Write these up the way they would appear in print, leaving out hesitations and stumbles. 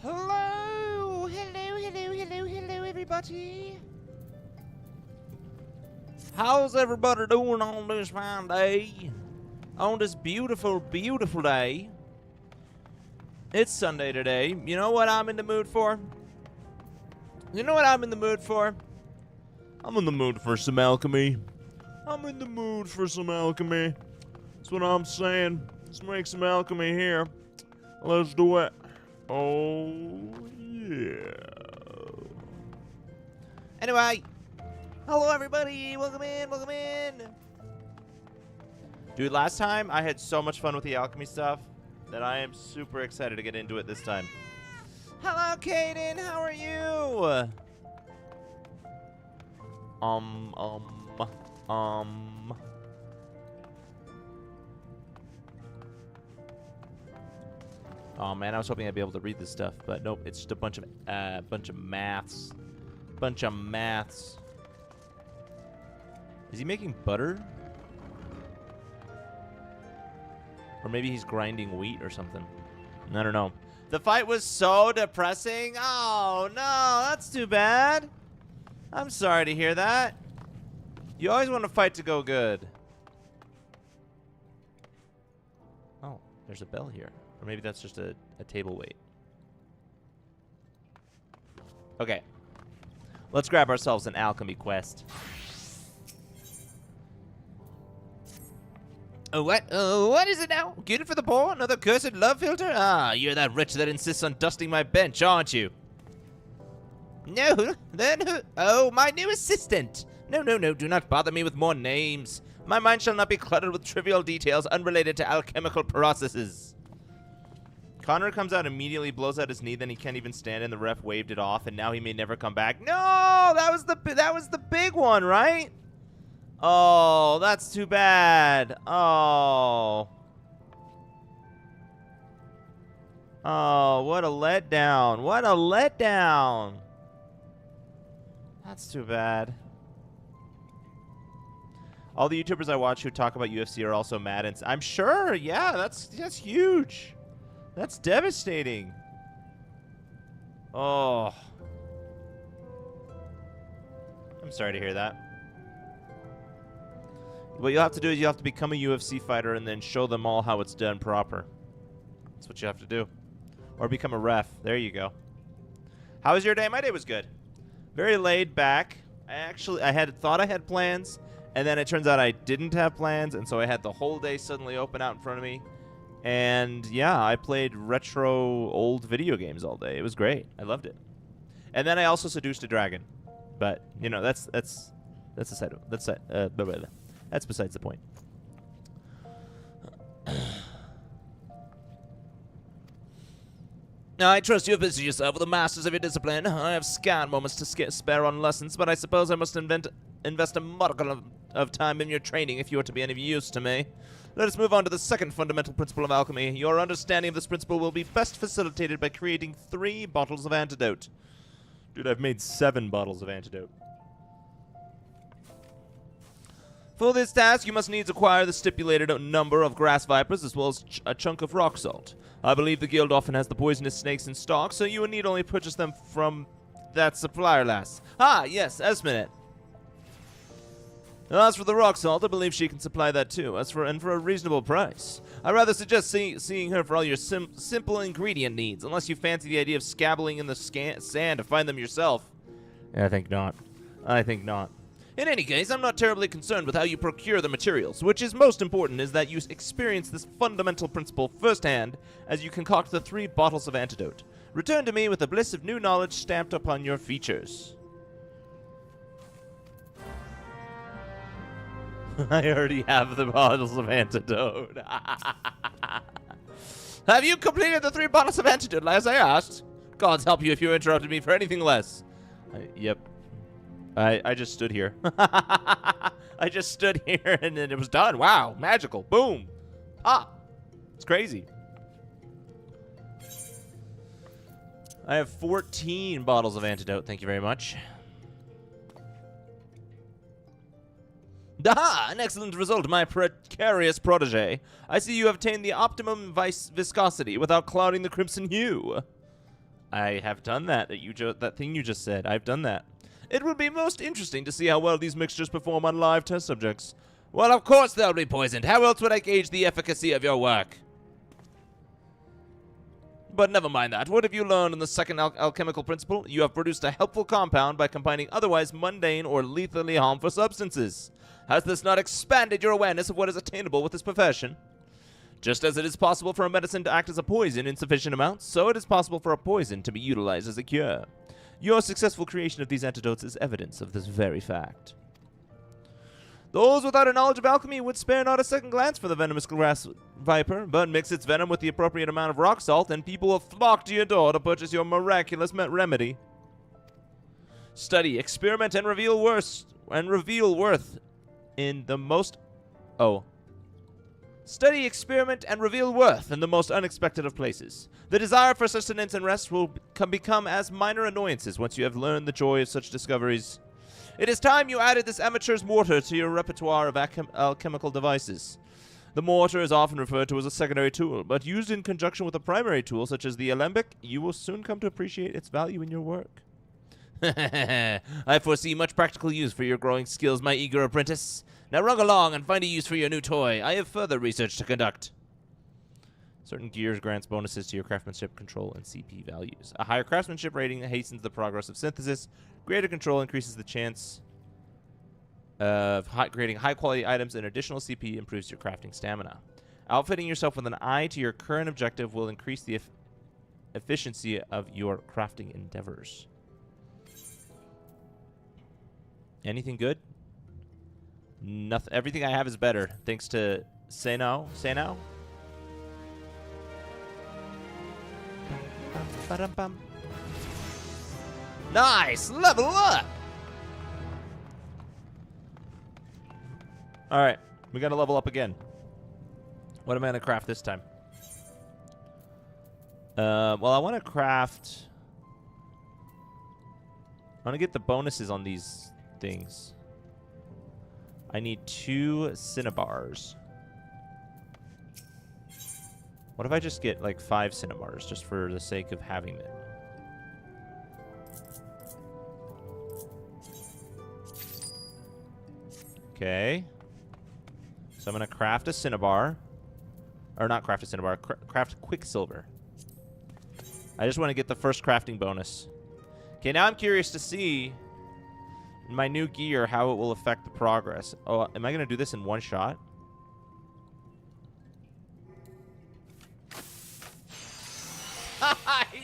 Hello, hello, everybody. How's everybody doing on this fine day? On this beautiful, beautiful day. It's Sunday today. You know what I'm in the mood for? You know what I'm in the mood for? I'm in the mood for some alchemy. I'm in the mood for some alchemy. That's what I'm saying. Let's make some alchemy here. Let's do it. Oh, yeah. Anyway. Hello, everybody. Welcome in. Welcome in. Dude, last time I had so much fun with the alchemy stuff that I am super excited to get into it this time. Hello, Kaden. How are you? Oh man, I was hoping I'd be able to read this stuff, but nope. It's just a bunch of maths. Bunch of maths. Is he making butter? Or maybe he's grinding wheat or something. I don't know. The fight was so depressing. Oh no, that's too bad. I'm sorry to hear that. You always want a fight to go good. Oh, there's a bell here. Or maybe that's just a table weight. Okay. Let's grab ourselves an alchemy quest. Oh, what? What is it now? Good for the poor? Another cursed love filter? Ah, you're that wretch that insists on dusting my bench, aren't you? No, then who? Oh, my new assistant. No, do not bother me with more names. My mind shall not be cluttered with trivial details unrelated to alchemical processes. Connor comes out immediately, blows out his knee, then he can't even stand, and the ref waved it off, and now he may never come back. No, that was the big one, right? Oh, that's too bad. Oh. Oh, what a letdown. What a letdown. That's too bad. All the YouTubers I watch who talk about UFC are also mad, and I'm sure, yeah, that's huge. That's devastating. Oh. I'm sorry to hear that. What you'll have to do is you have to become a UFC fighter and then show them all how it's done proper. That's what you have to do. Or become a ref. There you go. How was your day? My day was good. Very laid back. I thought I had plans, and then it turns out I didn't have plans, and so I had the whole day suddenly open out in front of me. And yeah, I played retro old video games all day. It was great. I loved it. And then I also seduced a dragon. But, you know, that's besides the point. I trust you have busied yourself with the masters of your discipline. I have scant moments to spare on lessons, but I suppose I must invest a modicum of time in your training if you are to be any use to me. Let us move on to the second fundamental principle of alchemy. Your understanding of this principle will be best facilitated by creating 3 bottles of antidote. Dude, I've made 7 bottles of antidote. For this task, you must needs acquire the stipulated number of grass vipers as well as a chunk of rock salt. I believe the guild often has the poisonous snakes in stock, so you would need only purchase them from that supplier lass. Ah, yes, Esminet. As for the rock salt, I believe she can supply that too, and for a reasonable price. I rather suggest seeing her for all your simple ingredient needs, unless you fancy the idea of scabbling in the sand to find them yourself. I think not. I think not. In any case, I'm not terribly concerned with how you procure the materials. Which is most important is that you experience this fundamental principle firsthand as you concoct the 3 bottles of antidote. Return to me with the bliss of new knowledge stamped upon your features. I already have the bottles of antidote. Have you completed the 3 bottles of antidote, as I asked? Gods help you if you interrupted me for anything less. Yep. I just stood here. I just stood here and then it was done. Wow. Magical. Boom. Pop. It's crazy. I have 14 bottles of antidote. Thank you very much. Aha! An excellent result, my precarious protege. I see you have attained the optimum viscosity without clouding the crimson hue. I have done that. That thing you just said. I've done that. It would be most interesting to see how well these mixtures perform on live test subjects. Well, of course they'll be poisoned. How else would I gauge the efficacy of your work? But never mind that. What have you learned in the second alchemical principle? You have produced a helpful compound by combining otherwise mundane or lethally harmful substances. Has this not expanded your awareness of what is attainable with this profession? Just as it is possible for a medicine to act as a poison in sufficient amounts, so it is possible for a poison to be utilized as a cure. Your successful creation of these antidotes is evidence of this very fact. Those without a knowledge of alchemy would spare not a second glance for the venomous grass viper, but mix its venom with the appropriate amount of rock salt, and people will flock to your door to purchase your miraculous remedy. Study, experiment, and reveal worth in the most... Oh. Study, experiment, and reveal worth in the most unexpected of places. The desire for sustenance and rest will become as minor annoyances once you have learned the joy of such discoveries. It is time you added this amateur's mortar to your repertoire of alchemical devices. The mortar is often referred to as a secondary tool, but used in conjunction with a primary tool such as the alembic, you will soon come to appreciate its value in your work. I foresee much practical use for your growing skills, my eager apprentice. Now run along and find a use for your new toy. I have further research to conduct. Certain gears grants bonuses to your craftsmanship, control, and CP values. A higher craftsmanship rating hastens the progress of synthesis. Greater control increases the chance of creating high-quality items, and additional CP improves your crafting stamina. Outfitting yourself with an eye to your current objective will increase the efficiency of your crafting endeavors. Anything good? Nothing. Everything I have is better, thanks to Seno. Seno? Ba-dum-bum. Nice! Level up! Alright, we gotta level up again. What am I gonna craft this time? Well, I wanna craft... I wanna get the bonuses on these things. I need 2 cinnabars. What if I just get like 5 cinnabars just for the sake of having it? Okay. So I'm going to craft a cinnabar. Or not craft a cinnabar, craft quicksilver. I just want to get the first crafting bonus. Okay, now I'm curious to see my new gear, how it will affect the progress. Oh, am I going to do this in one shot?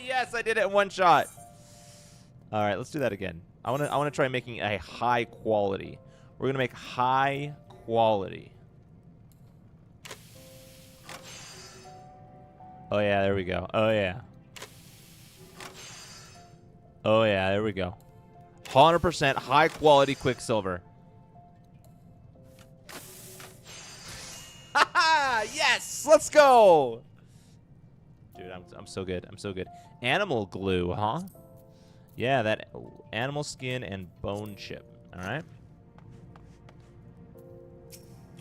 Yes, I did it in one shot. All right, let's do that again. I want to try making a high quality. We're going to make high quality. Oh yeah, there we go. Oh yeah. Oh yeah, there we go. 100% high quality quicksilver. Haha! Yes! Let's go! Dude, I'm so good. I'm so good. Animal glue, huh? Yeah, that animal skin and bone chip. All right.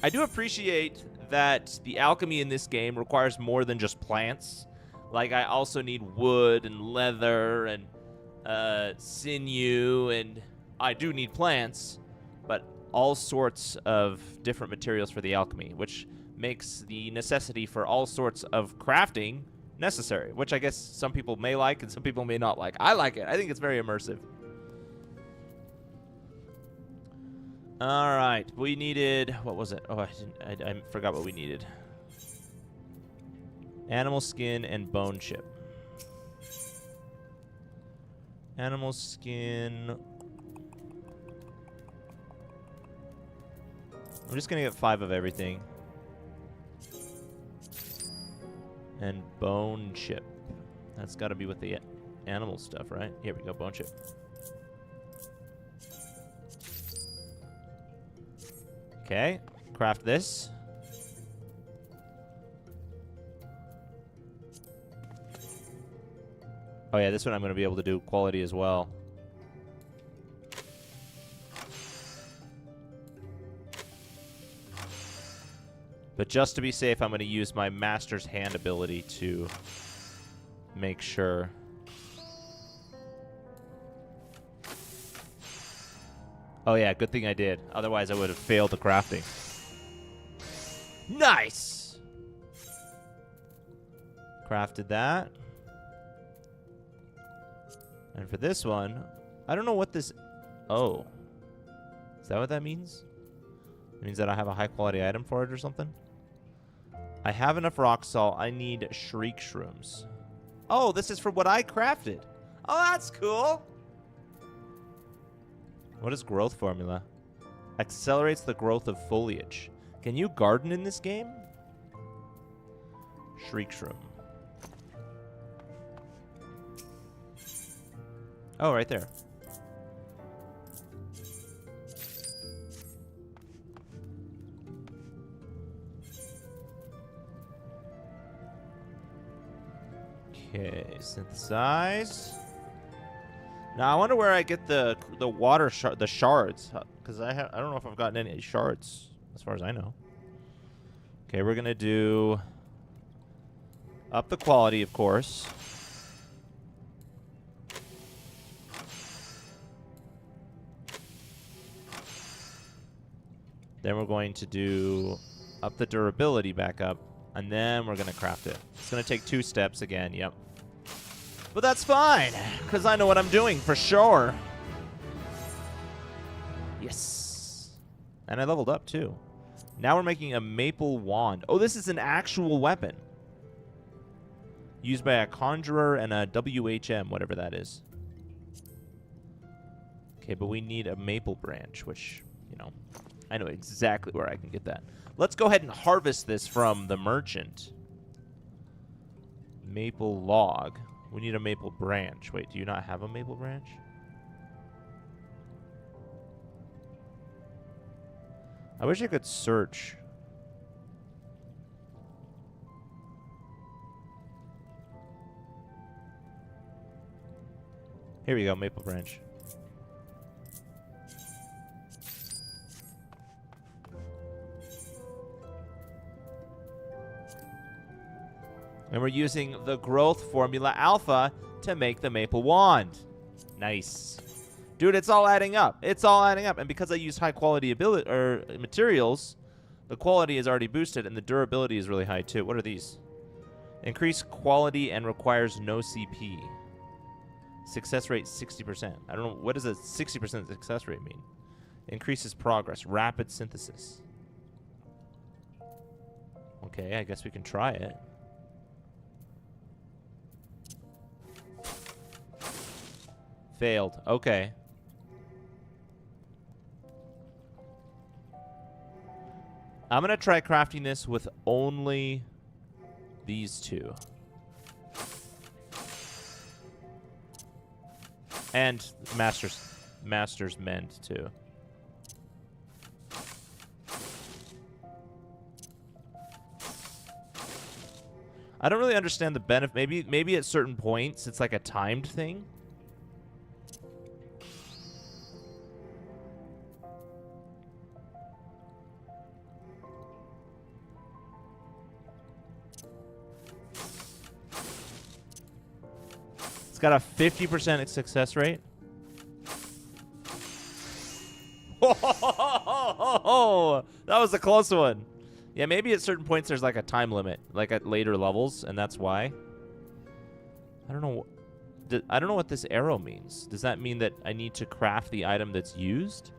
I do appreciate that the alchemy in this game requires more than just plants. Like, I also need wood and leather and sinew, and I do need plants, but all sorts of different materials for the alchemy, which makes the necessity for all sorts of crafting necessary, which I guess some people may like and some people may not like. I like it. I think it's very immersive. All right, we needed, what was it? Oh, I forgot what we needed. Animal skin and bone chip. Animal skin. I'm just gonna get 5 of everything. And bone chip. That's gotta be with the animal stuff, right? Here we go, bone chip. Okay, craft this. Oh yeah, this one I'm going to be able to do quality as well. But just to be safe, I'm going to use my Master's Hand ability to make sure. Oh, yeah, good thing I did. Otherwise, I would have failed the crafting. Nice! Crafted that. And for this one, I don't know what this... Oh. Is that what that means? It means that I have a high-quality item for it or something? I have enough rock salt. I need shriek shrooms. Oh, this is for what I crafted. Oh, that's cool. What is growth formula? Accelerates the growth of foliage. Can you garden in this game? Shriek shroom. Oh, right there. Okay, synthesize. Now I wonder where I get the water the shards, because I don't know if I've gotten any shards as far as I know. Okay, we're gonna do up the quality, of course. Then we're going to do up the durability back up, and then we're gonna craft it. It's gonna take 2 steps again. Yep. But that's fine, because I know what I'm doing for sure. Yes. And I leveled up, too. Now we're making a maple wand. Oh, this is an actual weapon. Used by a conjurer and a WHM, whatever that is. Okay, but we need a maple branch, which, you know, I know exactly where I can get that. Let's go ahead and harvest this from the merchant. Maple log. We need a maple branch. Wait, do you not have a maple branch? I wish I could search. Here we go, maple branch. And we're using the growth formula alpha to make the maple wand. Nice. Dude, it's all adding up. It's all adding up. And because I use high quality materials, the quality is already boosted and the durability is really high too. What are these? Increase quality and requires no CP. Success rate 60%. I don't know. What does a 60% success rate mean? Increases progress. Rapid synthesis. Okay, I guess we can try it. Failed. Okay. I'm going to try crafting this with only these 2. And Master's Mend, too. I don't really understand the benefit. Maybe at certain points it's like a timed thing. It's got a 50% success rate. Oh, that was a close one. Yeah, maybe at certain points there's like a time limit, like at later levels, and that's why. I don't know. I don't know what this arrow means. Does that mean that I need to craft the item that's used?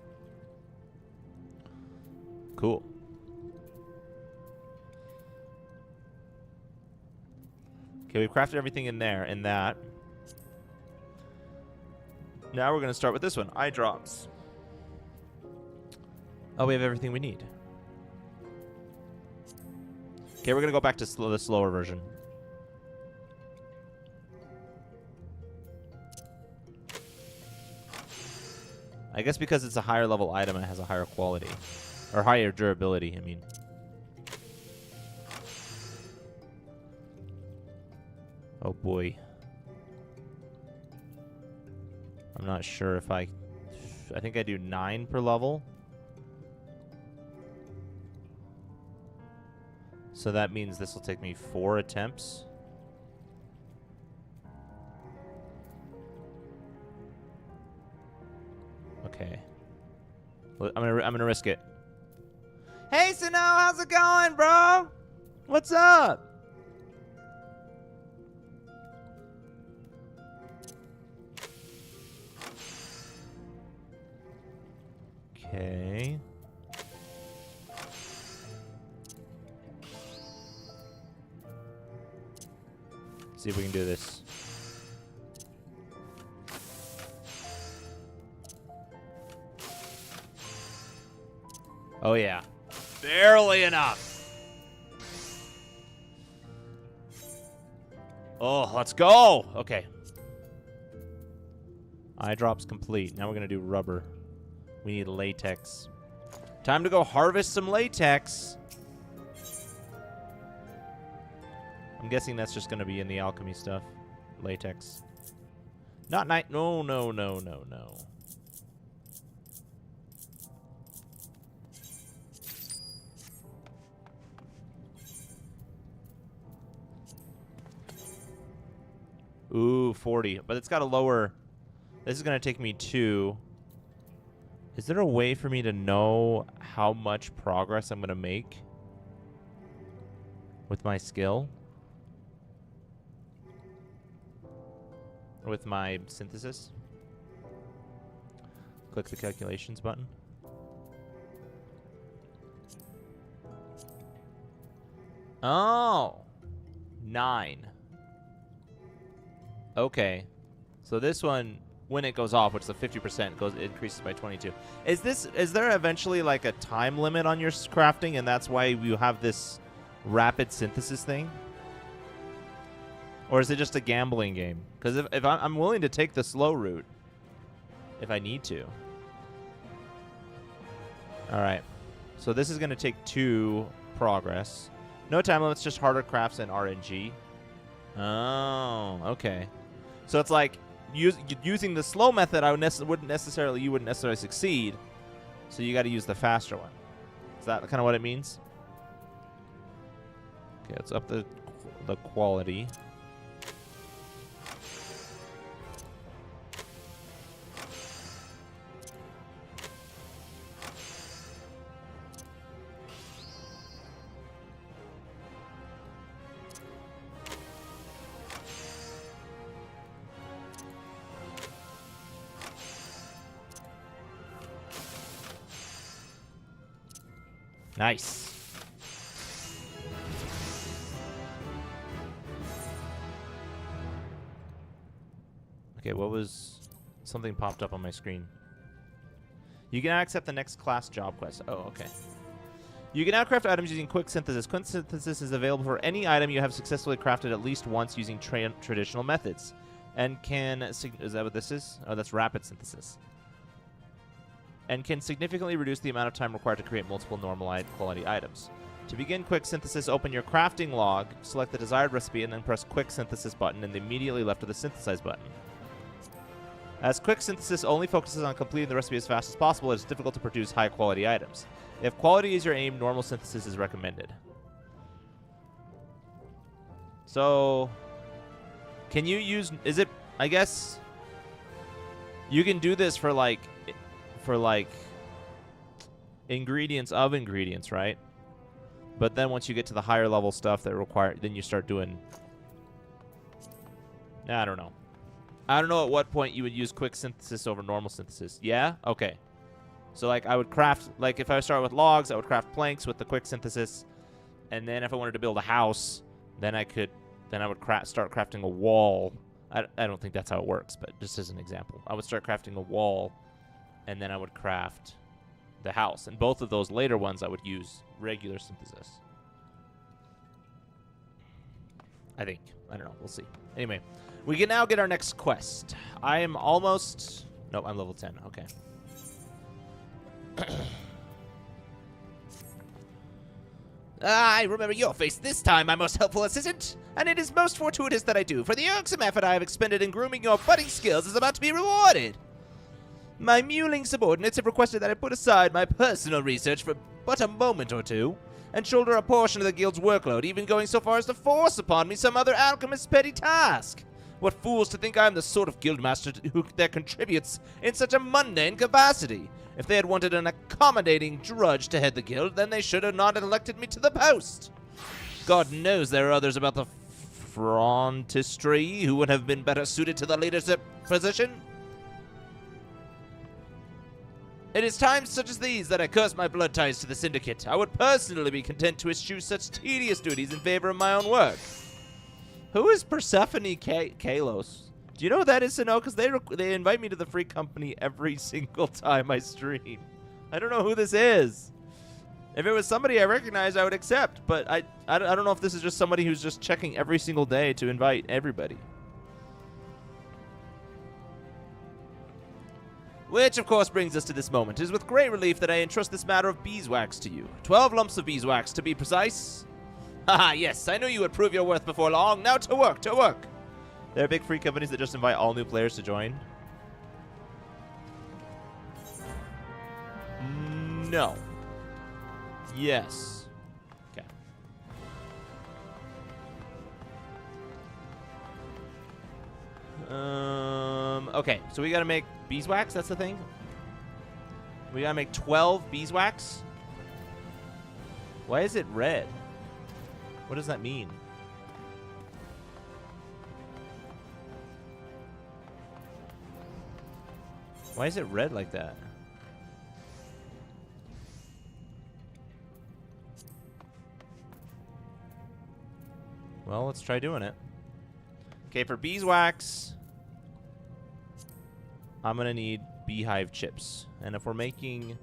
Cool. Okay, we've crafted everything in there, in that. Now we're going to start with this one, eye drops. Oh, we have everything we need. Okay, we're going to go back to the slower version. I guess because it's a higher level item, it has a higher quality. Or higher durability, I mean. Oh boy. I'm not sure if I think I do 9 per level. So that means this will take me 4 attempts. Okay. I'm gonna risk it. Hey, Sano, how's it going, bro? What's up? Okay. See if we can do this. Oh, yeah. Barely enough. Oh, let's go. Okay. Eye drop's complete. Now we're going to do rubber. We need latex. Time to go harvest some latex. I'm guessing that's just going to be in the alchemy stuff. Latex. Not night. No, no, no, no, no. Ooh, 40. But it's got a lower... This is going to take me 2. Is there a way for me to know how much progress I'm going to make with my skill? Or with my synthesis? Click the calculations button. Oh! 9. Okay. So this one, when it goes off, which is a 50%, it increases by 22. Is there eventually like a time limit on your crafting, and that's why you have this rapid synthesis thing? Or is it just a gambling game? Because if I'm willing to take the slow route, if I need to. All right. So this is going to take 2 progress. No time limits, just harder crafts and RNG. Oh, okay. So it's like using the slow method, you wouldn't necessarily succeed. So you got to use the faster one. Is that kind of what it means? Okay, let's up the quality. Nice. Okay, what was... Something popped up on my screen. You can now accept the next class job quest. Oh, okay. You can now craft items using quick synthesis. Quick synthesis is available for any item you have successfully crafted at least once using traditional methods. And can... Is that what this is? Oh, that's rapid synthesis. And can significantly reduce the amount of time required to create multiple normal quality items. To begin quick synthesis, open your crafting log, select the desired recipe, and then press quick synthesis button and immediately left of the synthesize button. As quick synthesis only focuses on completing the recipe as fast as possible, it is difficult to produce high quality items. If quality is your aim, normal synthesis is recommended. So, can you use, is it, I guess, you can do this for like ingredients of ingredients, right? But then once you get to the higher level stuff that require, then you start doing, I don't know. I don't know at what point you would use quick synthesis over normal synthesis. Yeah? Okay. So like I would craft, like if I start with logs, I would craft planks with the quick synthesis. And then if I wanted to build a house, then I would start crafting a wall. I don't think that's how it works, but just as an example. I would start crafting a wall, and then I would craft the house. And both of those later ones, I would use regular synthesis. I think. I don't know. We'll see. Anyway, we can now get our next quest. I am almost... Nope, I'm level 10. Okay. I remember your face this time, my most helpful assistant. And it is most fortuitous that I do, for the irksome effort I have expended in grooming your budding skills is about to be rewarded. My mewling subordinates have requested that I put aside my personal research for but a moment or two, and shoulder a portion of the guild's workload, even going so far as to force upon me some other alchemist's petty task. What fools to think I am the sort of guildmaster that contributes in such a mundane capacity. If they had wanted an accommodating drudge to head the guild, then they should have not elected me to the post. God knows there are others about the frontistry who would have been better suited to the leadership position. It is times such as these that I curse my blood ties to the Syndicate. I would personally be content to eschew such tedious duties in favor of my own work. Who is Persephone Kalos? Do you know who that is to know? Because they invite me to the free company every single time I stream. I don't know who this is. If it was somebody I recognize, I would accept. But I don't know if this is just somebody who's just checking every single day to invite everybody. Which, of course, brings us to this moment. It is with great relief that I entrust this matter of beeswax to you. 12 lumps of beeswax, to be precise. Haha, yes, I knew you would prove your worth before long. Now to work, to work. There are big free companies that just invite all new players to join. No. Yes. Okay. Okay, so we gotta make beeswax, that's the thing? We gotta make 12 beeswax? Why is it red? What does that mean? Why is it red like that? Well, let's try doing it. Okay, for beeswax, I'm gonna need beehive chips. And if we're making...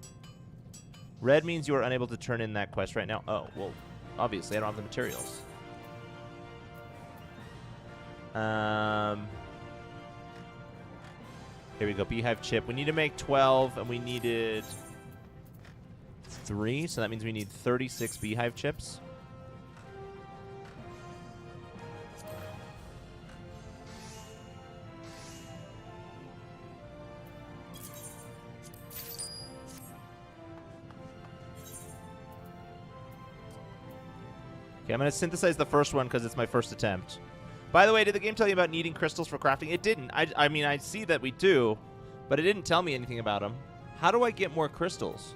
Red means you are unable to turn in that quest right now. Oh, well, obviously I don't have the materials. Here we go, beehive chip. We need to make 12, and we needed 3, so that means we need 36 beehive chips. Okay, I'm going to synthesize the first one because it's my first attempt. By the way, did the game tell you about needing crystals for crafting? It didn't. I mean, I see that we do, but it didn't tell me anything about them. How do I get more crystals?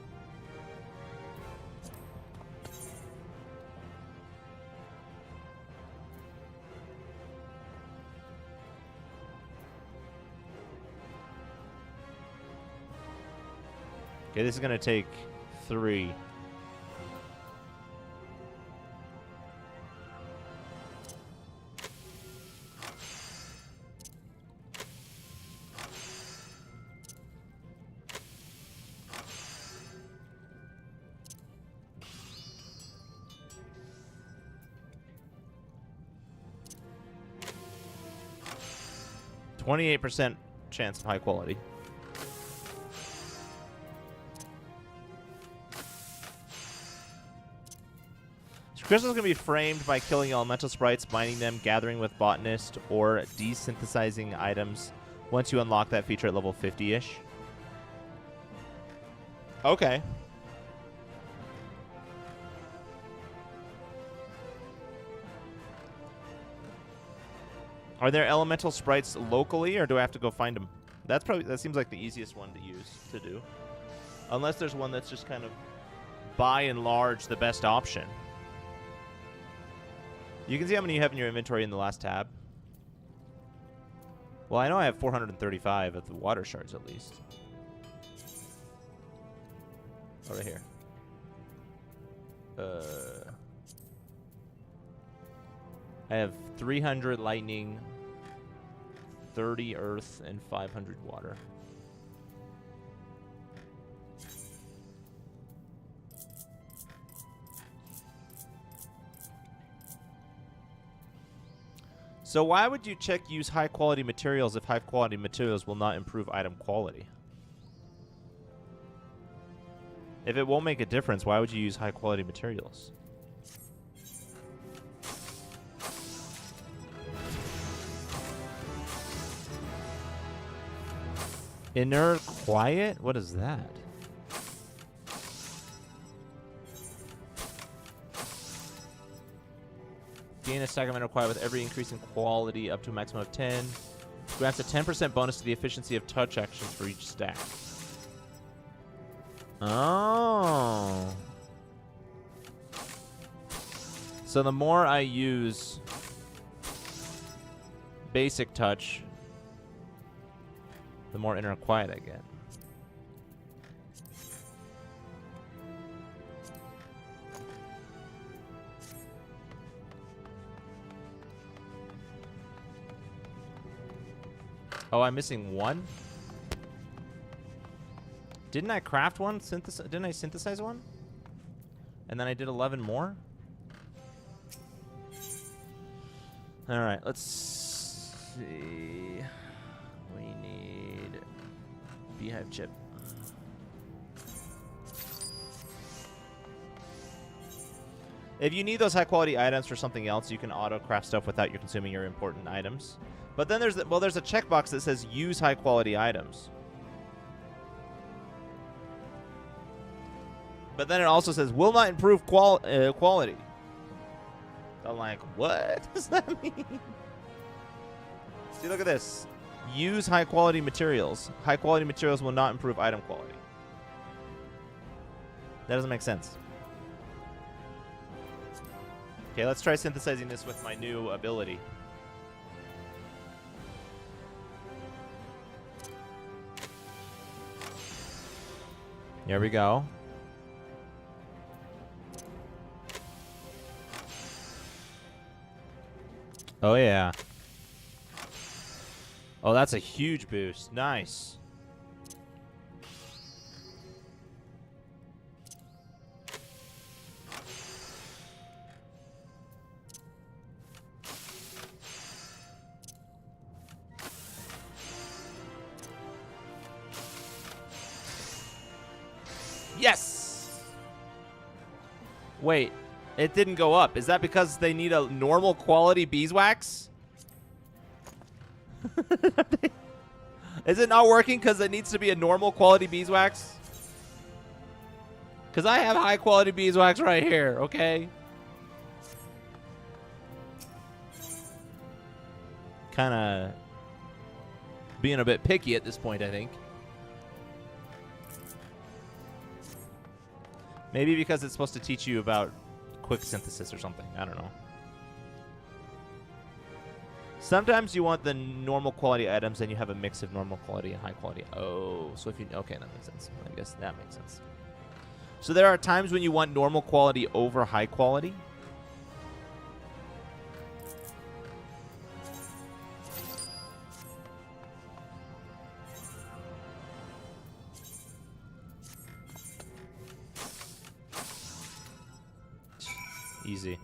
Okay, this is going to take 3. %28 chance of high quality. So crystals can be framed by killing elemental sprites, mining them, gathering with botanist, or desynthesizing items once you unlock that feature at level 50-ish. Okay. Are there elemental sprites locally, or do I have to go find them? That seems like the easiest one to use to do. Unless there's one that's just kind of, by and large, the best option. You can see how many you have in your inventory in the last tab. Well, I know I have 435 of the water shards, at least. Oh, right here. I have 300 lightning, 30 earth, and 500 water. So why would you use high quality materials if high quality materials will not improve item quality? If it won't make a difference, why would you use high quality materials? Inner quiet? What is that? Gain a stack of inner quiet with every increase in quality up to a maximum of 10. Grants a 10% bonus to the efficiency of touch actions for each stack. Oh. So the more I use basic touch, the more inner quiet I get. Oh, I'm missing one? Didn't I craft one? Didn't I synthesize one? And then I did 11 more? Alright, let's see. We need beehive chip. If you need those high quality items for something else, you can auto craft stuff without you consuming your important items. But then there's there's a checkbox that says use high quality items. But then it also says will not improve quality. I'm like, what does that mean? See, look at this. Use high quality materials. High quality materials will not improve item quality. That doesn't make sense. Okay, let's try synthesizing this with my new ability. Here we go. Oh, yeah. Oh, that's a huge boost. Nice. Yes! Wait, it didn't go up. Is that because they need a normal quality beeswax? Is it not working because it needs to be a normal quality beeswax? Because I have high quality beeswax right here, okay? Kind of being a bit picky at this point, I think. Maybe because it's supposed to teach you about quick synthesis or something. I don't know. Sometimes you want the normal quality items and you have a mix of normal quality and high quality. Oh, so if you... Okay, that makes sense. I guess that makes sense. So there are times when you want normal quality over high quality. Easy.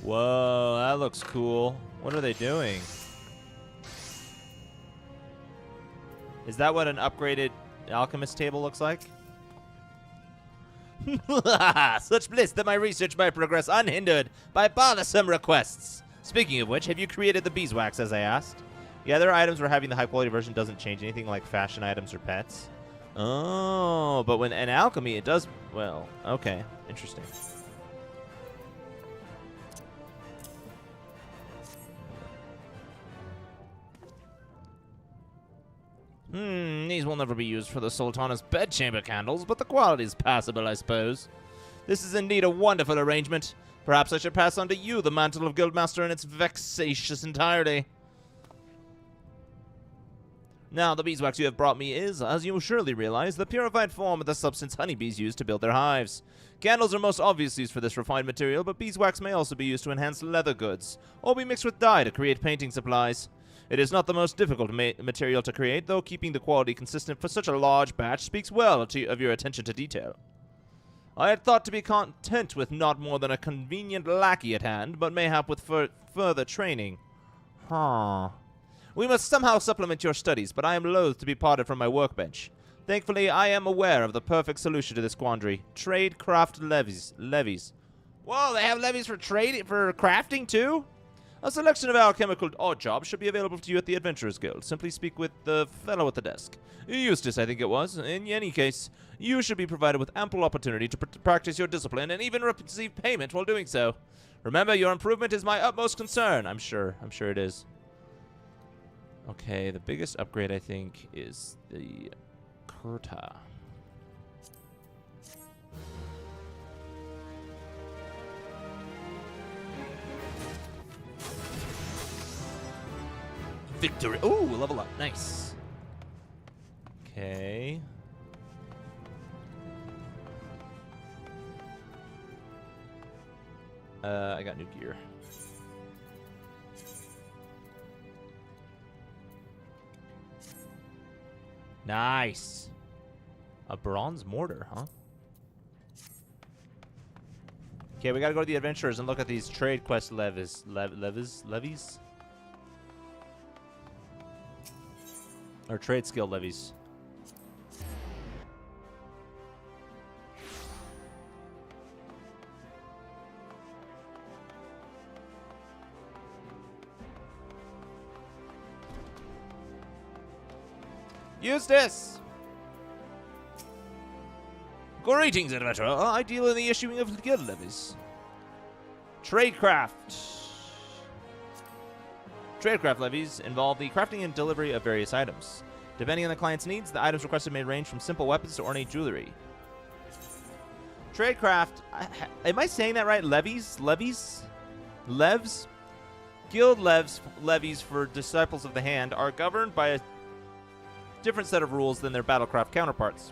Whoa, that looks cool. What are they doing? Is that what an upgraded alchemist table looks like? Such bliss that my research might progress unhindered by bothersome requests. Speaking of which, have you created the beeswax as I asked? Yeah, there are items where having the high-quality version doesn't change anything, like fashion items or pets. Oh, but when in alchemy, it does... Well, okay. Interesting. These will never be used for the Sultana's bedchamber candles, but the quality is passable, I suppose. This is indeed a wonderful arrangement. Perhaps I should pass on to you the mantle of Guildmaster in its vexatious entirety. Now, the beeswax you have brought me is, as you surely realize, the purified form of the substance honeybees use to build their hives. Candles are most obvious use for this refined material, but beeswax may also be used to enhance leather goods, or be mixed with dye to create painting supplies. It is not the most difficult material to create, though keeping the quality consistent for such a large batch speaks well of your attention to detail. I had thought to be content with not more than a convenient lackey at hand, but mayhap with further training. Huh. We must somehow supplement your studies, but I am loath to be parted from my workbench. Thankfully, I am aware of the perfect solution to this quandary. Trade craft levies. Whoa, they have levies for crafting too? A selection of alchemical odd jobs should be available to you at the Adventurers Guild. Simply speak with the fellow at the desk. Eustace, I think it was. In any case, you should be provided with ample opportunity to practice your discipline and even receive payment while doing so. Remember, your improvement is my utmost concern. I'm sure it is. Okay, the biggest upgrade, I think, is the Kurta. Victory. Ooh, level up. Nice. Okay. I got new gear. Nice. A bronze mortar, huh? Okay, we gotta go to the adventurers and look at these trade quest levies. Levies? Or trade skill levies. Eustace! Greetings, adventurer. I deal in the issuing of guild levies. Tradecraft. Tradecraft levies involve the crafting and delivery of various items. Depending on the client's needs, the items requested may range from simple weapons to ornate jewelry. Tradecraft, am I saying that right? Levies? Levies? Levs? Guild levies for Disciples of the Hand are governed by a different set of rules than their Battlecraft counterparts.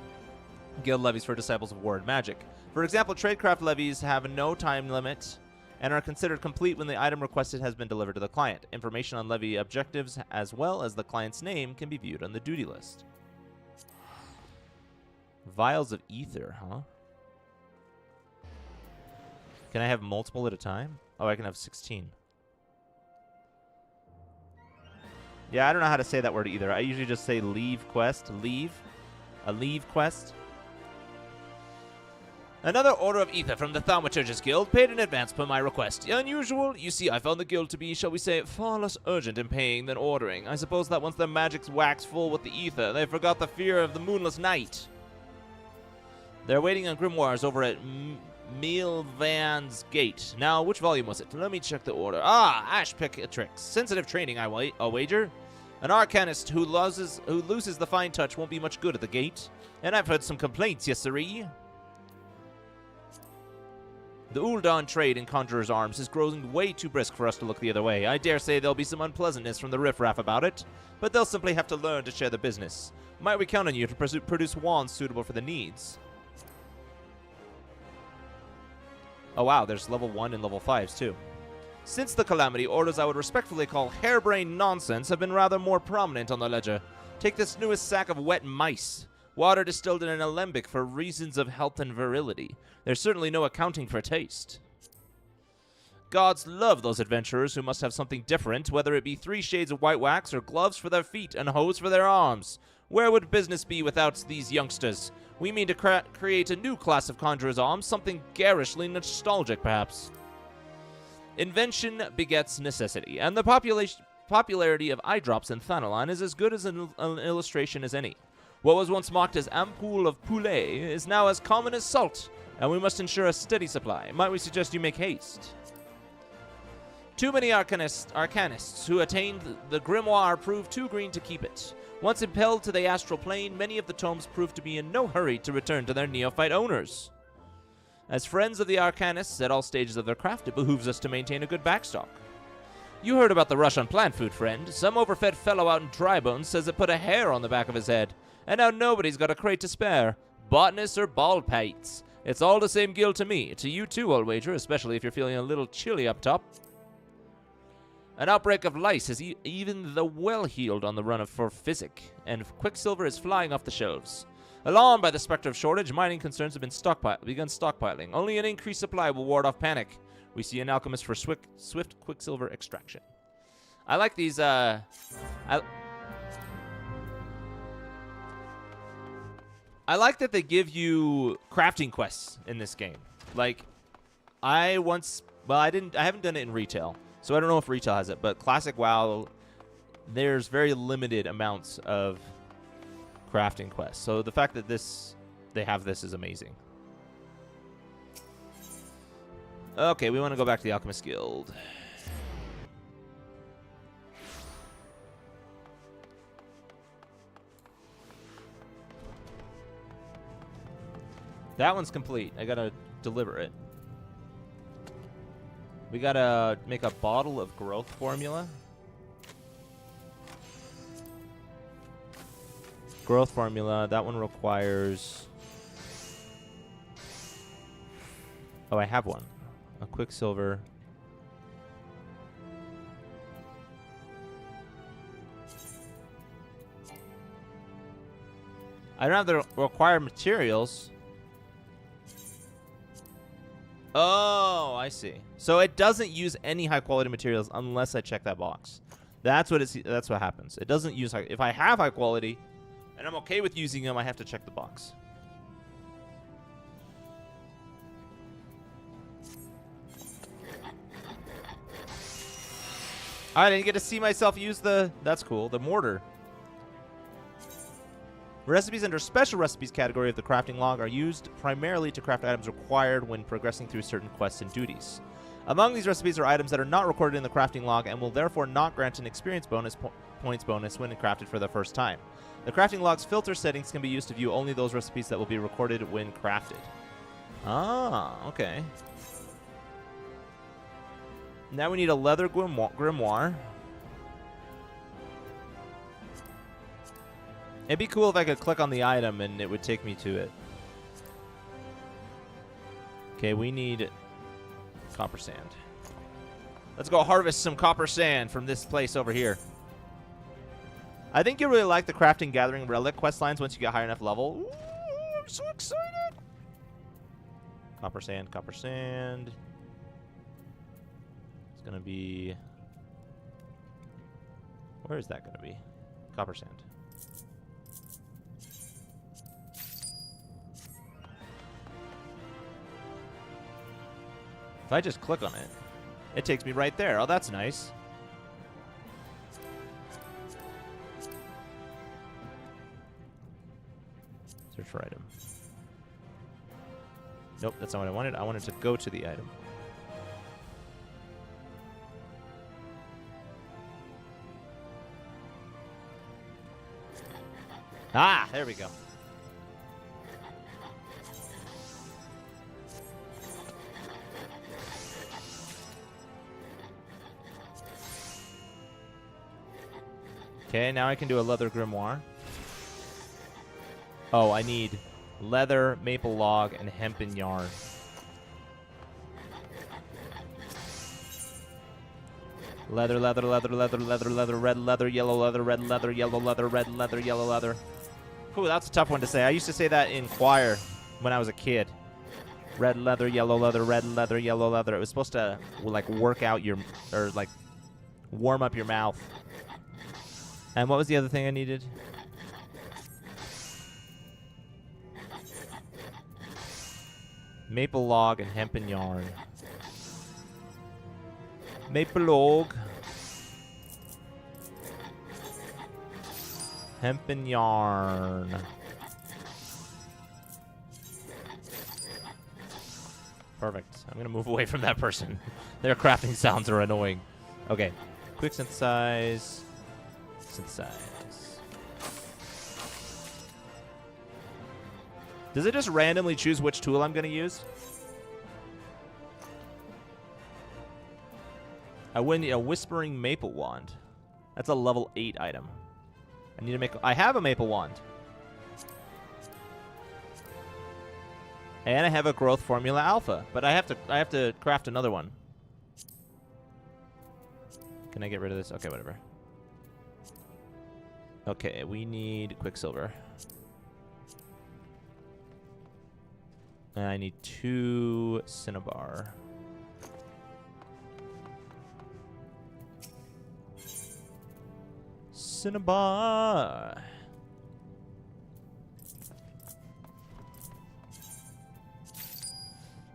Guild levies for Disciples of War and Magic. For example, Tradecraft levies have no time limit and are considered complete when the item requested has been delivered to the client. Information on levy objectives as well as the client's name can be viewed on the duty list. Vials of Ether, huh? Can I have multiple at a time? Oh, I can have 16. Yeah, I don't know how to say that word either. I usually just say leave quest. Leave. A leave quest. Another order of ether from the Thaumaturgus Guild, paid in advance per my request. Unusual? You see, I found the guild to be, shall we say, far less urgent in paying than ordering. I suppose that once their magics wax full with the ether, they forgot the fear of the moonless night. They're waiting on grimoires over at Mealvan's Gate. Now, which volume was it? Let me check the order. Ah, Ashpickatrix. Sensitive training, I'll wager. An arcanist who loses the fine touch won't be much good at the gate. And I've heard some complaints, yes sirree. The Ul'dan trade in Conjurer's Arms is growing way too brisk for us to look the other way. I dare say there'll be some unpleasantness from the riffraff about it, but they'll simply have to learn to share the business. Might we count on you to produce wands suitable for the needs? Oh wow, there's level 1 and level 5s too. Since the Calamity, orders I would respectfully call harebrained nonsense have been rather more prominent on the ledger. Take this newest sack of wet mice. Water distilled in an alembic for reasons of health and virility. There's certainly no accounting for taste. Gods love those adventurers who must have something different, whether it be 3 shades of white wax or gloves for their feet and hose for their arms. Where would business be without these youngsters? We mean to create a new class of conjurer's arms, something garishly nostalgic, perhaps. Invention begets necessity, and the popularity of eye drops in Thanalan is as good as an illustration as any. What was once mocked as ampoule of poulet is now as common as salt, and we must ensure a steady supply. Might we suggest you make haste? Too many arcanists who attained the grimoire proved too green to keep it. Once impelled to the astral plane, many of the tomes proved to be in no hurry to return to their neophyte owners. As friends of the arcanists at all stages of their craft, it behooves us to maintain a good backstock. You heard about the rush on plant food, friend. Some overfed fellow out in Drybones says it put a hair on the back of his head, and now nobody's got a crate to spare. Botanists or baldpates. It's all the same guild to me. To you too, I'll wager, especially if you're feeling a little chilly up top. An outbreak of lice has even the well-heeled on the run for physic, and quicksilver is flying off the shelves. Alarmed by the specter of shortage, mining concerns have begun stockpiling. Only an increased supply will ward off panic. We see an alchemist for swift quicksilver extraction. I like these, I like that they give you crafting quests in this game. Like, I haven't done it in retail, so I don't know if retail has it, but Classic WoW, there's very limited amounts of crafting quests. So the fact that they have this is amazing. Okay, we want to go back to the Alchemist Guild. That one's complete. I gotta deliver it. We gotta make a bottle of growth formula. Growth formula, that one requires... Oh, I have one. A Quicksilver. I don't have the required materials. Oh, I see. So it doesn't use any high quality materials unless I check that box. That's what happens. It doesn't use if I have high quality and I'm okay with using them, I have to check the box. I didn't get to see myself use that's cool, the mortar. Recipes under Special Recipes category of the crafting log are used primarily to craft items required when progressing through certain quests and duties. Among these recipes are items that are not recorded in the crafting log and will therefore not grant an experience points bonus when crafted for the first time. The crafting log's filter settings can be used to view only those recipes that will be recorded when crafted. Ah, okay. Now we need a leather grimoire. It'd be cool if I could click on the item and it would take me to it. Okay, we need copper sand. Let's go harvest some copper sand from this place over here. I think you'll really like the crafting, gathering, relic quest lines once you get high enough level. Ooh, I'm so excited. Copper sand, copper sand. It's going to be... Where is that going to be? Copper sand. If I just click on it, it takes me right there. Oh, that's nice. Search for item. Nope, that's not what I wanted. I wanted to go to the item. Ah, there we go. Okay, now I can do a leather grimoire. Oh, I need leather, maple log, and hempen yarn. Leather, leather, leather, leather, leather, leather, red leather, yellow leather, red leather, yellow leather, red leather, yellow leather. Ooh, that's a tough one to say. I used to say that in choir when I was a kid. Red leather, yellow leather, red leather, yellow leather. It was supposed to, like, work out your, or, like, warm up your mouth. And what was the other thing I needed? Maple log and hempen yarn. Maple log. Hempen yarn. Perfect. I'm going to move away from that person. Their crafting sounds are annoying. Okay. Quick synthesize. Synthesize. Does it just randomly choose which tool I'm going to use? I win a Whispering Maple Wand. That's a level 8 item. I need to make... I have a Maple Wand. And I have a Growth Formula Alpha. But I have to craft another one. Can I get rid of this? Okay, whatever. Okay, we need Quicksilver. And I need 2 Cinnabar. Cinnabar.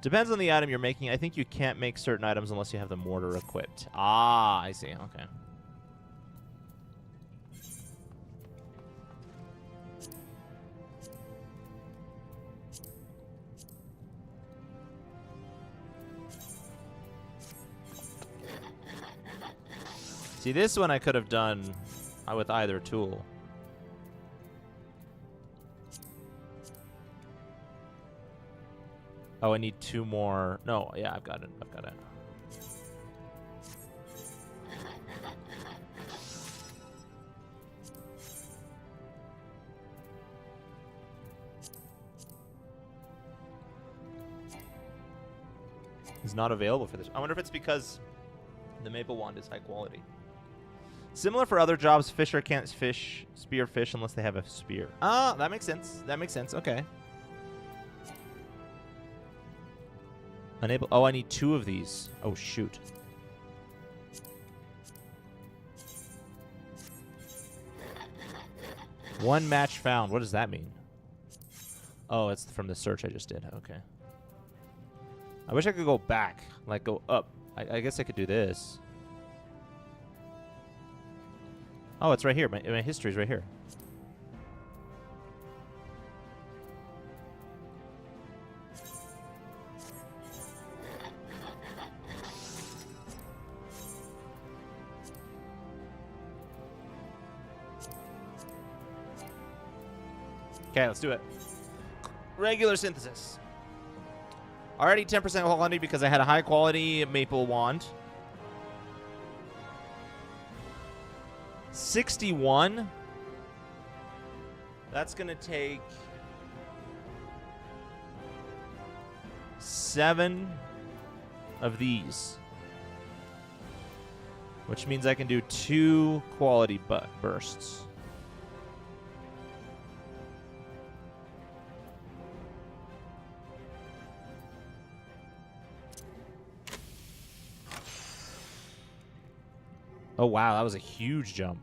Depends on the item you're making. I think you can't make certain items unless you have the mortar equipped. Ah, I see. Okay. See, this one I could have done with either tool. Oh, I need 2 more. No, yeah, I've got it. I've got it. Is not available for this. I wonder if it's because the maple wand is high quality. Similar for other jobs, fisher can't spear fish unless they have a spear. Ah, that makes sense. That makes sense. Okay. Unable. Oh, I need 2 of these. Oh, shoot. One match found. What does that mean? Oh, it's from the search I just did. Okay. I wish I could go back, like go up. I guess I could do this. Oh, it's right here. My history's right here. Okay, let's do it. Regular synthesis. Already 10% quality because I had a high quality maple wand. 61. That's going to take 7 of these. Which means I can do 2 quality bursts. Oh, wow. That was a huge jump.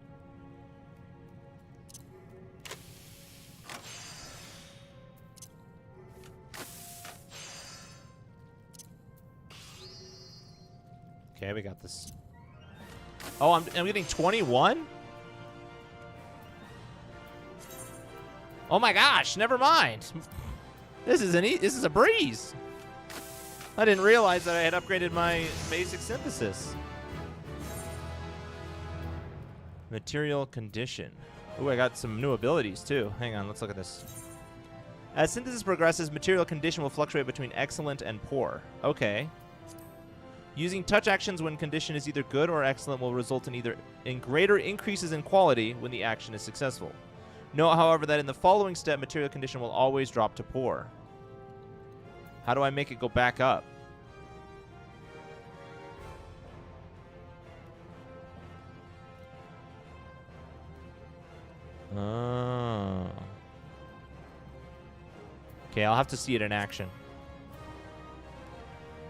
Okay, we got this. Oh, I'm getting 21? Oh my gosh, never mind. This is a breeze. I didn't realize that I had upgraded my basic synthesis. Material condition. Ooh, I got some new abilities too. Hang on, let's look at this. As synthesis progresses, material condition will fluctuate between excellent and poor. Okay. Using touch actions when condition is either good or excellent will result in greater increases in quality when the action is successful. Note, however, that in the following step, material condition will always drop to poor. How do I make it go back up? Oh. Okay, I'll have to see it in action.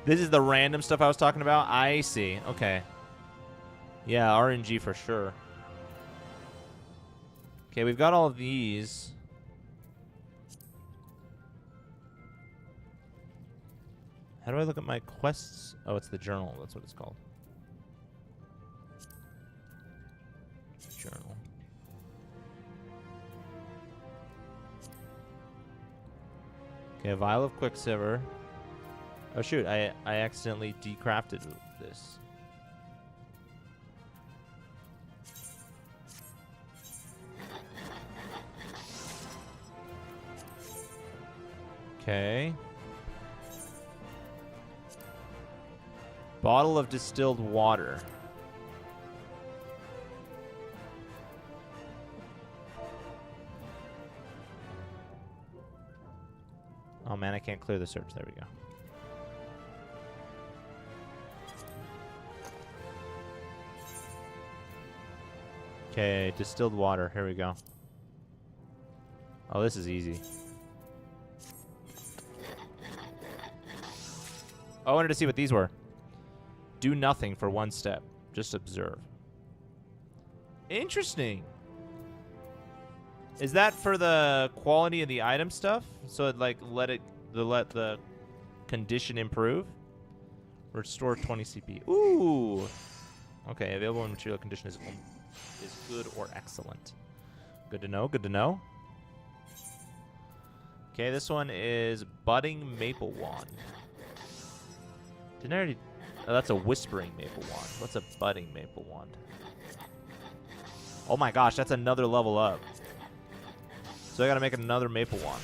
This is the random stuff I was talking about? I see. Okay. Yeah, RNG for sure. Okay, we've got all of these. How do I look at my quests? Oh, it's the journal. That's what it's called. Journal. Okay, a vial of Quicksilver. Oh shoot, I accidentally decrafted this. Okay. Bottle of distilled water. Oh man, I can't clear the search. There we go. Okay, distilled water. Here we go. Oh, this is easy. Oh, I wanted to see what these were. Do nothing for 1 step. Just observe. Interesting. Is that for the quality of the item stuff? So it like let the condition improve? Restore 20 CP. Ooh. Okay, available in material condition is good or excellent. Good to know, good to know. Okay, this one is Budding Maple Wand. Didn't I already... Oh, that's a Whispering Maple Wand. What's a Budding Maple Wand? Oh my gosh, that's another level up. So I gotta make another maple wand.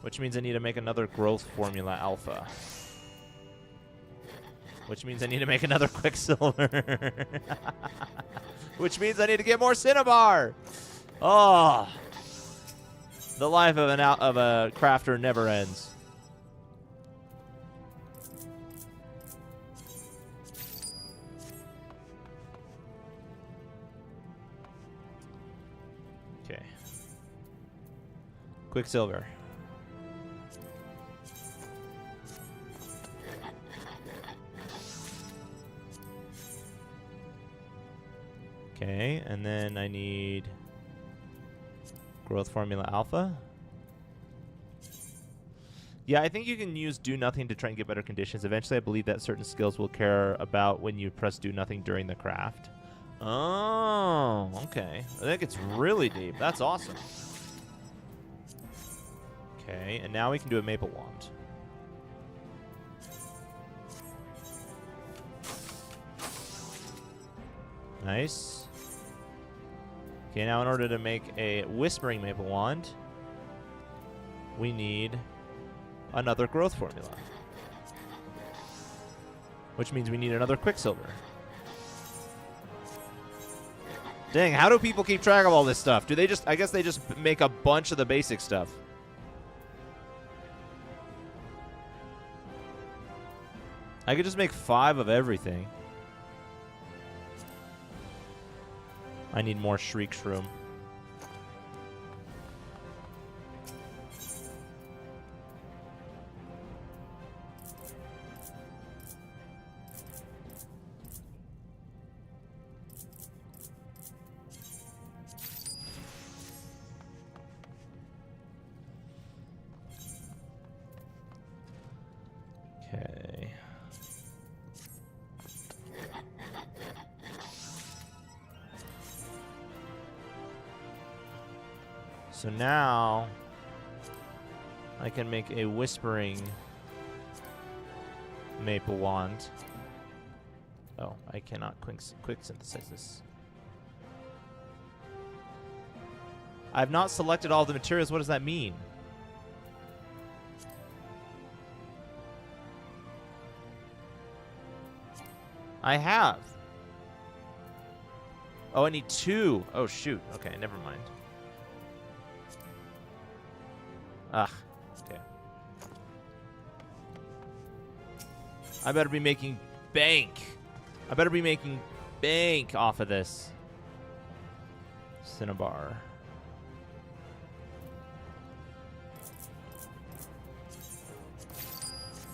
Which means I need to make another growth formula alpha. Which means I need to make another quicksilver. Which means I need to get more cinnabar. Oh. The life of a crafter never ends. Okay. Quicksilver. Okay, and then I need growth formula alpha. Yeah, I think you can use do nothing to try and get better conditions. Eventually, I believe that certain skills will care about when you press do nothing during the craft. Oh, okay. I think it's really deep. That's awesome. Okay, and now we can do a maple wand. Nice. Okay, now in order to make a whispering maple wand, we need another growth formula. Which means we need another quicksilver. Dang, how do people keep track of all this stuff? Do they just, I guess they just make a bunch of the basic stuff. I could just make 5 of everything. I need more Shriek Shroom. Okay. So now I can make a whispering maple wand. Oh, I cannot quick synthesize this. I've not selected all the materials. What does that mean? I have. Oh, I need 2. Oh, shoot. Okay, never mind. Ugh. Okay. I better be making bank. I better be making bank off of this. Cinnabar.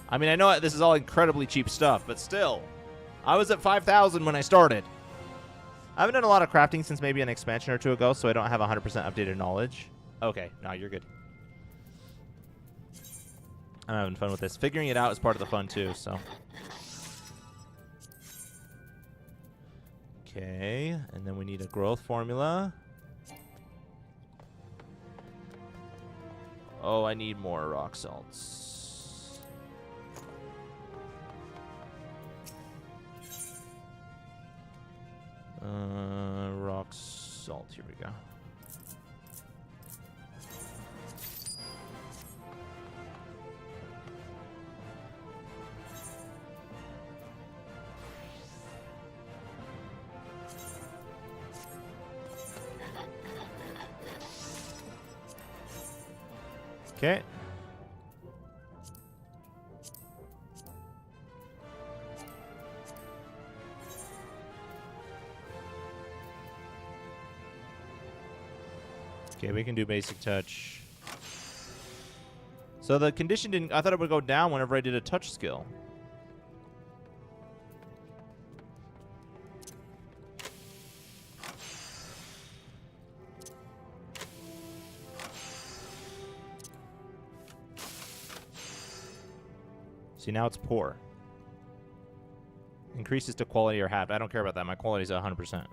I mean, I know this is all incredibly cheap stuff, but still. I was at 5,000 when I started. I haven't done a lot of crafting since maybe an expansion or 2 ago, so I don't have 100% updated knowledge. Okay, no, you're good. I'm having fun with this. Figuring it out is part of the fun, too, so. Okay, and then we need a growth formula. Oh, I need more rock salts. Rock salt, here we go. Okay. Okay, we can do basic touch. So the condition didn't... I thought it would go down whenever I did a touch skill. See, now it's poor. Increases to quality or halved. I don't care about that. My quality is 100%.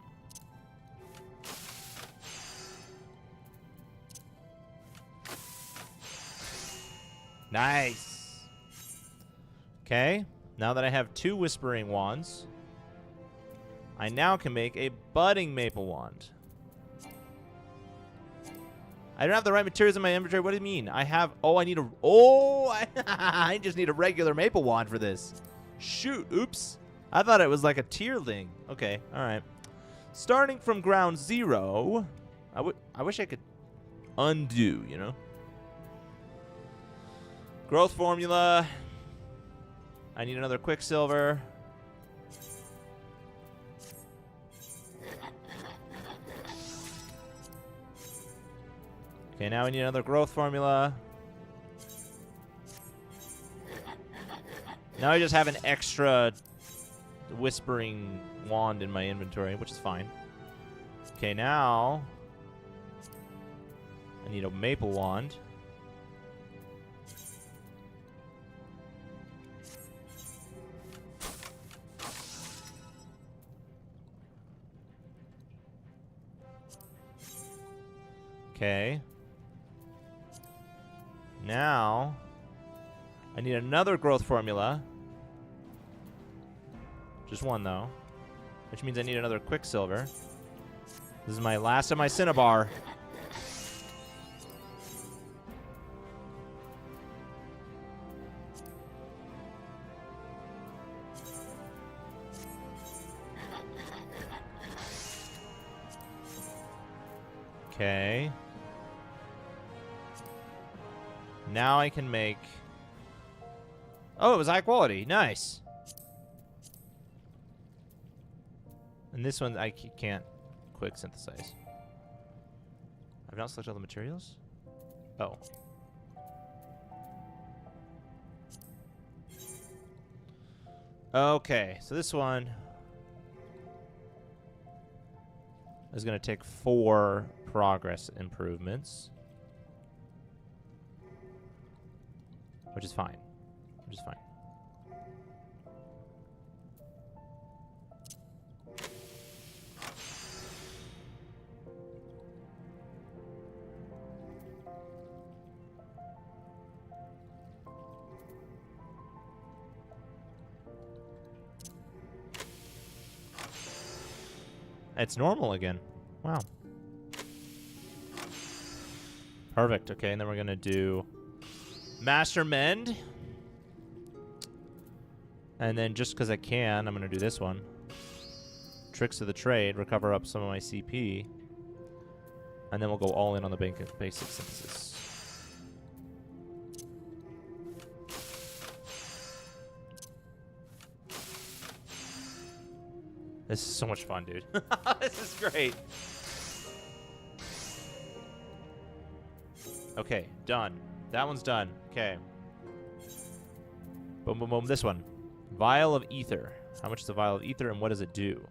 Nice. Okay. Now that I have 2 whispering wands, I now can make a budding maple wand. I don't have the right materials in my inventory. What do you mean? I have... Oh, I need a... Oh, I just need a regular maple wand for this. Shoot. Oops. I thought it was like a tier thing. Okay. All right. Starting from ground 0. I wish I could undo, you know? Growth formula. I need another Quicksilver. Okay, now we need another growth formula. Now I just have an extra whispering wand in my inventory, which is fine. Okay, now I need a maple wand. Okay. Now, I need another growth formula. Just one, though. Which means I need another Quicksilver. This is my last of my Cinnabar. Okay. Now I can make... Oh, it was high quality. Nice. And this one I can't quick synthesize. I've not selected all the materials? Oh. Okay, so this one is going to take 4 progress improvements. Which is fine. Which is fine. It's normal again. Wow. Perfect. Okay, and then we're going to do Master Mend. And then just because I can, I'm going to do this one. Tricks of the Trade, recover up some of my CP. And then we'll go all in on the basic synthesis. This is so much fun, dude. This is great. Okay, done. That one's done. Okay. Boom, boom, boom. This one. Vial of Ether. How much is the Vial of Ether and what does it do?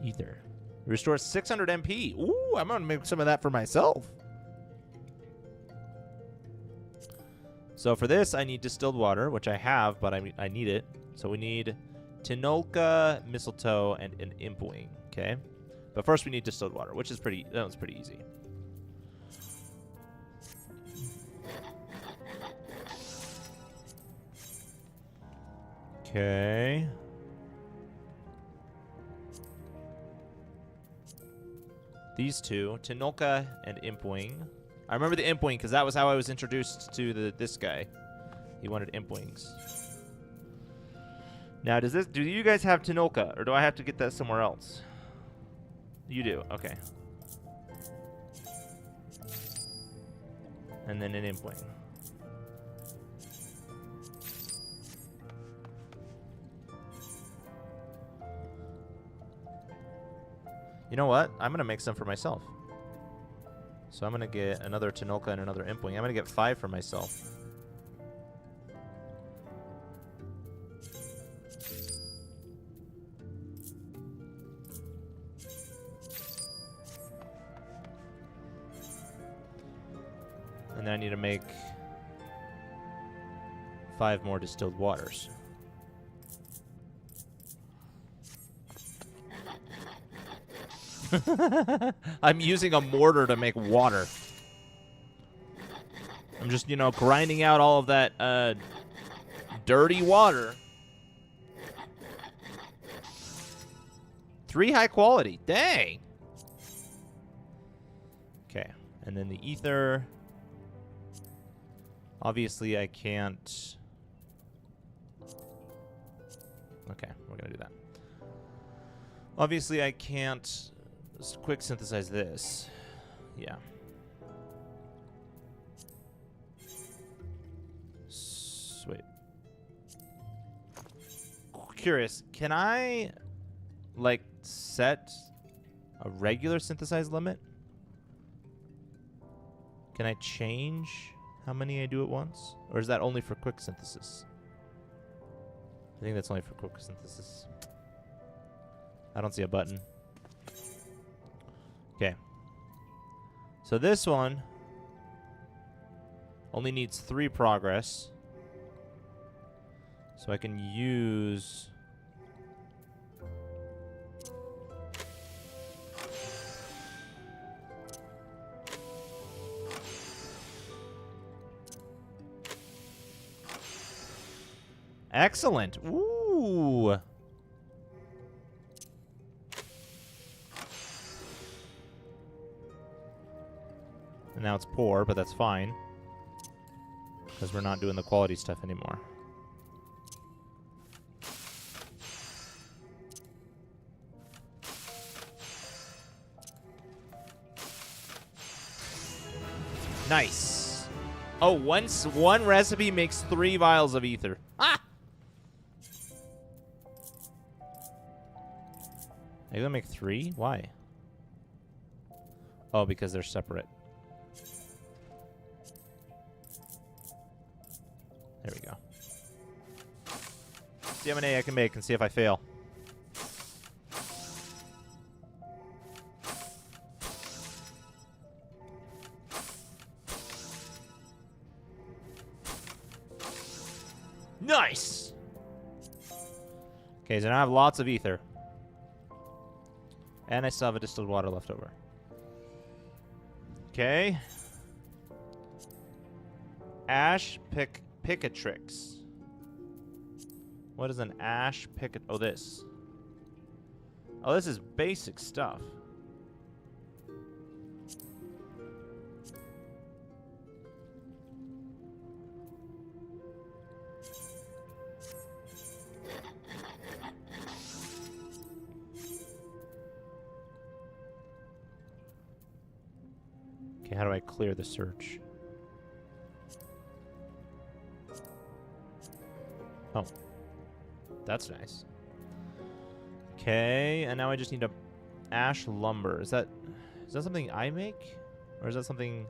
Ether. Restores 600 MP. Ooh, I'm going to make some of that for myself. So for this, I need distilled water, which I have, but I need it. So we need Tinolka, Mistletoe, and an Impwing. Okay. But first we need distilled water, which is that one's pretty easy. Okay. These two, Tinolka and Impwing. I remember the Impwing because that was how I was introduced to this guy. He wanted Impwings. Now, do you guys have Tinolka, or do I have to get that somewhere else? You do, okay. And then an Impwing. You know what? I'm gonna make some for myself. So I'm going to get another Tinolka and another Impwing. I'm going to get 5 for myself. And then I need to make 5 more distilled waters. I'm using a mortar to make water. I'm just, you know, grinding out all of that dirty water. 3 high quality. Dang. Okay. And then the ether. Obviously, I can't. Okay, we're going to do that. Obviously, I can't quick synthesize this. Yeah. Wait. Curious. Can I, like, set a regular synthesize limit? Can I change how many I do at once? Or is that only for quick synthesis? I think that's only for quick synthesis. I don't see a button. Okay. So this one only needs 3 progress. So I can use... Excellent. Ooh. And now it's poor, but that's fine. Because we're not doing the quality stuff anymore. Nice. Oh, one recipe makes 3 vials of ether. Ah! Are you gonna make 3? Why? Oh, because they're separate. There we go. See how many I can make and see if I fail. Nice! Okay, so now I have lots of ether. And I still have a distilled water left over. Okay. Ash Picatrix. What is an ash picket? Oh, this. Oh, this is basic stuff. Okay, how do I clear the search? Oh. That's nice. Okay, and now I just need a ash lumber. Is that something I make? Or is that something...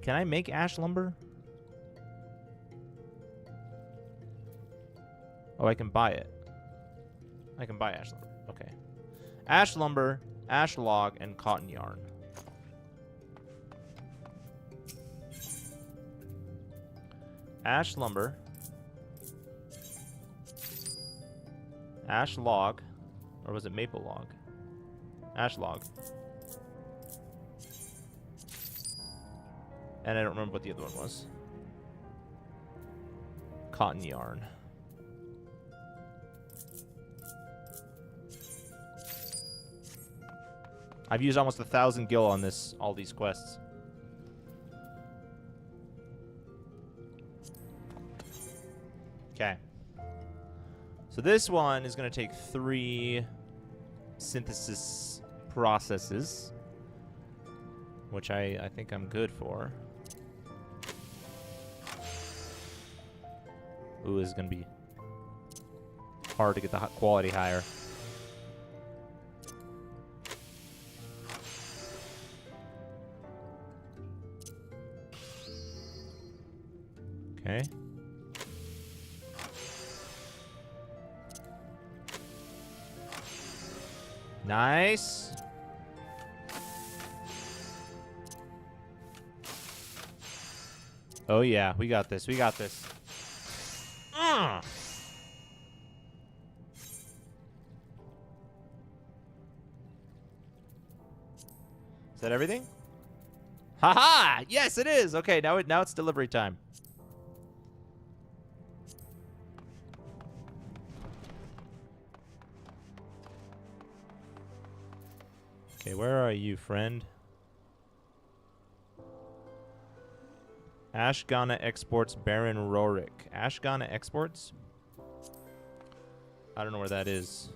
Can I make ash lumber? Oh, I can buy it. I can buy ash lumber. Okay. Ash lumber, ash log, and cotton yarn. Ash lumber. Ash log. Or was it maple log? Ash log. And I don't remember what the other one was. Cotton yarn. I've used almost 1,000 gil on all these quests. Okay. So this one is going to take 3 synthesis processes, which I think I'm good for. Ooh, this is going to be hard to get the quality higher. Okay. Nice. Oh yeah, we got this. We got this. Is that everything? Haha! Yes, it is. Okay, now it's delivery time. Okay, where are you, friend? Ashgana Exports Baron Rorik. Ashgana Exports? I don't know where that is.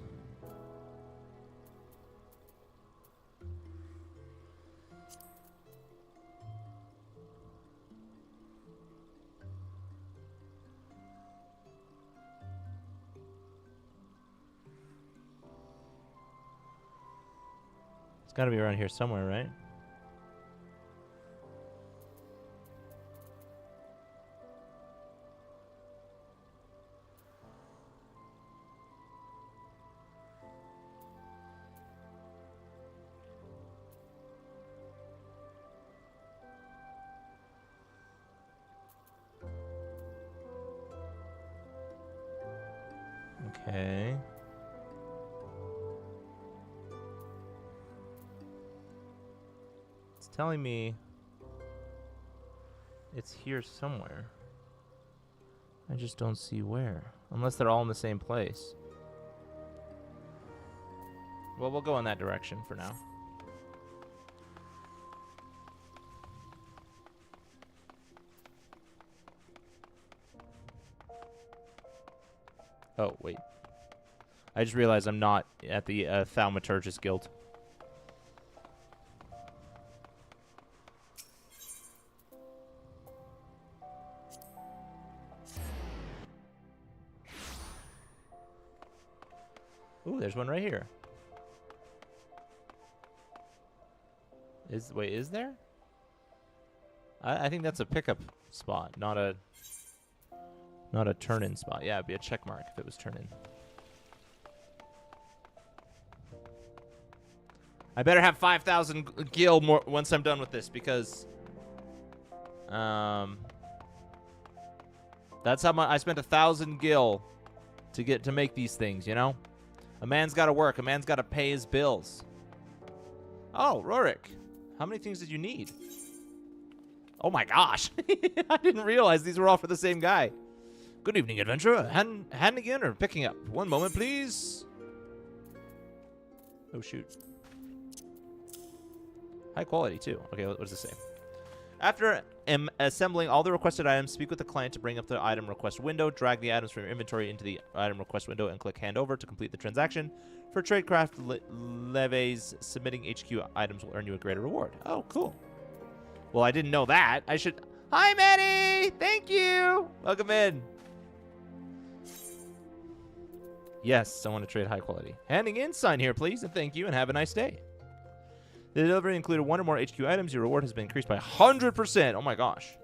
It's got to be around here somewhere, right? Okay. It's telling me it's here somewhere. I just don't see where. Unless they're all in the same place. Well, we'll go in that direction for now. Oh, wait. I just realized I'm not at the Thaumaturgus Guild. Ooh, there's one right here. Wait, is there? I think that's a pickup spot, not a turn-in spot. Yeah, it'd be a check mark if it was turn-in. I better have 5,000 gil more once I'm done with this, because that's how much I spent 1,000 gil to make these things. You know, a man's got to work. A man's got to pay his bills. Oh, Rorik, how many things did you need? Oh my gosh, I didn't realize these were all for the same guy. Good evening, adventurer. Handing in or picking up? One moment, please. Oh shoot. High quality, too. Okay, what does it say? After assembling all the requested items, speak with the client to bring up the item request window, drag the items from your inventory into the item request window, and click hand over to complete the transaction. For tradecraft levies, submitting HQ items will earn you a greater reward. Oh, cool. Well, I didn't know that. I should... Hi, Maddie! Thank you! Welcome in. Yes, I want to trade high quality. Handing in, sign here, please, and thank you, and have a nice day. The delivery included one or more HQ items. Your reward has been increased by 100%. Oh my gosh.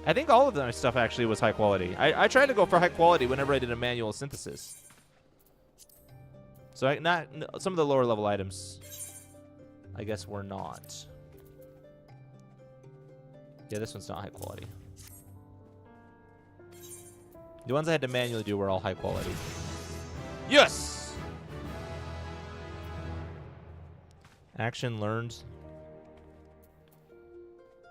I think all of my stuff actually was high quality. I tried to go for high quality whenever I did a manual synthesis. So some of the lower level items, I guess, were not. Yeah, this one's not high quality. The ones I had to manually do were all high quality. Yes! Action learned.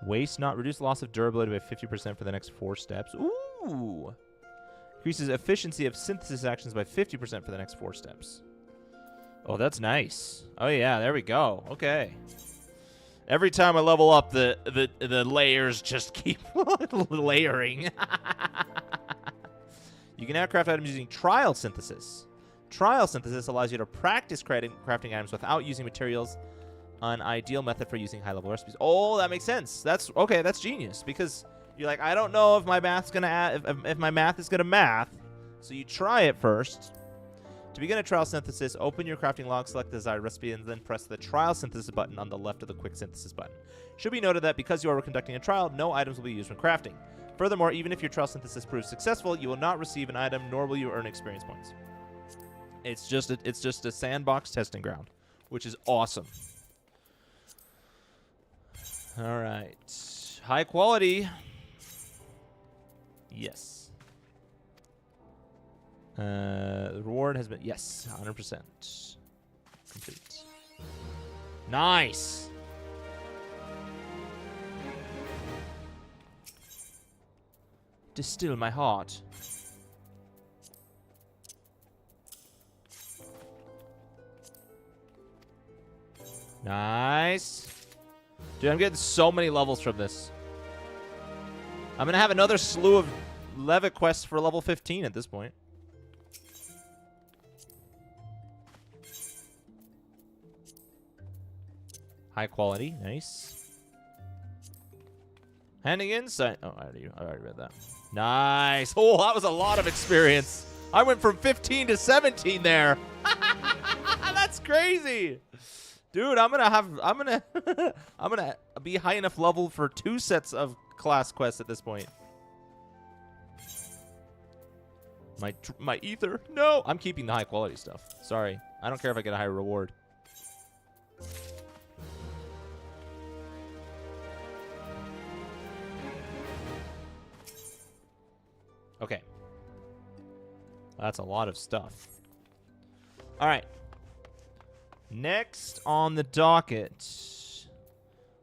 Waste not. Reduce loss of durability by 50% for the next 4 steps. Ooh! Increases efficiency of synthesis actions by 50% for the next 4 steps. Oh, that's nice. Oh, yeah, there we go. Okay. Every time I level up, the layers just keep layering. You can now craft items using trial synthesis. Trial synthesis allows you to practice crafting items without using materials, an ideal method for using high-level recipes. Oh, that makes sense. That's okay. That's genius, because you're like, I don't know if my math's gonna if my math is gonna math. So you try it first. To begin a trial synthesis, open your crafting log, select the desired recipe, and then press the trial synthesis button on the left of the quick synthesis button. Should be noted that because you are conducting a trial, no items will be used when crafting. Furthermore, even if your trial synthesis proves successful, you will not receive an item, nor will you earn experience points. It's just a sandbox testing ground, which is awesome. All right, high quality. Yes. The reward has been, yes, 100% complete. Nice. to still my heart. Nice. Dude, I'm getting so many levels from this. I'm gonna have another slew of Levitt quests for level 15 at this point. High quality, nice. Handing insight. Oh, I already read that. Nice. Oh, that was a lot of experience. I went from 15 to 17 there. That's crazy. Dude, I'm gonna be high enough level for 2 sets of class quests at this point. My ether. No, I'm keeping the high quality stuff. Sorry. I don't care if I get a higher reward. Okay. That's a lot of stuff. All right. Next on the docket,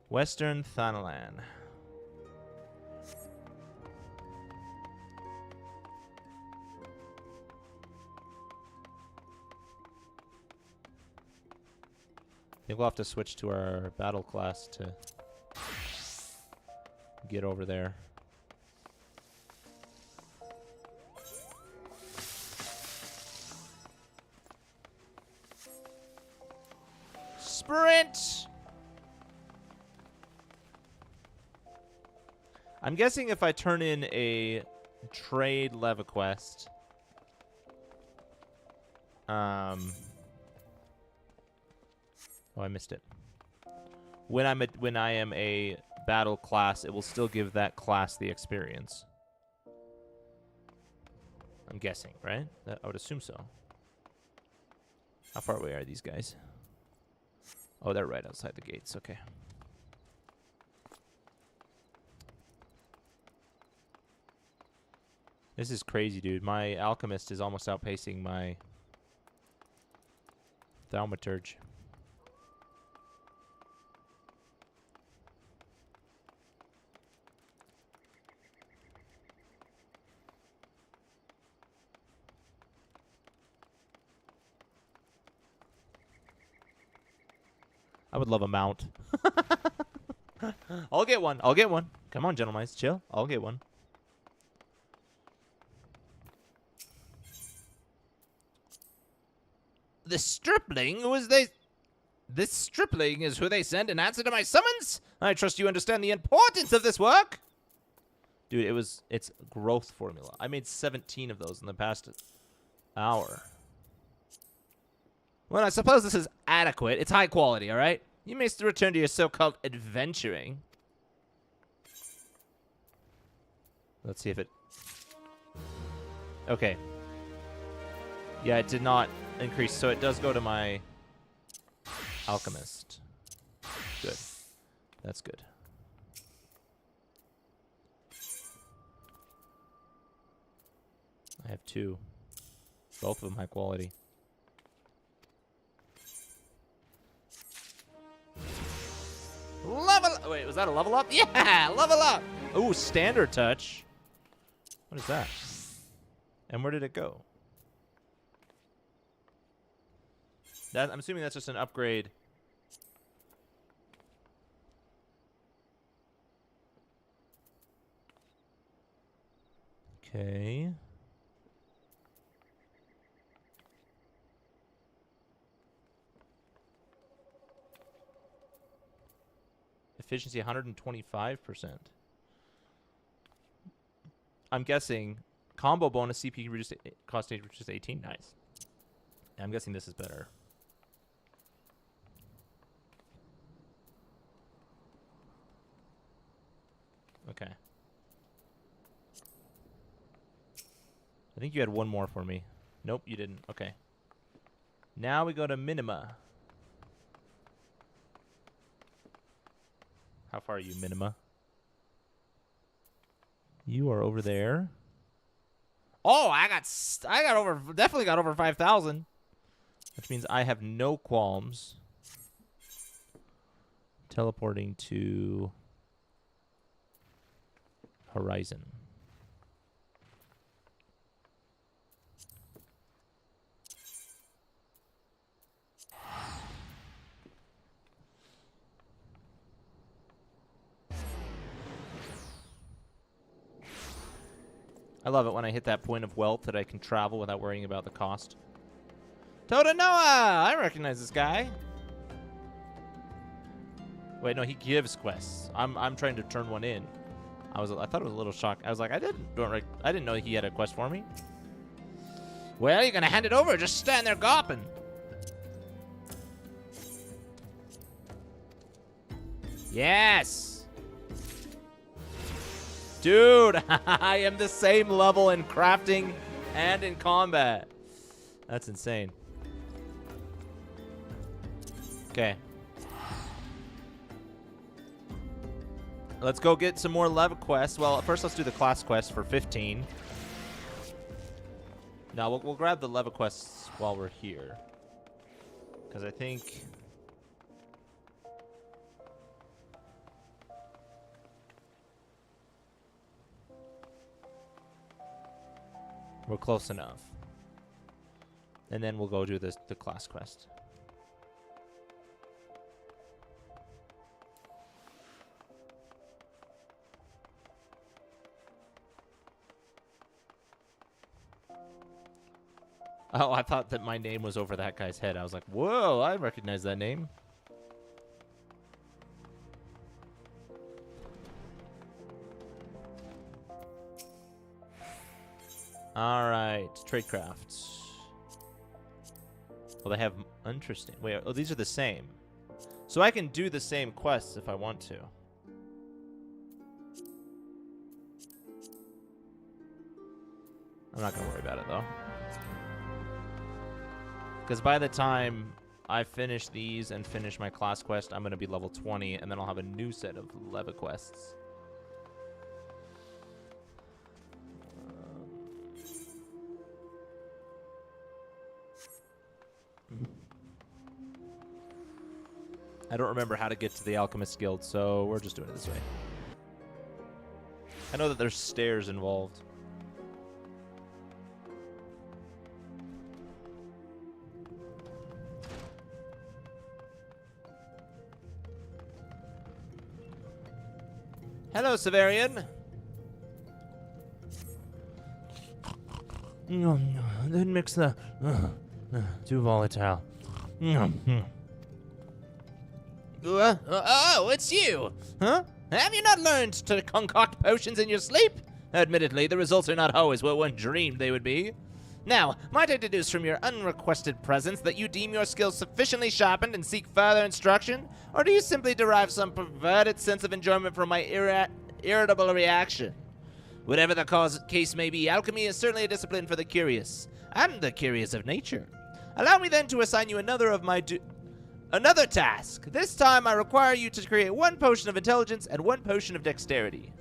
Western Thanalan. I think we'll have to switch to our battle class to get over there. Sprint! I'm guessing if I turn in a trade Leva quest, oh, I missed it. When I am a battle class, it will still give that class the experience. I'm guessing, right? I would assume so. How far away are these guys? Oh, they're right outside the gates. Okay. This is crazy, dude. My alchemist is almost outpacing my thaumaturge. I would love a mount. I'll get one. I'll get one. Come on, gentlemen. Chill. I'll get one. The stripling was they... This stripling is who they send in answer to my summons? I trust you understand the importance of this work. Dude, it's growth formula. I made 17 of those in the past hour. Well, I suppose this is adequate. It's high quality, all right? You may still return to your so-called adventuring. Let's see if it... Okay. Yeah, it did not increase, so it does go to my alchemist. Good. That's good. I have 2. Both of them high quality. Level up! Wait, was that a level up? Yeah! Level up! Ooh, standard touch. What is that? And where did it go? I'm assuming that's just an upgrade. Okay. Efficiency 125%. I'm guessing combo bonus CP reduced cost stage reduced 18. Nice. I'm guessing this is better. Okay. I think you had one more for me. Nope, you didn't. Okay. Now we go to minima. How far are you, minima? You are over there. Oh, I got over, definitely got over 5,000. Which means I have no qualms teleporting to Horizon. I love it when I hit that point of wealth that I can travel without worrying about the cost. Toda Noah! I recognize this guy. Wait, no, he gives quests. I'm trying to turn one in. I thought it was a little shocked. I was like, I didn't know he had a quest for me. Well, you're gonna hand it over. Just stand there gawping. Yes. Dude, I am the same level in crafting and in combat. That's insane. Okay. Let's go get some more level quests. Well, first let's do the class quest for 15. Now, we'll grab the level quests while we're here. Because I think... we're close enough. And then we'll go do the class quest. Oh, I thought that my name was over that guy's head. I was like, whoa, I recognize that name. All right, tradecrafts. Well, they have interesting. Wait, oh, these are the same. So I can do the same quests if I want to. I'm not going to worry about it, though. Because by the time I finish these and finish my class quest, I'm going to be level 20, and then I'll have a new set of level quests. I don't remember how to get to the Alchemist Guild, so we're just doing it this way. I know that there's stairs involved. Hello, Severian. No, didn't mix the... too volatile. Oh, it's you! Huh? Have you not learned to concoct potions in your sleep? Admittedly, the results are not always what one dreamed they would be. Now, might I deduce from your unrequested presence that you deem your skills sufficiently sharpened and seek further instruction? Or do you simply derive some perverted sense of enjoyment from my irritable reaction? Whatever the case may be, alchemy is certainly a discipline for the curious, and the curious of nature. Allow me then to assign you another task. This time I require you to create 1 potion of intelligence and 1 potion of dexterity.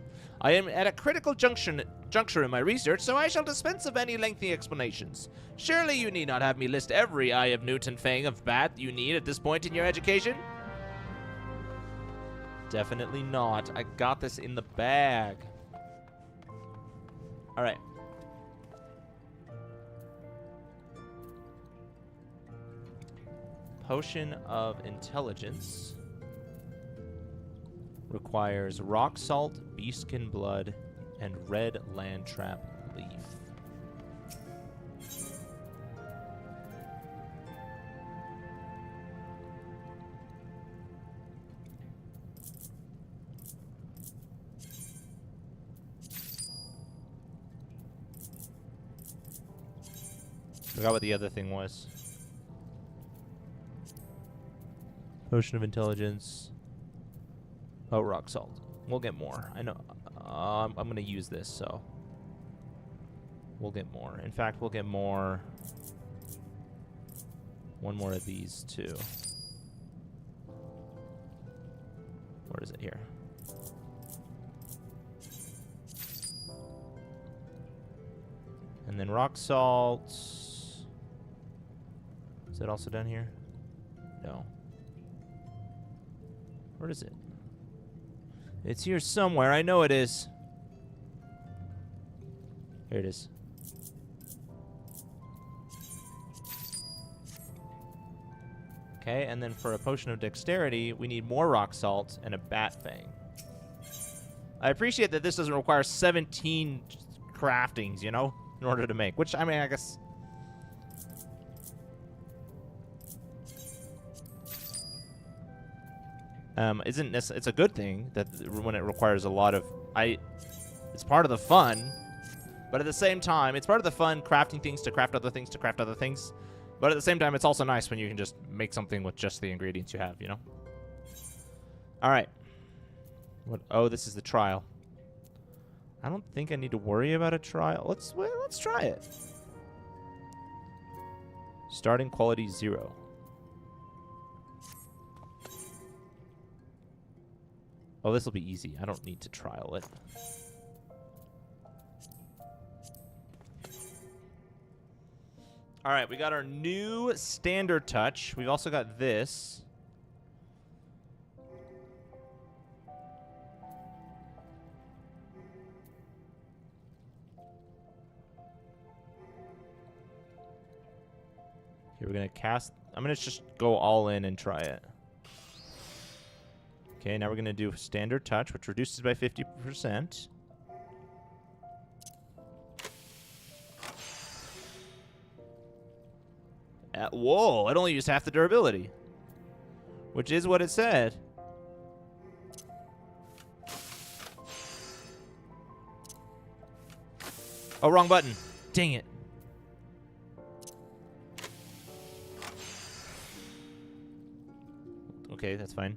I am at a critical juncture in my research, so I shall dispense of any lengthy explanations. Surely you need not have me list every Eye of Newt and Fang of Bat you need at this point in your education? Definitely not. I got this in the bag. All right. Potion of Intelligence requires rock salt, beastkin blood, and red land trap leaf. Forgot what the other thing was. Potion of Intelligence. Oh, rock salt. We'll get more. I know. I'm going to use this, so. We'll get more. In fact, we'll get more. 1 more of these, too. Where is it? Here. And then rock salt. Is it also down here? No. Where is it? It's here somewhere. I know it is. Here it is. Okay, and then for a potion of dexterity, we need more rock salt and a bat fang. I appreciate that this doesn't require 17 craftings, you know, in order to make. Which, I mean, I guess... isn't this... It's a good thing that when it requires a lot of... It's part of the fun, but at the same time, it's part of the fun crafting things to craft other things to craft other things. But at the same time, it's also nice when you can just make something with just the ingredients you have, you know? All right. What? Oh, this is the trial. I don't think I need to worry about a trial. Let's try it. Starting quality 0. Oh, this will be easy. I don't need to trial it. All right, we got our new standard touch. We've also got this. Here, we're going to cast... I'm going to just go all in and try it. Okay, now we're going to do standard touch, which reduces by 50%. Whoa, it only used half the durability. Which is what it said. Oh, wrong button. Dang it. Okay, that's fine.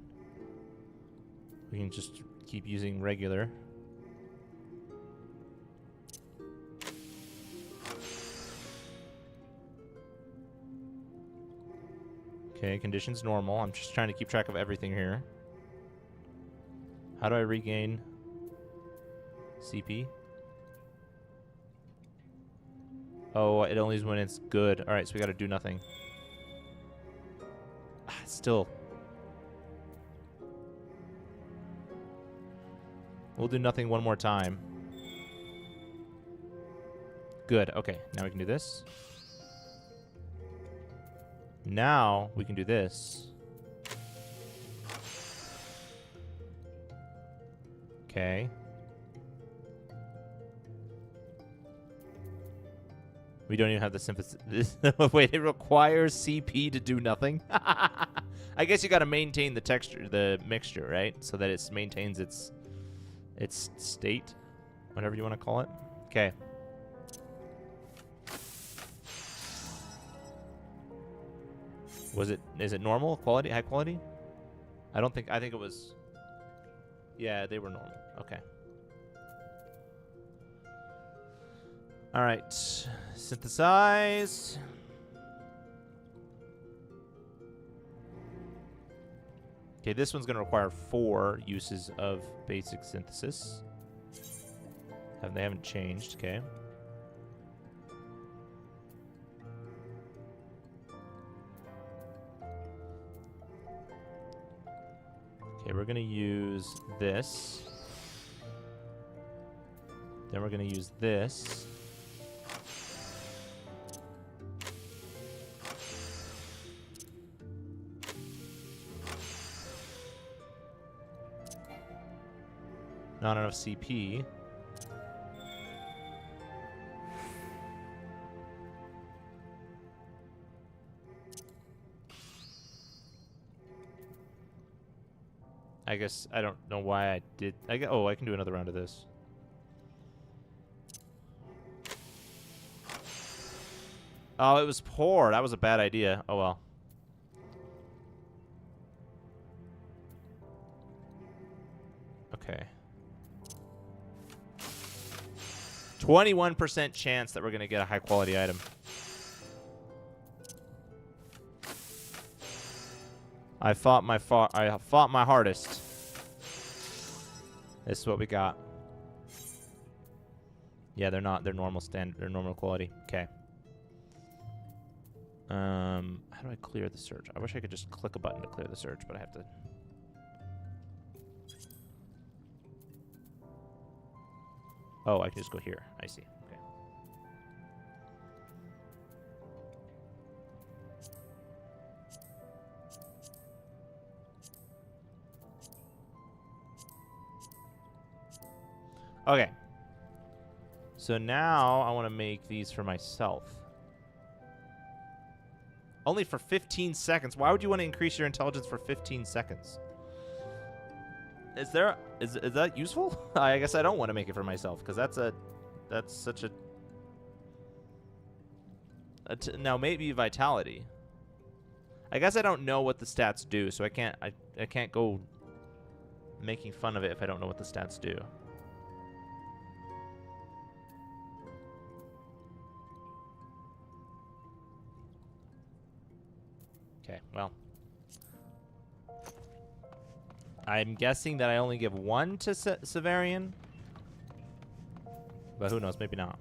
We can just keep using regular. Okay, conditions normal. I'm just trying to keep track of everything here. How do I regain CP? Oh, it only is when it's good. All right, so we got to do nothing. Still. We'll do nothing one more time. Good. Okay, now we can do this. Now we can do this. Okay. We don't even have the synthesis. Wait, it requires CP to do nothing? I guess you got to maintain the texture, the mixture, right? So that it maintains its state, whatever you want to call it. Okay. Is it normal quality, high quality? I think it was. Yeah, they were normal. Okay. All right. Synthesize. Okay, this one's going to require 4 uses of basic synthesis. They haven't changed, okay. Okay, we're going to use this. Then we're going to use this. Not enough CP. I guess I don't know why I did. Oh, I can do another round of this. Oh, it was poor. That was a bad idea. Oh well. Okay. 21% chance that we're going to get a high quality item. I fought my hardest. This is what we got. Yeah, they're not. They're normal standard. They're normal quality. Okay. How do I clear the search? I wish I could just click a button to clear the search, but I have to. Oh, I can just go here. I see. Okay. Okay. So now I want to make these for myself. Only for 15 seconds. Why would you want to increase your intelligence for 15 seconds? Is that useful? I guess I don't want to make it for myself because that's such a now maybe vitality. I guess I don't know what the stats do, so I can't go making fun of it if I don't know what the stats do. Okay, well. I'm guessing that I only give one to Severian. But who knows, maybe not.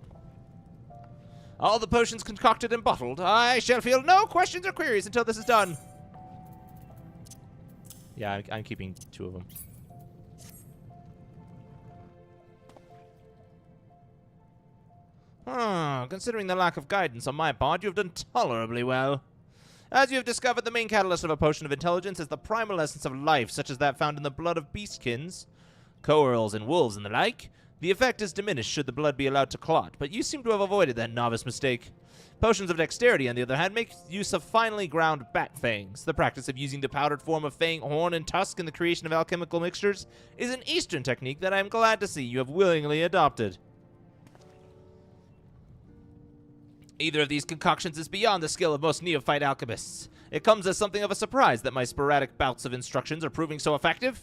All the potions concocted and bottled. I shall feel no questions or queries until this is done. Yeah, I'm keeping 2 of them. Considering the lack of guidance on my part, you have done tolerably well. As you have discovered, the main catalyst of a potion of intelligence is the primal essence of life, such as that found in the blood of beastkins, coerls, and wolves and the like. The effect is diminished should the blood be allowed to clot, but you seem to have avoided that novice mistake. Potions of dexterity, on the other hand, make use of finely ground bat fangs. The practice of using the powdered form of fang, horn, and tusk in the creation of alchemical mixtures is an Eastern technique that I am glad to see you have willingly adopted. Either of these concoctions is beyond the skill of most neophyte alchemists. It comes as something of a surprise that my sporadic bouts of instructions are proving so effective.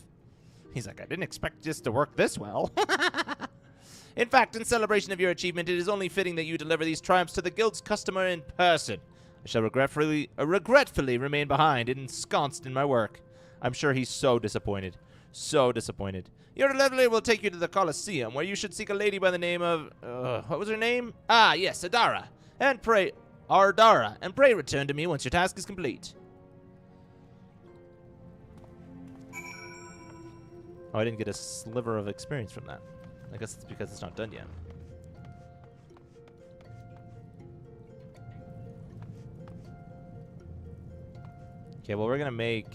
He's like, I didn't expect this to work this well. In fact, in celebration of your achievement, it is only fitting that you deliver these triumphs to the guild's customer in person. I shall regretfully remain behind, ensconced in my work. I'm sure he's so disappointed. So disappointed. Your delivery will take you to the Colosseum, where you should seek a lady by the name of... what was her name? Ah, yes, Ardara, and pray return to me once your task is complete. Oh, I didn't get a sliver of experience from that. I guess it's because it's not done yet. Okay, well, we're gonna make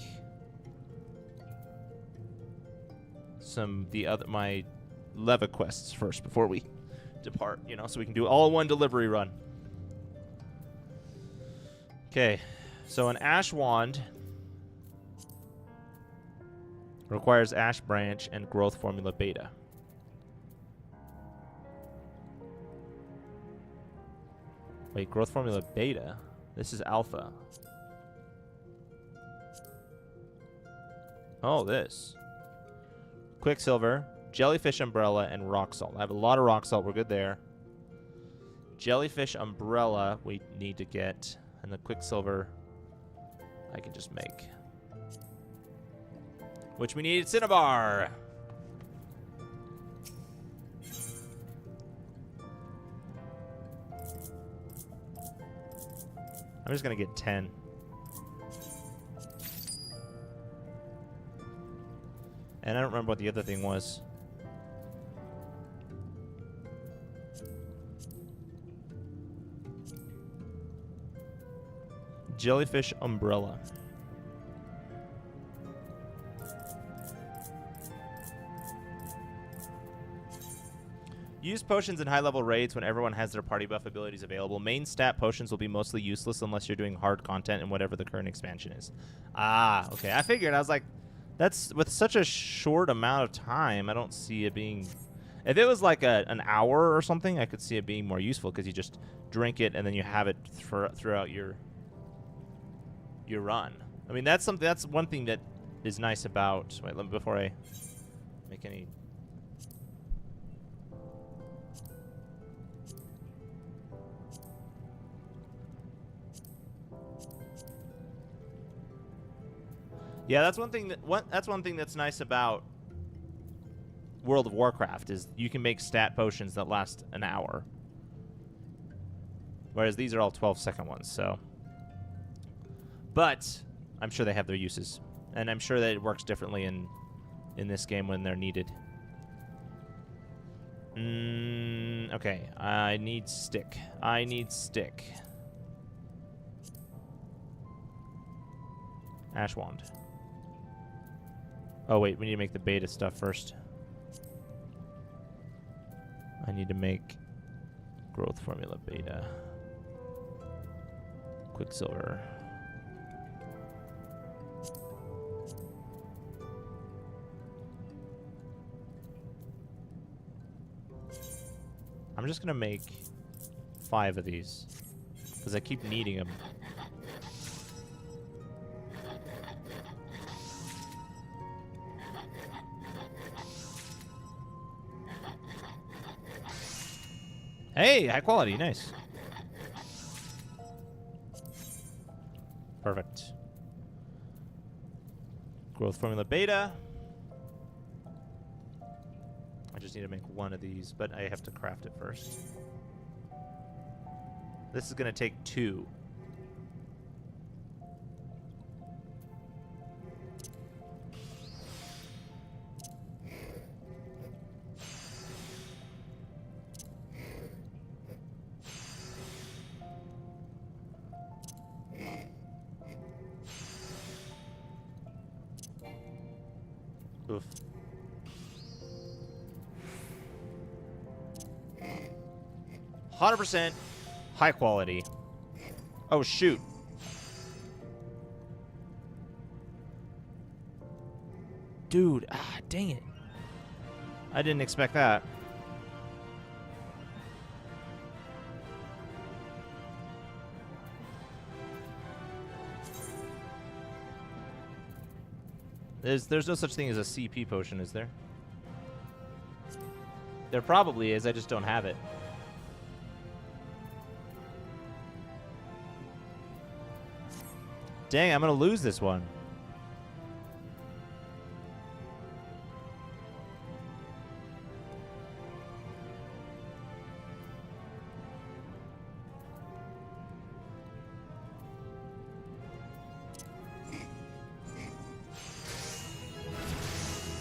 my Leva quests first before we depart, you know, so we can do all one delivery run. Okay, so an Ash Wand requires Ash Branch and Growth Formula Beta. Wait, Growth Formula Beta? This is Alpha. Oh, this. Quicksilver, Jellyfish Umbrella, and Rock Salt. I have a lot of Rock Salt. We're good there. Jellyfish Umbrella we need to get. And the Quicksilver I can just make. Which we need Cinnabar. I'm just going to get 10. And I don't remember what the other thing was. Jellyfish Umbrella. Use potions in high-level raids when everyone has their party buff abilities available. Main stat potions will be mostly useless unless you're doing hard content in whatever the current expansion is. Ah, okay. I figured. I was like, that's with such a short amount of time, I don't see it being... If it was like an hour or something, I could see it being more useful because you just drink it and then you have it throughout your run. I mean, that's one thing that is nice about... Wait, before I make any... Yeah, that's one thing that's nice about World of Warcraft is you can make stat potions that last an hour. Whereas these are all 12-second ones, so. But I'm sure they have their uses. And I'm sure that it works differently in this game when they're needed. Okay, I need stick. Ash Wand. Oh, wait, we need to make the beta stuff first. I need to make Growth formula beta. Quicksilver. I'm just gonna make 5 of these because I keep needing them. Hey, high quality, nice. Perfect. Growth formula beta. I just need to make 1 of these, but I have to craft it first. This is going to take 2. Oof. 100% high quality. Oh, shoot. Dude, dang it. I didn't expect that. There's no such thing as a CP potion, is there? There probably is, I just don't have it. Dang, I'm gonna lose this one.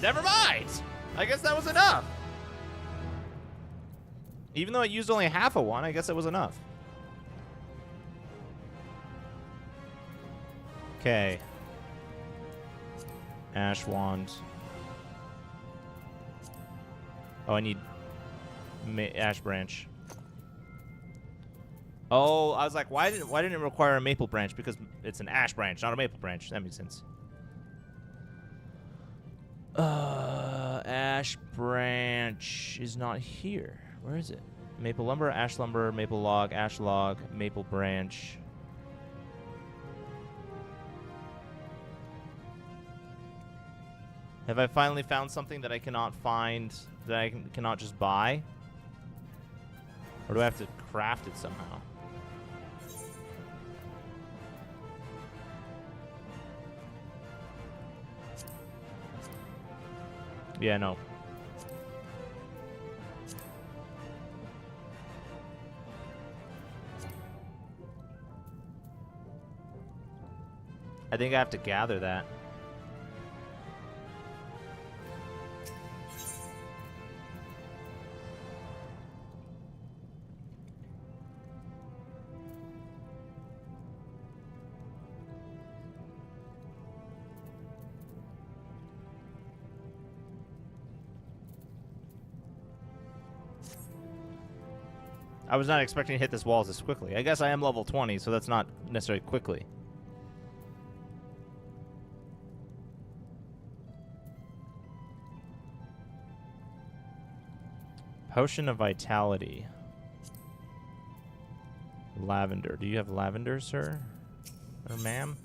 Never mind! I guess that was enough. Even though I used only half of one, I guess it was enough. Okay. Ash wand. Oh, I need ash branch. Oh, I was like, why didn't it require a maple branch? Because it's an ash branch, not a maple branch. That makes sense. Ash branch is not here. Where is it? Maple lumber, ash lumber, maple log, ash log, maple branch. Have I finally found something that I cannot find, that I cannot just buy? Or do I have to craft it somehow? Yeah, no. I think I have to gather that. I was not expecting to hit this wall this quickly. I guess I am level 20, so that's not necessarily quickly. Potion of Vitality. Lavender. Do you have lavender, sir? Or ma'am?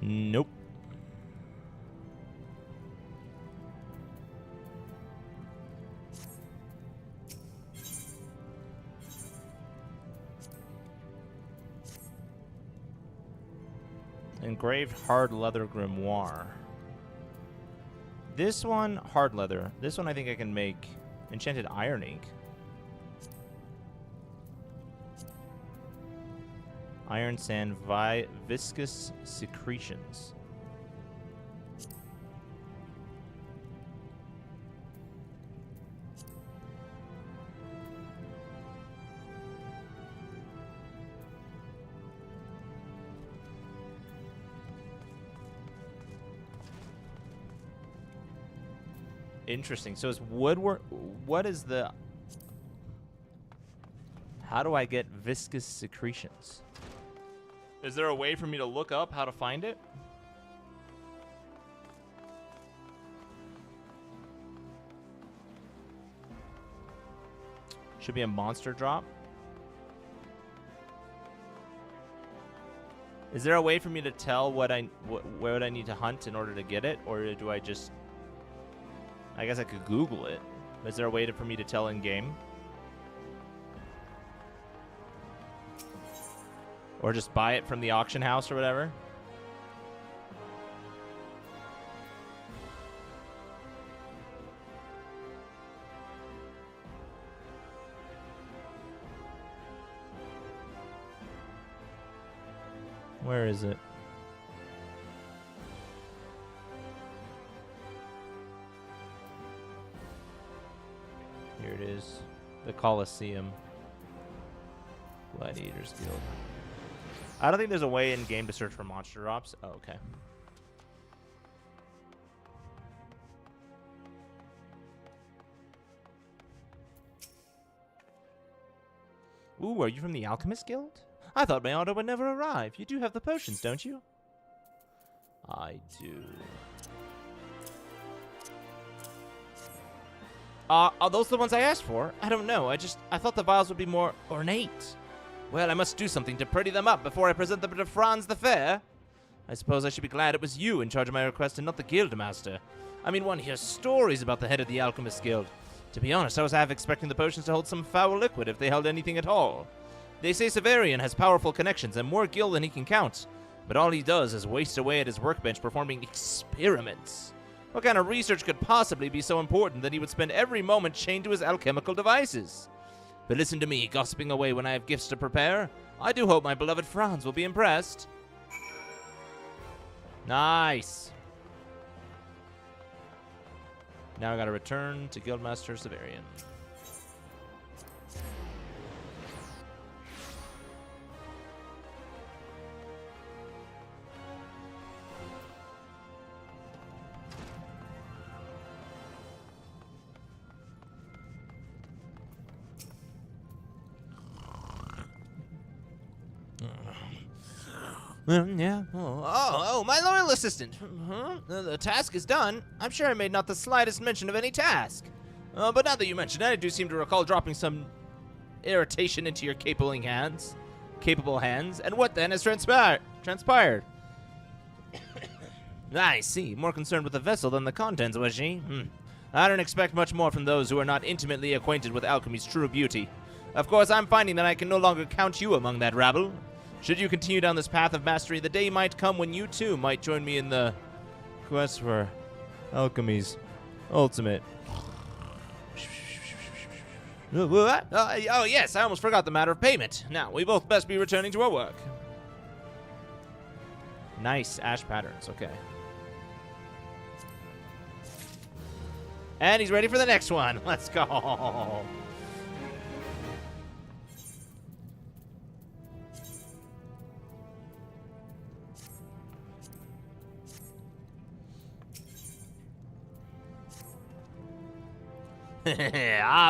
Nope. Engraved hard leather grimoire. This one, hard leather. This one I think I can make enchanted iron ink. Iron sand viscous secretions. Interesting. So is woodwork... What is the... How do I get viscous secretions? Is there a way for me to look up how to find it? Should be a monster drop. Is there a way for me to tell where I need to hunt in order to get it? Or do I just... I guess I could Google it. Is there a way for me to tell in-game? Or just buy it from the auction house or whatever? Where is it? Here it is. The Colosseum. Gladiators Guild. I don't think there's a way in game to search for monster drops. Oh, okay. Ooh, are you from the Alchemist Guild? I thought my order would never arrive. You do have the potions, don't you? I do. Are those the ones I asked for? I don't know. I thought the vials would be more ornate. Well, I must do something to pretty them up before I present them to Franz the Fair. I suppose I should be glad it was you in charge of my request and not the Guildmaster. I mean, one hears stories about the head of the Alchemist Guild. To be honest, I was half expecting the potions to hold some foul liquid if they held anything at all. They say Severian has powerful connections and more gil than he can count, but all he does is waste away at his workbench performing experiments. What kind of research could possibly be so important that he would spend every moment chained to his alchemical devices? But listen to me, gossiping away when I have gifts to prepare. I do hope my beloved Franz will be impressed. Nice. Now I gotta return to Guildmaster Severian. Yeah. Oh, my loyal assistant. The task is done. I'm sure I made not the slightest mention of any task. But now that you mention it, I do seem to recall dropping some irritation into your capable hands. And what then has transpired? I see. More concerned with the vessel than the contents, was she? I don't expect much more from those who are not intimately acquainted with alchemy's true beauty. Of course, I'm finding that I can no longer count you among that rabble. Should you continue down this path of mastery, the day might come when you too might join me in the quest for alchemy's ultimate. Oh yes, I almost forgot the matter of payment. Now, we both best be returning to our work. Nice ash patterns, okay. And he's ready for the next one. Let's go.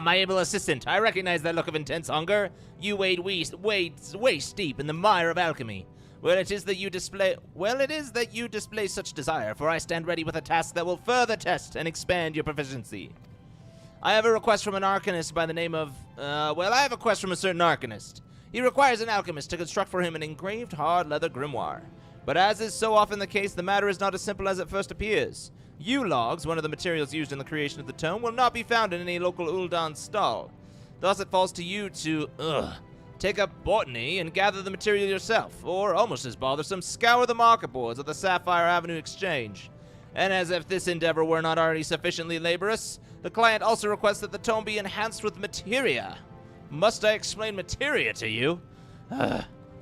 My able assistant. I recognize that look of intense hunger. You wade waist deep in the mire of alchemy. It is that you display such desire, for I stand ready with a task that will further test and expand your proficiency. I have a request from an arcanist by the name of, I have a quest from a certain arcanist. He requires an alchemist to construct for him an engraved hard leather grimoire. But as is so often the case, the matter is not as simple as it first appears. Yew logs, one of the materials used in the creation of the tome, will not be found in any local Ul'dan stall. Thus it falls to you to, take up botany and gather the material yourself, or, almost as bothersome, scour the market boards of the Sapphire Avenue Exchange. And as if this endeavor were not already sufficiently laborious, the client also requests that the tome be enhanced with materia. Must I explain materia to you?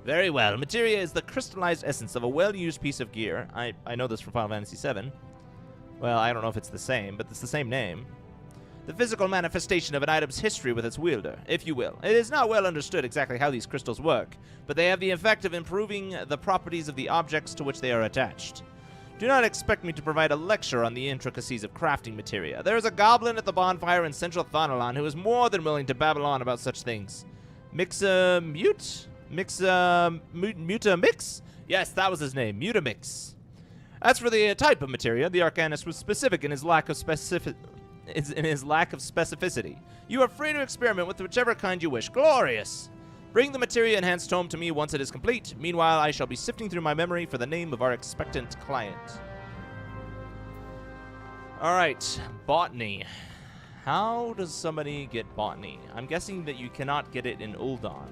Very well. Materia is the crystallized essence of a well-used piece of gear. I know this from Final Fantasy VII. Well, I don't know if it's the same, but it's the same name. The physical manifestation of an item's history with its wielder, if you will. It is not well understood exactly how these crystals work, but they have the effect of improving the properties of the objects to which they are attached. Do not expect me to provide a lecture on the intricacies of crafting materia. There is a goblin at the bonfire in central Thanalan who is more than willing to babble on about such things. Mutamix? Yes, that was his name, Mutamix. As for the type of materia, the Arcanist was specific in his lack of specificity. You are free to experiment with whichever kind you wish. Glorious! Bring the materia-enhanced tome to me once it is complete. Meanwhile, I shall be sifting through my memory for the name of our expectant client. Alright, botany. How does somebody get botany? I'm guessing that you cannot get it in Ul'dan.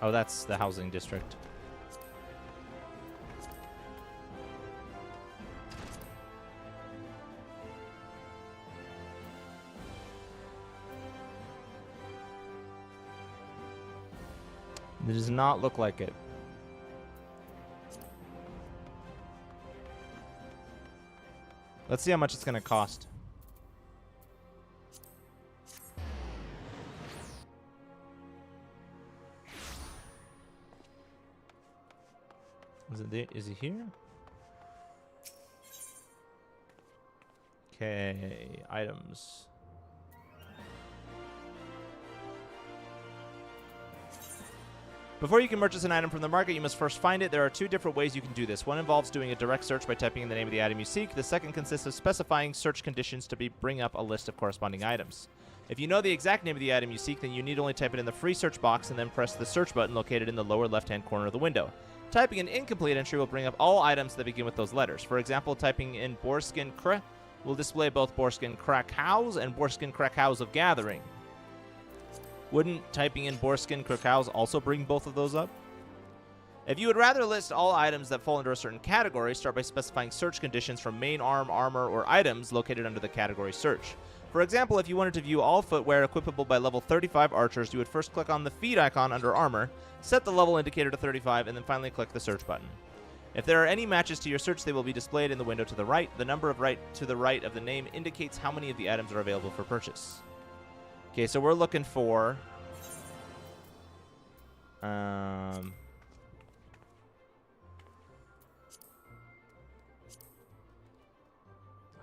Oh, that's the housing district. It does not look like it. Let's see how much it's going to cost. Is he here? Okay, items. Before you can purchase an item from the market, you must first find it. There are two different ways you can do this. One involves doing a direct search by typing in the name of the item you seek. The second consists of specifying search conditions to bring up a list of corresponding items. If you know the exact name of the item you seek, then you need only type it in the free search box and then press the search button located in the lower left-hand corner of the window. Typing an incomplete entry will bring up all items that begin with those letters. For example, typing in Boreskin Kr will display both Boreskin Krakhaus and Boreskin Krakhaus of Gathering. Wouldn't typing in Boreskin Krakhaus also bring both of those up? If you would rather list all items that fall under a certain category, start by specifying search conditions from main arm, armor, or items located under the category search. For example, if you wanted to view all footwear equipable by level 35 archers, you would first click on the feet icon under armor, set the level indicator to 35, and then finally click the search button. If there are any matches to your search, they will be displayed in the window to the right. The number of right to the right of the name indicates how many of the items are available for purchase. Okay, so we're looking for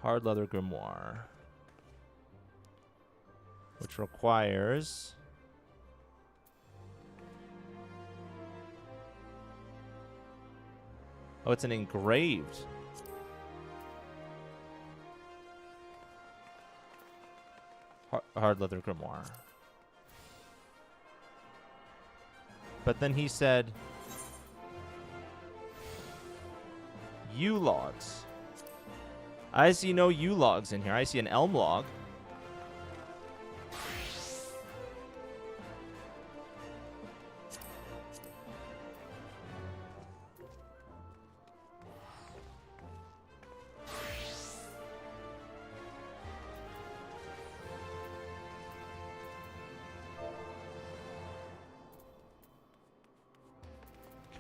hard leather grimoire, which requires oh, it's an engraved. Hard leather grimoire. But then he said U-logs. I see no U-logs in here. I see an elm log.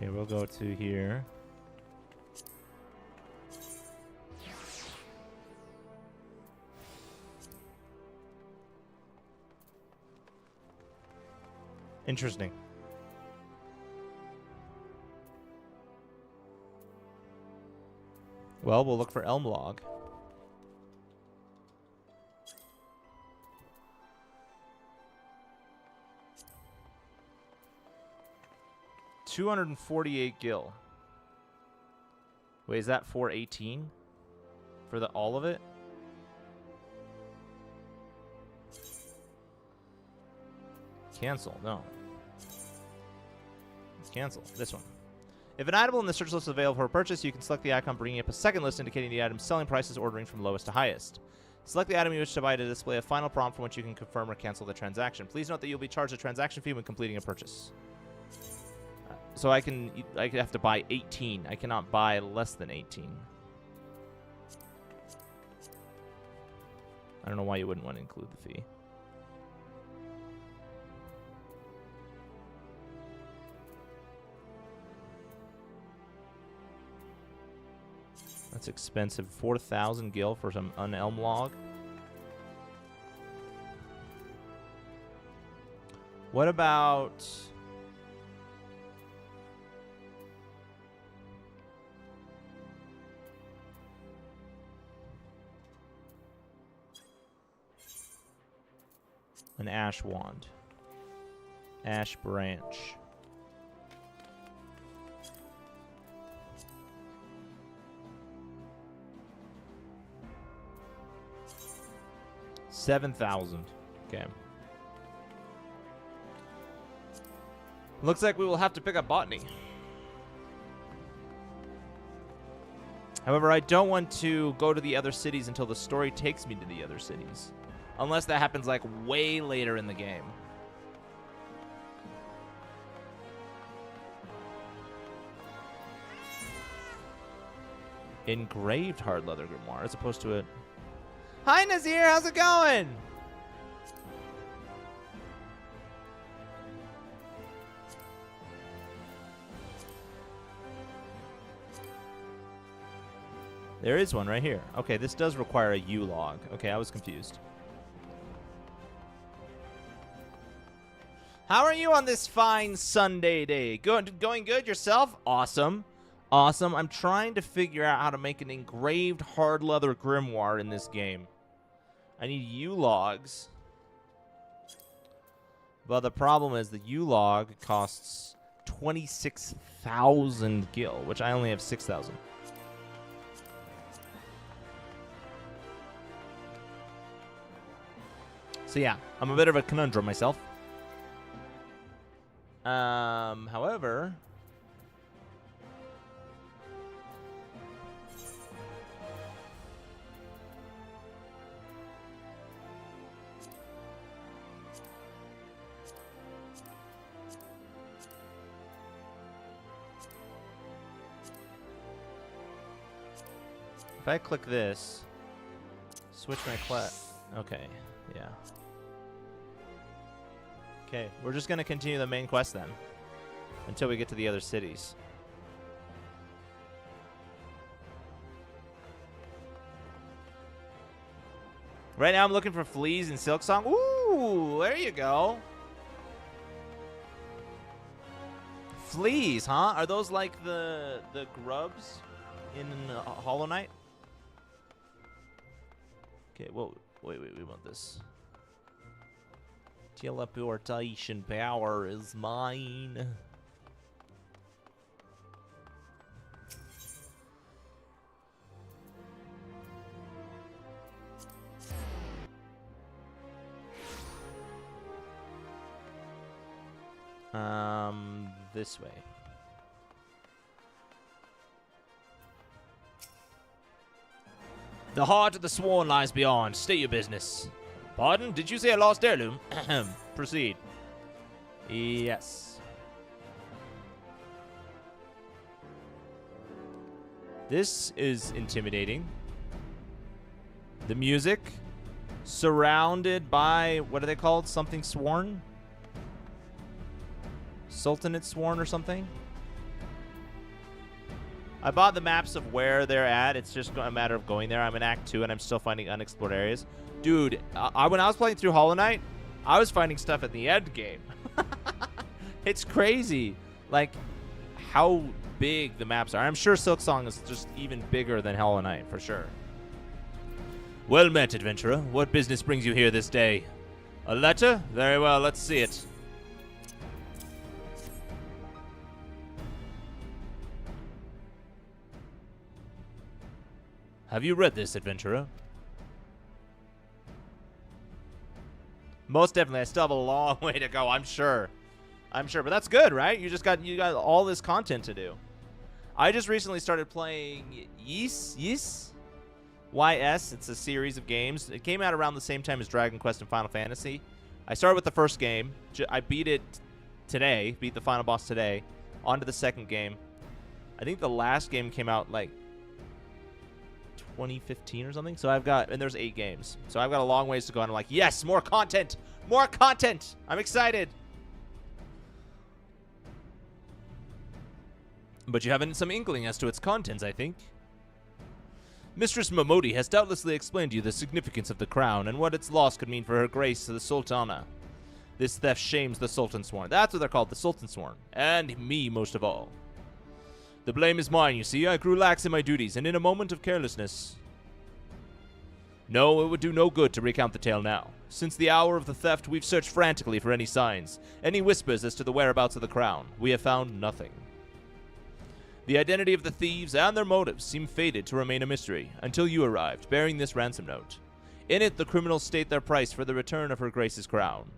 Okay, we'll go to here. Interesting. Well, we'll look for elm log. $248 gil. Wait, is that 418 for the all of it? Cancel. No. Cancel. This one. If an item in the search list is available for purchase, you can select the icon bringing up a second list indicating the item's selling prices, ordering from lowest to highest. Select the item you wish to buy to display a final prompt from which you can confirm or cancel the transaction. Please note that you'll be charged a transaction fee when completing a purchase. So I have to buy 18. I cannot buy less than 18. I don't know why you wouldn't want to include the fee. That's expensive. 4,000 gil for some unelm log. What about... an ash wand. Ash branch. $7,000. Okay. Looks like we will have to pick up botany. However, I don't want to go to the other cities until the story takes me to the other cities. Unless that happens, like, way later in the game. Engraved hard leather grimoire, as opposed to a... Hi, Nazir! How's it going? There is one right here. Okay, this does require a U log. Okay, I was confused. How are you on this fine Sunday day? Going good yourself? Awesome. Awesome. I'm trying to figure out how to make an engraved hard leather grimoire in this game. I need U logs. But the problem is the U log costs 26,000 gil, which I only have 6,000. So yeah, I'm a bit of a conundrum myself. However, if I click this, switch my quest. Okay, yeah. Okay, we're just going to continue the main quest then until we get to the other cities. Right now I'm looking for fleas in Silksong. Ooh, there you go. Fleas, huh? Are those like the grubs in Hollow Knight? Okay, whoa, wait, we want this. Teleportation power is mine. This way. The heart of the sworn lies beyond. State your business. Pardon? Did you say a lost heirloom? Proceed. Yes. This is intimidating. The music, surrounded by, what are they called? Something sworn? Sultanate sworn or something? I bought the maps of where they're at. It's just a matter of going there. I'm in Act 2 and I'm still finding unexplored areas. Dude, when I was playing through Hollow Knight, I was finding stuff at the end game. It's crazy, like, how big the maps are. I'm sure Silksong is just even bigger than Hollow Knight, for sure. Well met, adventurer. What business brings you here this day? A letter? Very well, let's see it. Have you read this, adventurer? Most definitely. I still have a long way to go, I'm sure. I'm sure, but that's good, right? You got all this content to do. I just recently started playing YS. YS. It's a series of games. It came out around the same time as Dragon Quest and Final Fantasy. I started with the first game. I beat it today. Beat the final boss today. On to the second game. I think the last game came out like 2015 or something. So I've got, and there's 8 games. So I've got a long ways to go. And I'm like, yes, more content. More content. I'm excited. But you have some inkling as to its contents, I think. Mistress Momodi has doubtlessly explained to you the significance of the crown and what its loss could mean for her grace the Sultana. This theft shames the Sultan Sworn. That's what they're called, the Sultan Sworn. And me most of all. The blame is mine, you see. I grew lax in my duties, and in a moment of carelessness. No, it would do no good to recount the tale now. Since the hour of the theft, we've searched frantically for any signs, any whispers as to the whereabouts of the crown. We have found nothing. The identity of the thieves and their motives seem fated to remain a mystery, until you arrived, bearing this ransom note. In it, the criminals state their price for the return of her Grace's crown.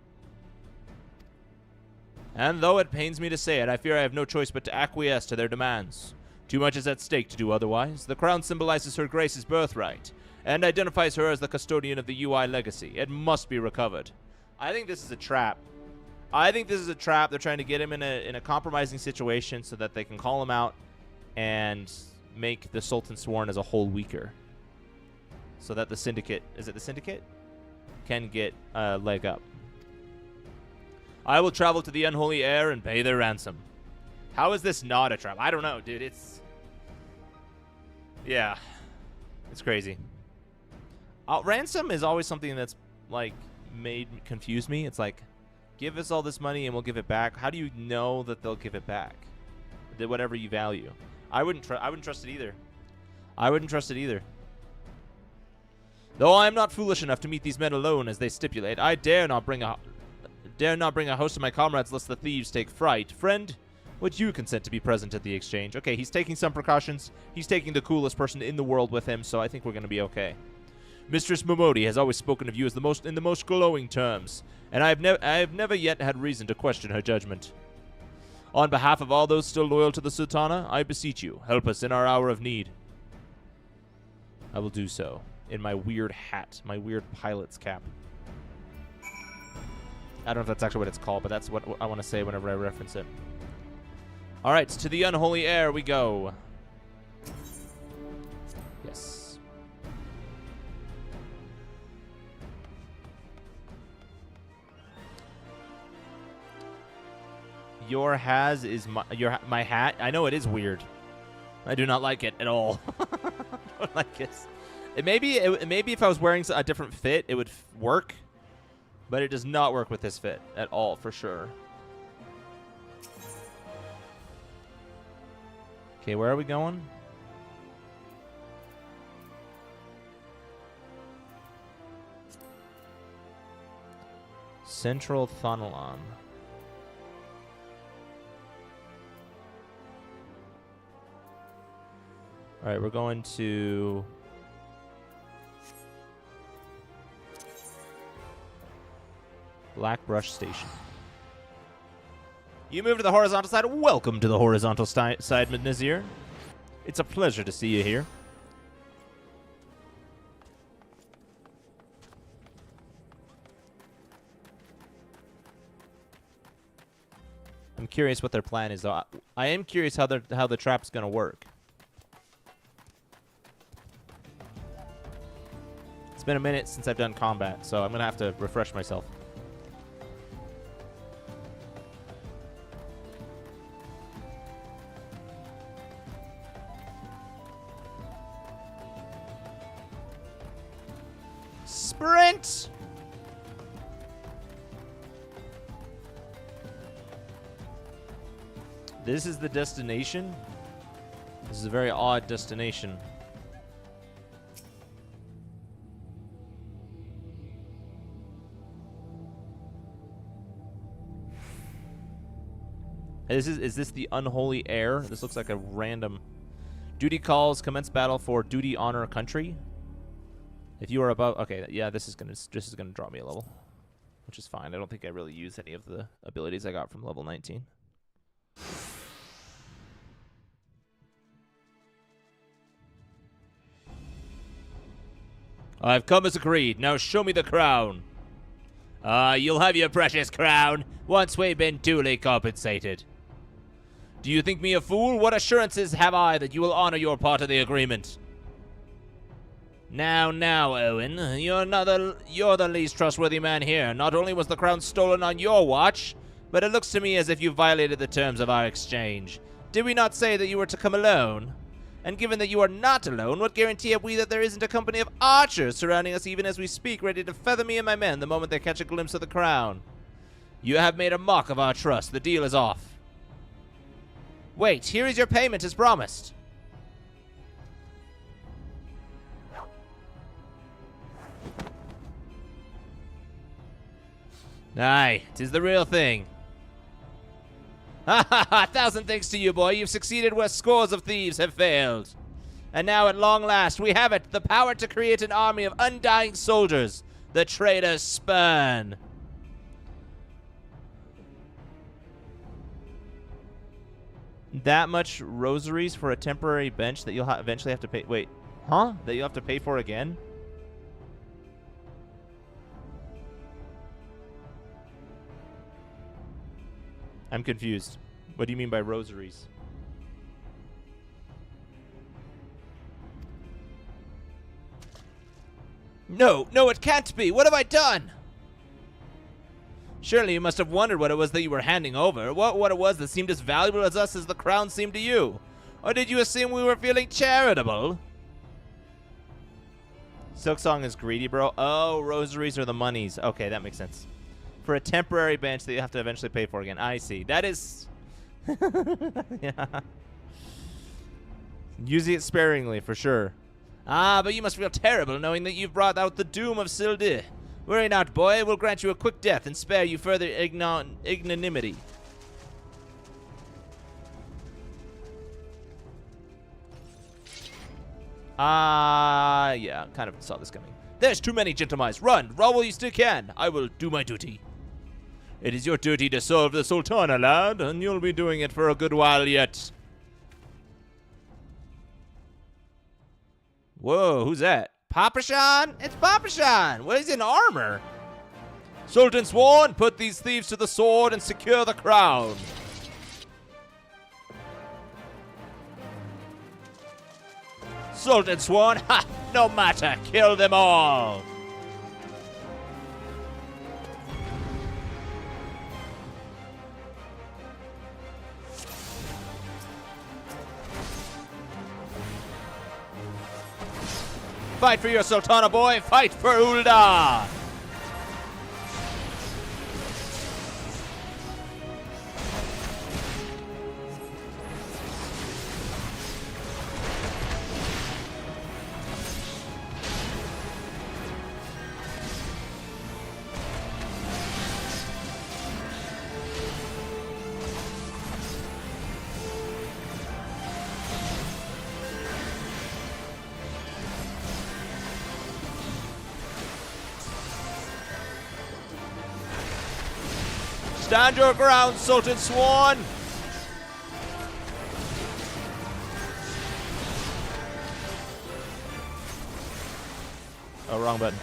And though it pains me to say it, I fear I have no choice but to acquiesce to their demands. Too much is at stake to do otherwise. The crown symbolizes her Grace's birthright, and identifies her as the custodian of the UI legacy. It must be recovered. I think this is a trap. They're trying to get him in a compromising situation so that they can call him out and make the Sultan Sworn as a whole weaker. So that the Syndicate, is it the Syndicate? Can get a leg up. I will travel to the unholy air and pay their ransom. How is this not a trap? I don't know, dude. Yeah. It's crazy. Ransom is always something that's, like, confuse me. It's like, give us all this money and we'll give it back. How do you know that they'll give it back? Whatever you value. I wouldn't trust it either. I wouldn't trust it either. Though I am not foolish enough to meet these men alone as they stipulate, I dare not bring a host of my comrades lest the thieves take fright. Friend, would you consent to be present at the exchange? Okay, he's taking some precautions. He's taking the coolest person in the world with him, so I think we're going to be okay. Mistress Momodi has always spoken of you as in the most glowing terms, and I have never yet had reason to question her judgment. On behalf of all those still loyal to the Sultana, I beseech you, help us in our hour of need. I will do so. In my weird hat. My weird pilot's cap. I don't know if that's actually what it's called, but that's what I want to say whenever I reference it. Alright, to the unholy air we go. Yes. Your has is my hat. I know it is weird. I do not like it at all. I don't like it. Maybe if I was wearing a different fit, it would work. But it does not work with this fit at all, for sure. Okay, where are we going? Central Thonalon. Alright, we're going to... Black Brush Station. You move to the horizontal side. Welcome to the horizontal side, Nazir. It's a pleasure to see you here. I'm curious what their plan is, though. I am curious how the trap's gonna work. It's been a minute since I've done combat, so I'm gonna have to refresh myself. Sprint! This is the destination? This is a very odd destination. Is this the unholy air? This looks like a random... Duty calls, commence battle for duty, honor, country. If you are above... Okay, yeah, this is gonna draw me a level. Which is fine. I don't think I really use any of the abilities I got from level 19. I've come as agreed. Now show me the crown. You'll have your precious crown once we've been duly compensated. Do you think me a fool? What assurances have I that you will honor your part of the agreement? Now, Owen, you're the least trustworthy man here. Not only was the crown stolen on your watch, but it looks to me as if you violated the terms of our exchange. Did we not say that you were to come alone? And given that you are not alone, what guarantee have we that there isn't a company of archers surrounding us even as we speak, ready to feather me and my men the moment they catch a glimpse of the crown? You have made a mock of our trust. The deal is off. Wait, here is your payment as promised. Aye, 'tis the real thing. Ha ha ha! 1,000 thanks to you, boy. You've succeeded where scores of thieves have failed. And now, at long last, we have it. The power to create an army of undying soldiers. The traitors spurn. That much rosaries for a temporary bench that you'll eventually have to pay. Wait, huh? That you'll have to pay for again? I'm confused. What do you mean by rosaries? No, no, it can't be. What have I done? Surely you must have wondered what it was that you were handing over. What it was that seemed as valuable as us as the crown seemed to you. Or did you assume we were feeling charitable? Silksong is greedy, bro. Oh, rosaries are the monies. Okay, that makes sense. For a temporary bench that you have to eventually pay for again. I see. That is... yeah. Using it sparingly, for sure. Ah, but you must feel terrible knowing that you've brought out the doom of Sildir. Worry not, boy. We'll grant you a quick death and spare you further ignominy. Yeah, kind of saw this coming. There's too many gentlemen. Run while you still can. I will do my duty. It is your duty to serve the Sultana, lad, and you'll be doing it for a good while yet. Whoa, who's that? Papashan? It's Papashan! Well, he's in armor. Sultan Sworn, put these thieves to the sword and secure the crown. Sultan Sworn, ha! No matter, kill them all! Fight for your Sultana, boy! Fight for Ul'dah! Stand your ground, Sultan Sworn! Oh, wrong button.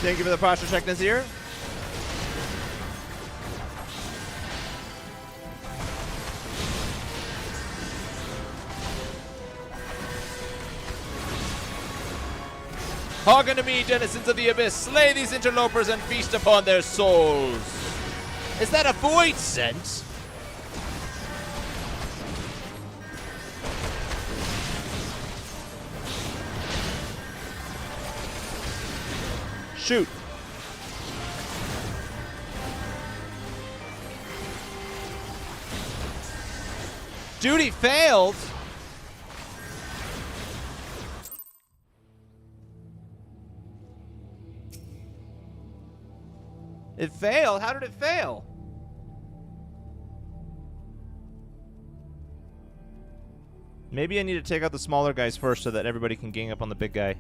Thank you for the posture check, Nazir. Hearken to me, denizens of the abyss. Slay these interlopers and feast upon their souls. Is that a void scent? Shoot. Duty failed. It failed? How did it fail? Maybe I need to take out the smaller guys first so that everybody can gang up on the big guy.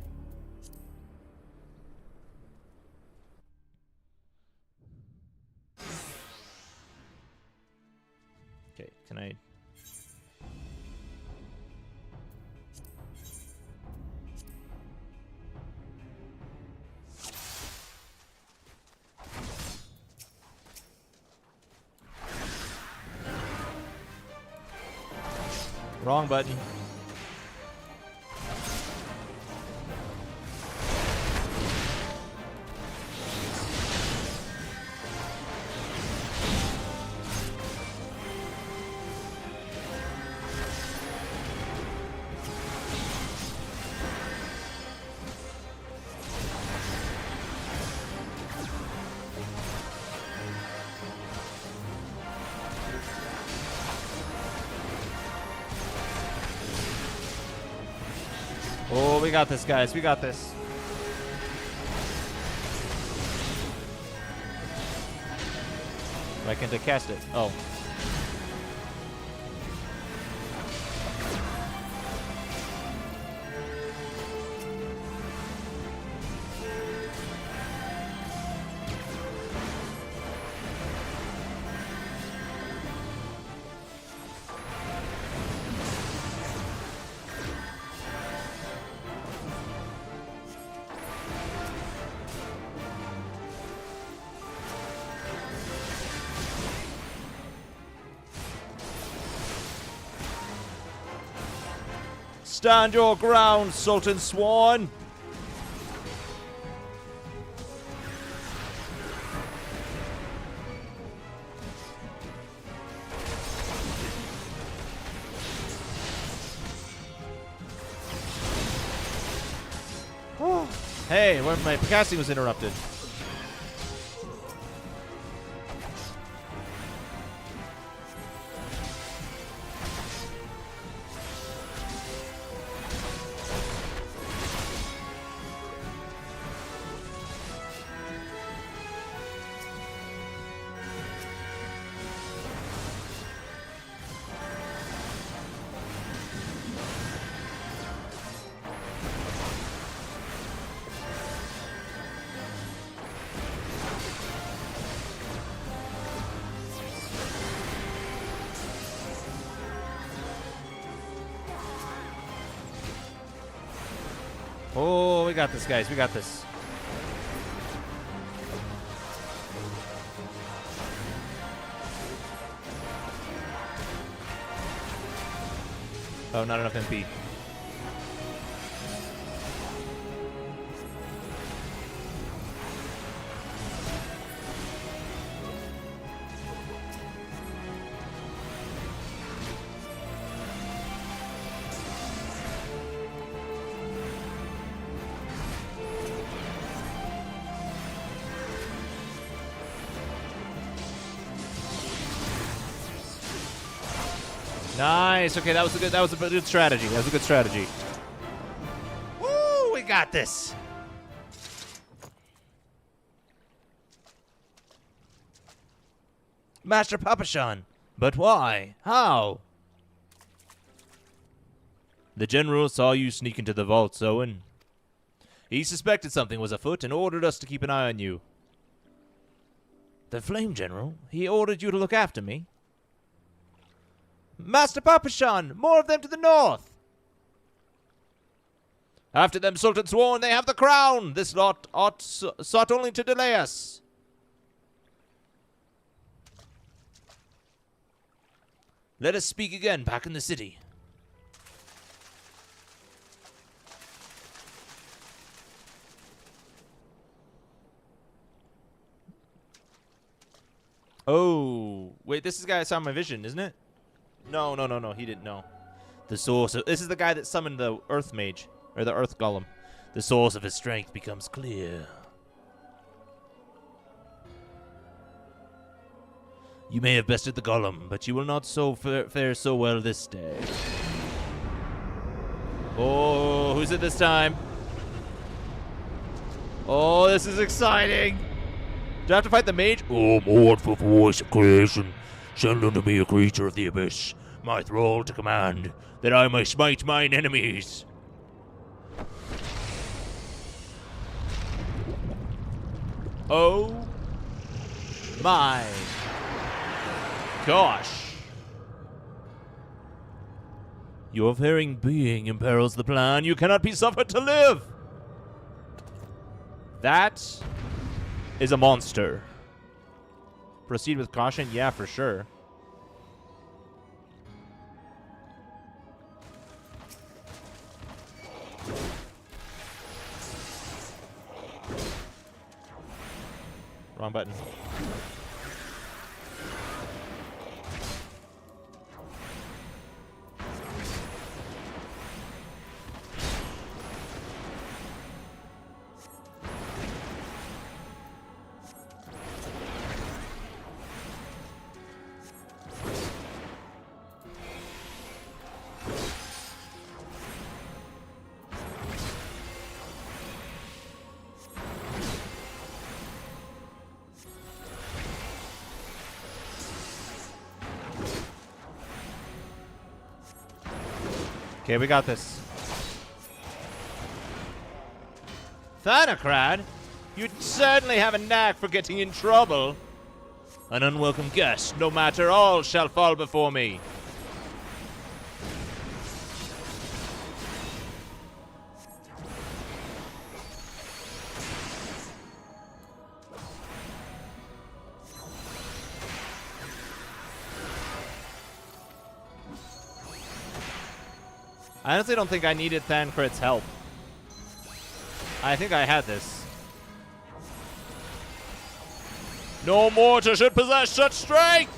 Okay, can I... Wrong button. Oh, we got this, guys. We got this. Why can't I cast it? Oh. Stand your ground, Sultan Swan! Oh. Hey, when my casting was interrupted. Oh, we got this, guys. We got this. Oh, not enough MP. Nice. Okay, that was a good strategy. That was a good strategy. Woo, we got this. Master Papashan. But why? How? The general saw you sneak into the vaults, Owen. He suspected something was afoot and ordered us to keep an eye on you. The Flame General? He ordered you to look after me? Master Papashan! More of them to the north! After them, Sultan Sworn, they have the crown! This lot sought only to delay us. Let us speak again back in the city. Oh, wait, this is the guy that saw my vision, isn't it? No, he didn't know. The source of... This is the guy that summoned the Earth Mage, or the Earth Golem. The source of his strength becomes clear. You may have bested the Golem, but you will not fare so well this day. Oh, who's it this time? Oh, this is exciting. Do I have to fight the mage? Oh, mournful voice of creation, send unto me a creature of the abyss, my thrall to command, that I may smite mine enemies. Oh my gosh. Your very being imperils the plan. You cannot be suffered to live. That is a monster. Proceed with caution? Yeah, for sure. Wrong button. Okay, we got this. Thanocrad? You certainly have a knack for getting in trouble. An unwelcome guest, no matter, all shall fall before me. I honestly don't think I needed Thancred's help. I think I had this. No mortal should possess such strength!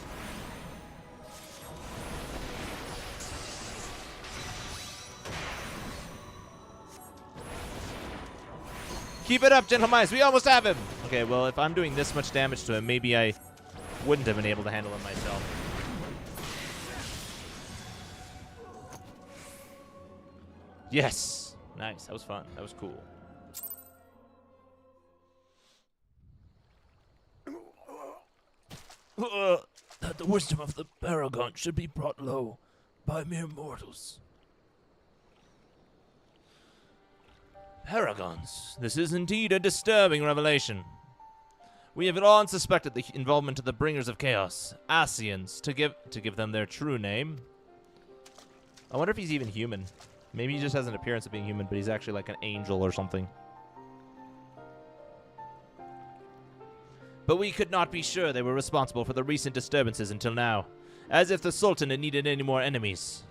Keep it up, gentlemen. We almost have him. Okay, well, if I'm doing this much damage to him, maybe I wouldn't have been able to handle him myself. Yes. Nice. That was fun. That was cool. That the wisdom of the Paragon should be brought low by mere mortals. Paragons. This is indeed a disturbing revelation. We have long suspected the involvement of the Bringers of Chaos, Asians, to give them their true name. I wonder if he's even human. Maybe he just has an appearance of being human, but he's actually like an angel or something. But we could not be sure they were responsible for the recent disturbances until now. As if the Sultan had needed any more enemies.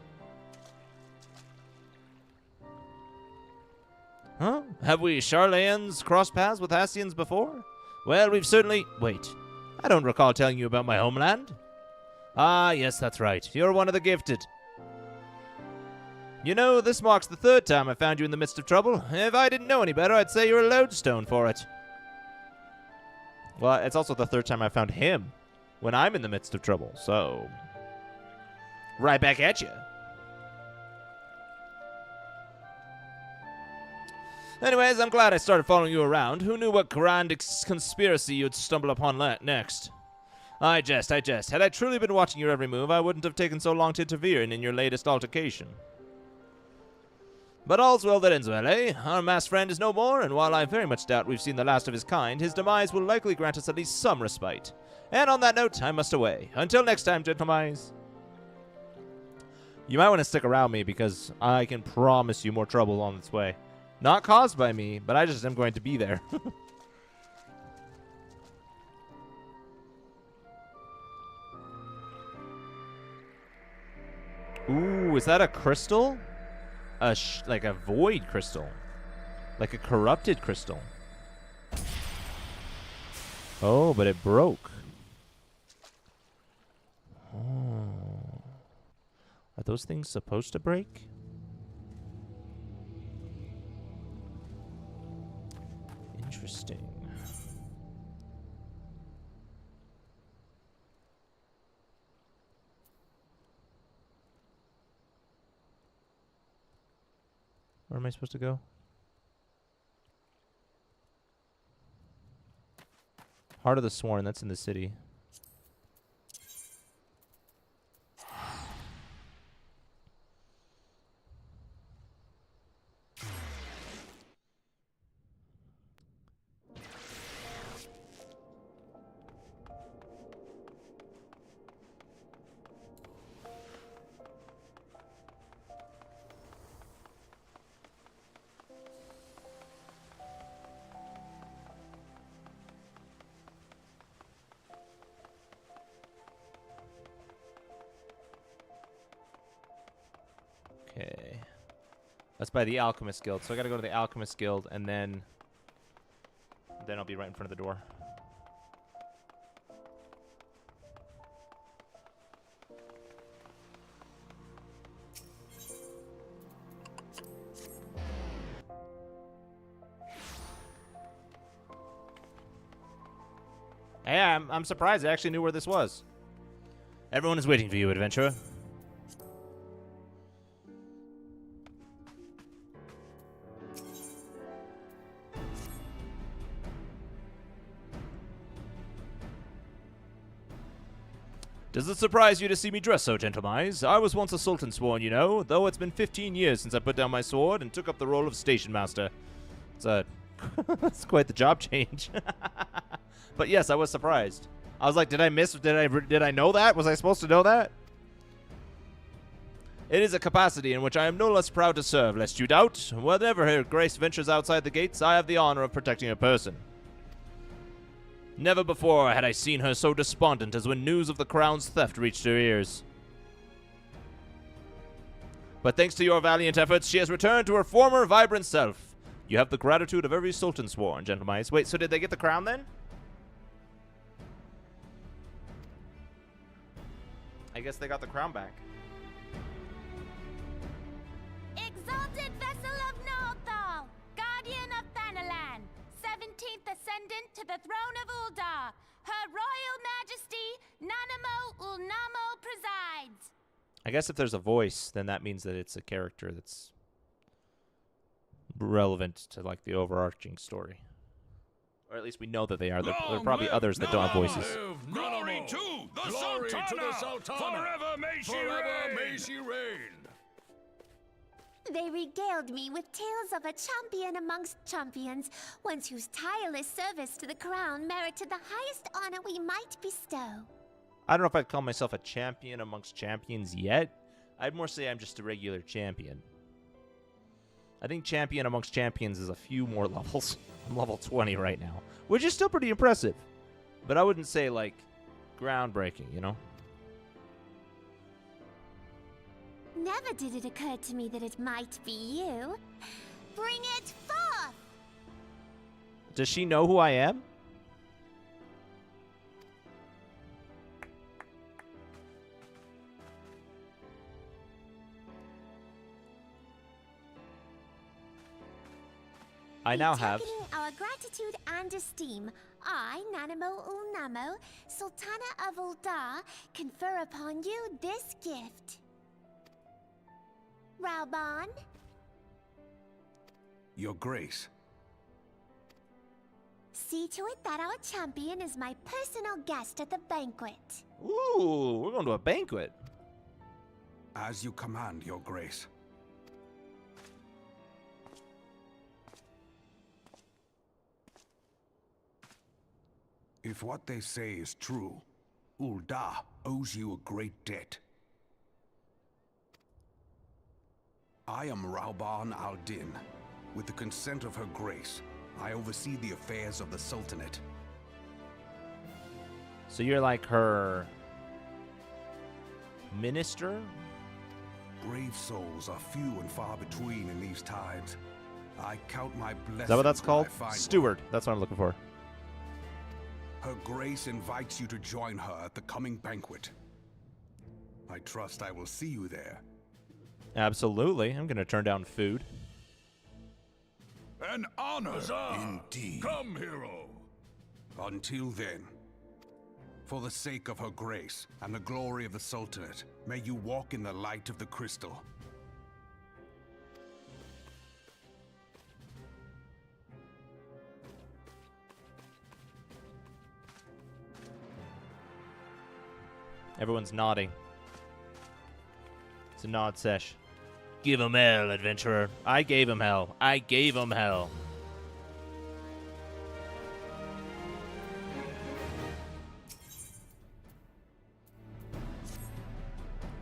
Huh? Have we Charlayans crossed paths with Asians before? Well, we've certainly... Wait. I don't recall telling you about my homeland. Ah, yes, that's right. You're one of the gifted. You know, this marks the third time I found you in the midst of trouble. If I didn't know any better, I'd say you're a lodestone for it. Well, it's also the third time I found him when I'm in the midst of trouble, so... Right back at you. Anyways, I'm glad I started following you around. Who knew what grand conspiracy you'd stumble upon next? I jest. Had I truly been watching your every move, I wouldn't have taken so long to intervene in your latest altercation. But all's well that ends well, eh? Our masked friend is no more, and while I very much doubt we've seen the last of his kind, his demise will likely grant us at least some respite. And on that note, I must away. Until next time, gentlemen. You might want to stick around me, because I can promise you more trouble on its way. Not caused by me, but I just am going to be there. Ooh, is that a crystal? Like a void crystal. Like a corrupted crystal. Oh, but it broke. Oh. Are those things supposed to break? Interesting. Where am I supposed to go? Heart of the Sworn, that's in the city. Okay. That's by the Alchemist Guild. So I gotta go to the Alchemist Guild and then I'll be right in front of the door. Yeah, I'm surprised I actually knew where this was. Everyone is waiting for you, adventurer. Does it surprise you to see me dressed so, Gentlemize? I was once a Sultan Sworn, you know, though it's been 15 years since I put down my sword and took up the role of Station Master. It's quite the job change. But yes, I was surprised. I was like, did I know that? Was I supposed to know that? It is a capacity in which I am no less proud to serve, lest you doubt. Whenever Her Grace ventures outside the gates, I have the honor of protecting her person. Never before had I seen her so despondent as when news of the crown's theft reached her ears. But thanks to your valiant efforts, she has returned to her former vibrant self. You have the gratitude of every Sultan Sworn, Gentlemize. Wait, so did they get the crown then? I guess they got the crown back. Exalted vessel of Northal, guardian of Thanalan, 17th ascendant to the throne of Uldar, Her Royal Majesty Nanamo Ulnamo presides. I guess if there's a voice, then that means that it's a character that's relevant to like the overarching story. Or at least we know that they are. There are probably others that don't have voices. Glory to the Sultana! Forever may she reign! They regaled me with tales of a champion amongst champions, one whose tireless service to the crown merited the highest honor we might bestow. I don't know if I'd call myself a champion amongst champions yet. I'd more say I'm just a regular champion. I think champion amongst champions is a few more levels. I'm level 20 right now, which is still pretty impressive. But I wouldn't say, like, groundbreaking, you know? Never did it occur to me that it might be you. Bring it forth! Does she know who I am? I now have our gratitude and esteem. I, Nanamo Ulnamo, Sultana of Uldar, confer upon you this gift. Raoban? Your Grace. See to it that our champion is my personal guest at the banquet. Ooh, we're going to a banquet. As you command, Your Grace. If what they say is true, Uldar owes you a great debt. I am Raoban al-Din. With the consent of Her Grace, I oversee the affairs of the Sultanate. So you're like her minister? Brave souls are few and far between in these times. I count my blessings. Is that what that's when called? I find Steward. That's what I'm looking for. Her Grace invites you to join her at the coming banquet. I trust I will see you there. Absolutely. I'm going to turn down food. An honor, Huzzah! indeed. Come, hero! Until then, for the sake of Her Grace and the glory of the Sultanate, may you walk in the light of the crystal. Everyone's nodding. It's a nod sesh. Give him hell, adventurer. I gave him hell. I gave him hell.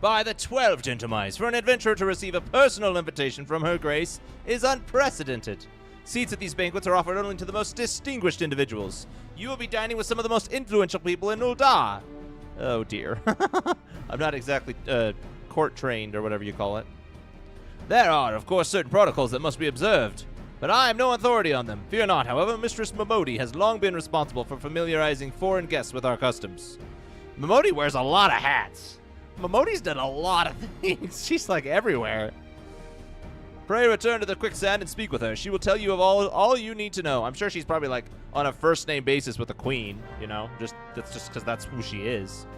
By the 12, Gentlemize, for an adventurer to receive a personal invitation from Her Grace is unprecedented. Seats at these banquets are offered only to the most distinguished individuals. You will be dining with some of the most influential people in Uldar. Oh dear. I'm not exactly court trained or whatever you call it. There are, of course, certain protocols that must be observed, but I am no authority on them. Fear not, however, Mistress Momodi has long been responsible for familiarizing foreign guests with our customs. Momodi wears a lot of hats. Momodi's done a lot of things. She's like everywhere. Pray return to the quicksand and speak with her. She will tell you of all you need to know. I'm sure she's probably like on a first name basis with the queen, you know? That's just because that's who she is.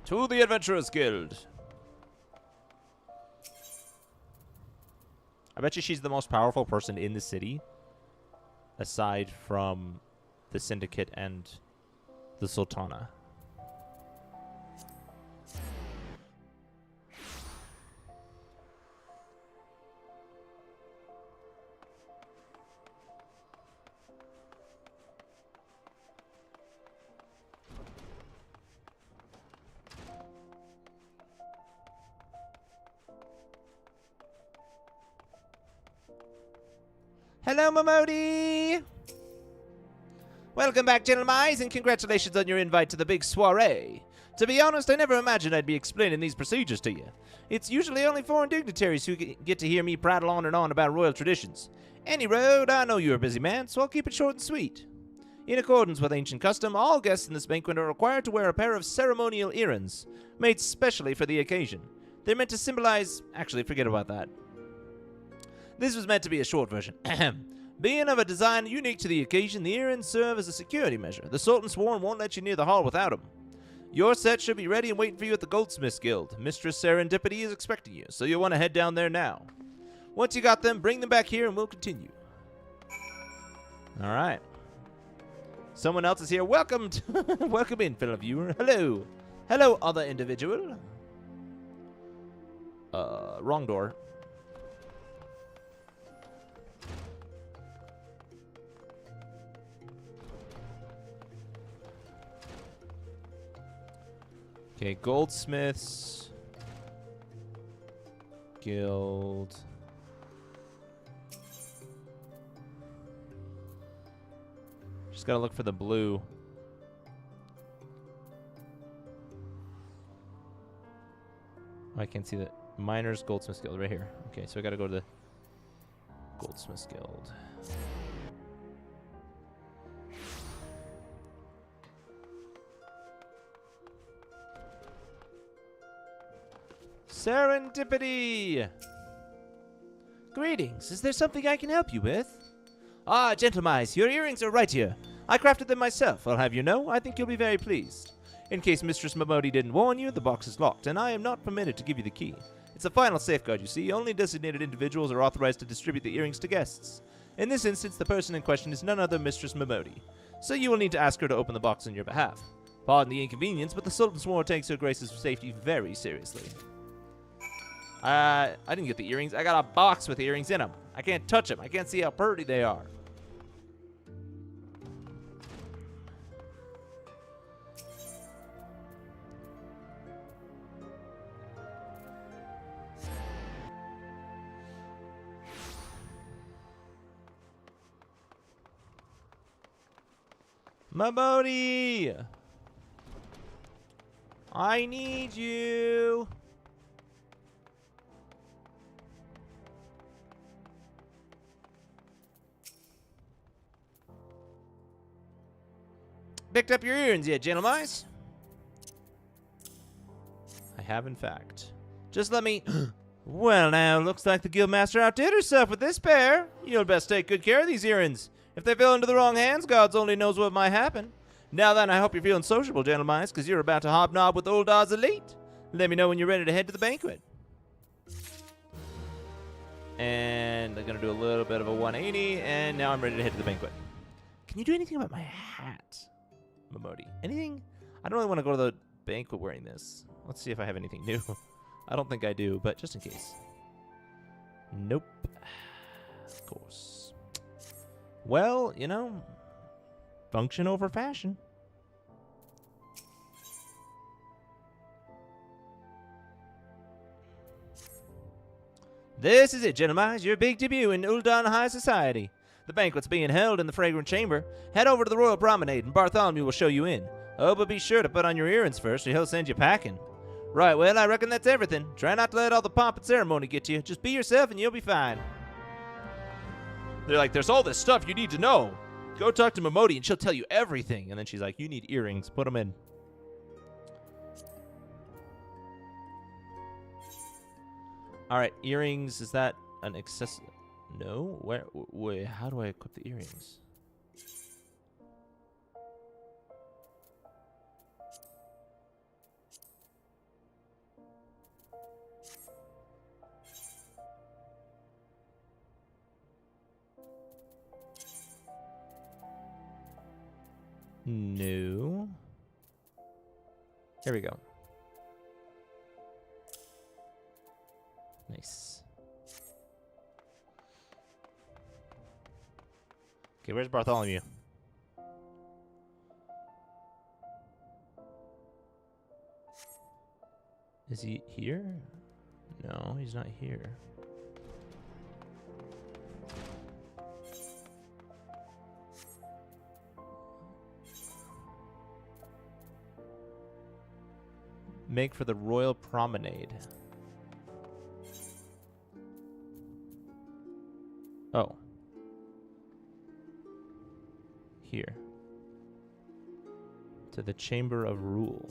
To the Adventurers Guild. I bet you she's the most powerful person in the city, aside from the Syndicate and the Sultana. Hello, Momodi! Welcome back, gentlemen, and congratulations on your invite to the big soiree. To be honest, I never imagined I'd be explaining these procedures to you. It's usually only foreign dignitaries who get to hear me prattle on and on about royal traditions. Any road, I know you're a busy man, so I'll keep it short and sweet. In accordance with ancient custom, all guests in this banquet are required to wear a pair of ceremonial earrings, made specially for the occasion. They're meant to symbolize... Actually, forget about that. This was meant to be a short version. Being of a design unique to the occasion, the earrings serve as a security measure. The Sultan Sworn won't let you near the hall without them. Your set should be ready and waiting for you at the Goldsmiths Guild. Mistress Serendipity is expecting you, so you'll want to head down there now. Once you got them, bring them back here and we'll continue. Alright. Someone else is here. Welcome welcome in, fellow viewer. Hello. Hello, other individual. Wrong door. Okay, Goldsmiths Guild. Just gotta look for the blue. Oh, I can't see the Miners Goldsmiths Guild right here. Okay, so I gotta go to the Goldsmiths Guild. Serendipity! Greetings. Is there something I can help you with? Ah, gentlemen, your earrings are right here. I crafted them myself, I'll have you know. I think you'll be very pleased. In case Mistress Momodi didn't warn you, the box is locked, and I am not permitted to give you the key. It's a final safeguard, you see. Only designated individuals are authorized to distribute the earrings to guests. In this instance, the person in question is none other Mistress Momodi, so you will need to ask her to open the box on your behalf. Pardon the inconvenience, but the Sultan Sworn takes her Grace's safety very seriously. I didn't get the earrings. I got a box with earrings in them. I can't touch them. I can't see how pretty they are. Momodi! I need you! Picked up your earrings yet, gentlemen? I have, in fact. Just let me... Well, now, looks like the guildmaster outdid herself with this pair. You'll best take good care of these earrings. If they fell into the wrong hands, God only knows what might happen. Now then, I hope you're feeling sociable, gentlemen, because you're about to hobnob with Uldar's elite. Let me know when you're ready to head to the banquet. And I'm going to do a little bit of a 180, and now I'm ready to head to the banquet. Can you do anything about my hat, Momodi? Anything? I don't really want to go to the banquet wearing this. Let's see if I have anything new. I don't think I do, but just in case. Nope. Of course. Well, you know, function over fashion. This is it, gentlemen. Your big debut in Uldan High Society. The banquet's being held in the Fragrant Chamber. Head over to the Royal Promenade, and Bartholomew will show you in. Oh, but be sure to put on your earrings first, or he'll send you packing. Right, well, I reckon that's everything. Try not to let all the pomp and ceremony get to you. Just be yourself, and you'll be fine. They're like, there's all this stuff you need to know. Go talk to Momodi and she'll tell you everything. And then she's like, you need earrings. Put them in. All right, earrings. Is that an access? No. Wait, how do I equip the earrings? No. Here we go. Nice. Okay, where's Bartholomew? Is he here? No, he's not here. Make for the Royal Promenade. Oh. Here. To the Chamber of Rule.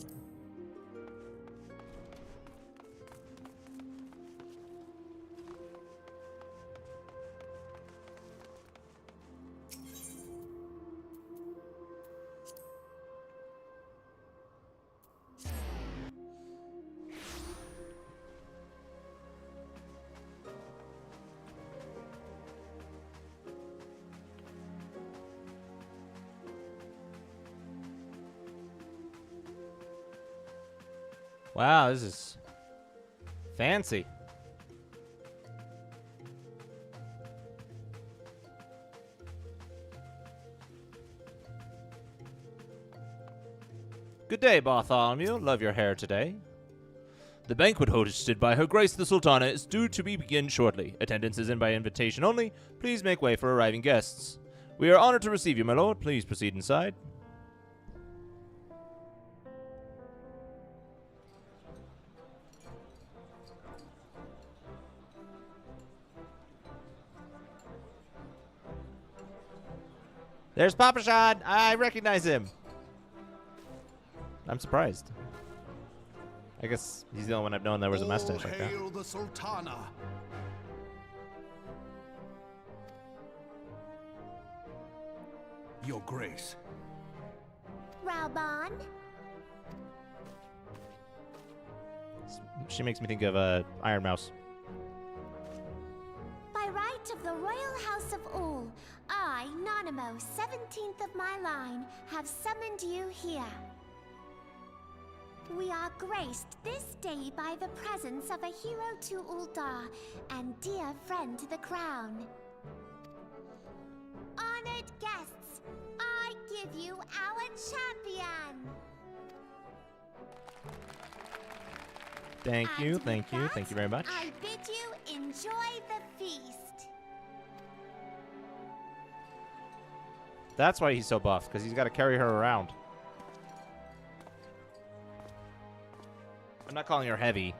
Wow, this is fancy. Good day, Bartholomew. Love your hair today. The banquet hosted by Her Grace the Sultana is due to begin shortly. Attendance is in by invitation only. Please make way for arriving guests. We are honored to receive you, my lord. Please proceed inside. There's Papa Shad. I recognize him. I'm surprised. I guess he's the only one I've known that wears a mustache like that. Hail the Sultana. Your Grace. Raoban? She makes me think of Iron Mouse. By right of the Royal House of Ul, I, Nanamo, 17th of my line, have summoned you here. We are graced this day by the presence of a hero to Ul'dah and dear friend to the crown. Honored guests, I give you our champion! Thank you, And thank with you, that, thank you very much. I bid you enjoy the feast. That's why he's so buff, because he's got to carry her around. I'm not calling her heavy.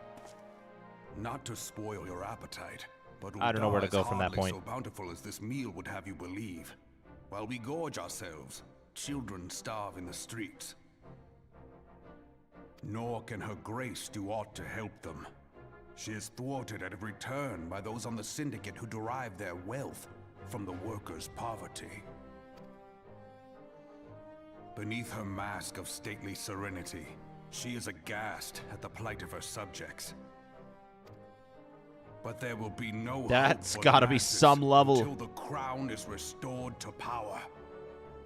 Not to spoil your appetite, but I don't know where to Ul'dah go is from that hardly point. so bountiful as this meal would have you believe. While we gorge ourselves, children starve in the streets. Nor can her grace do aught to help them. She is thwarted at every turn by those on the syndicate who derive their wealth from the workers' poverty. Beneath her mask of stately serenity, she is aghast at the plight of her subjects. But there will be no That's hope for the gotta be masses some level. until the crown is restored to power.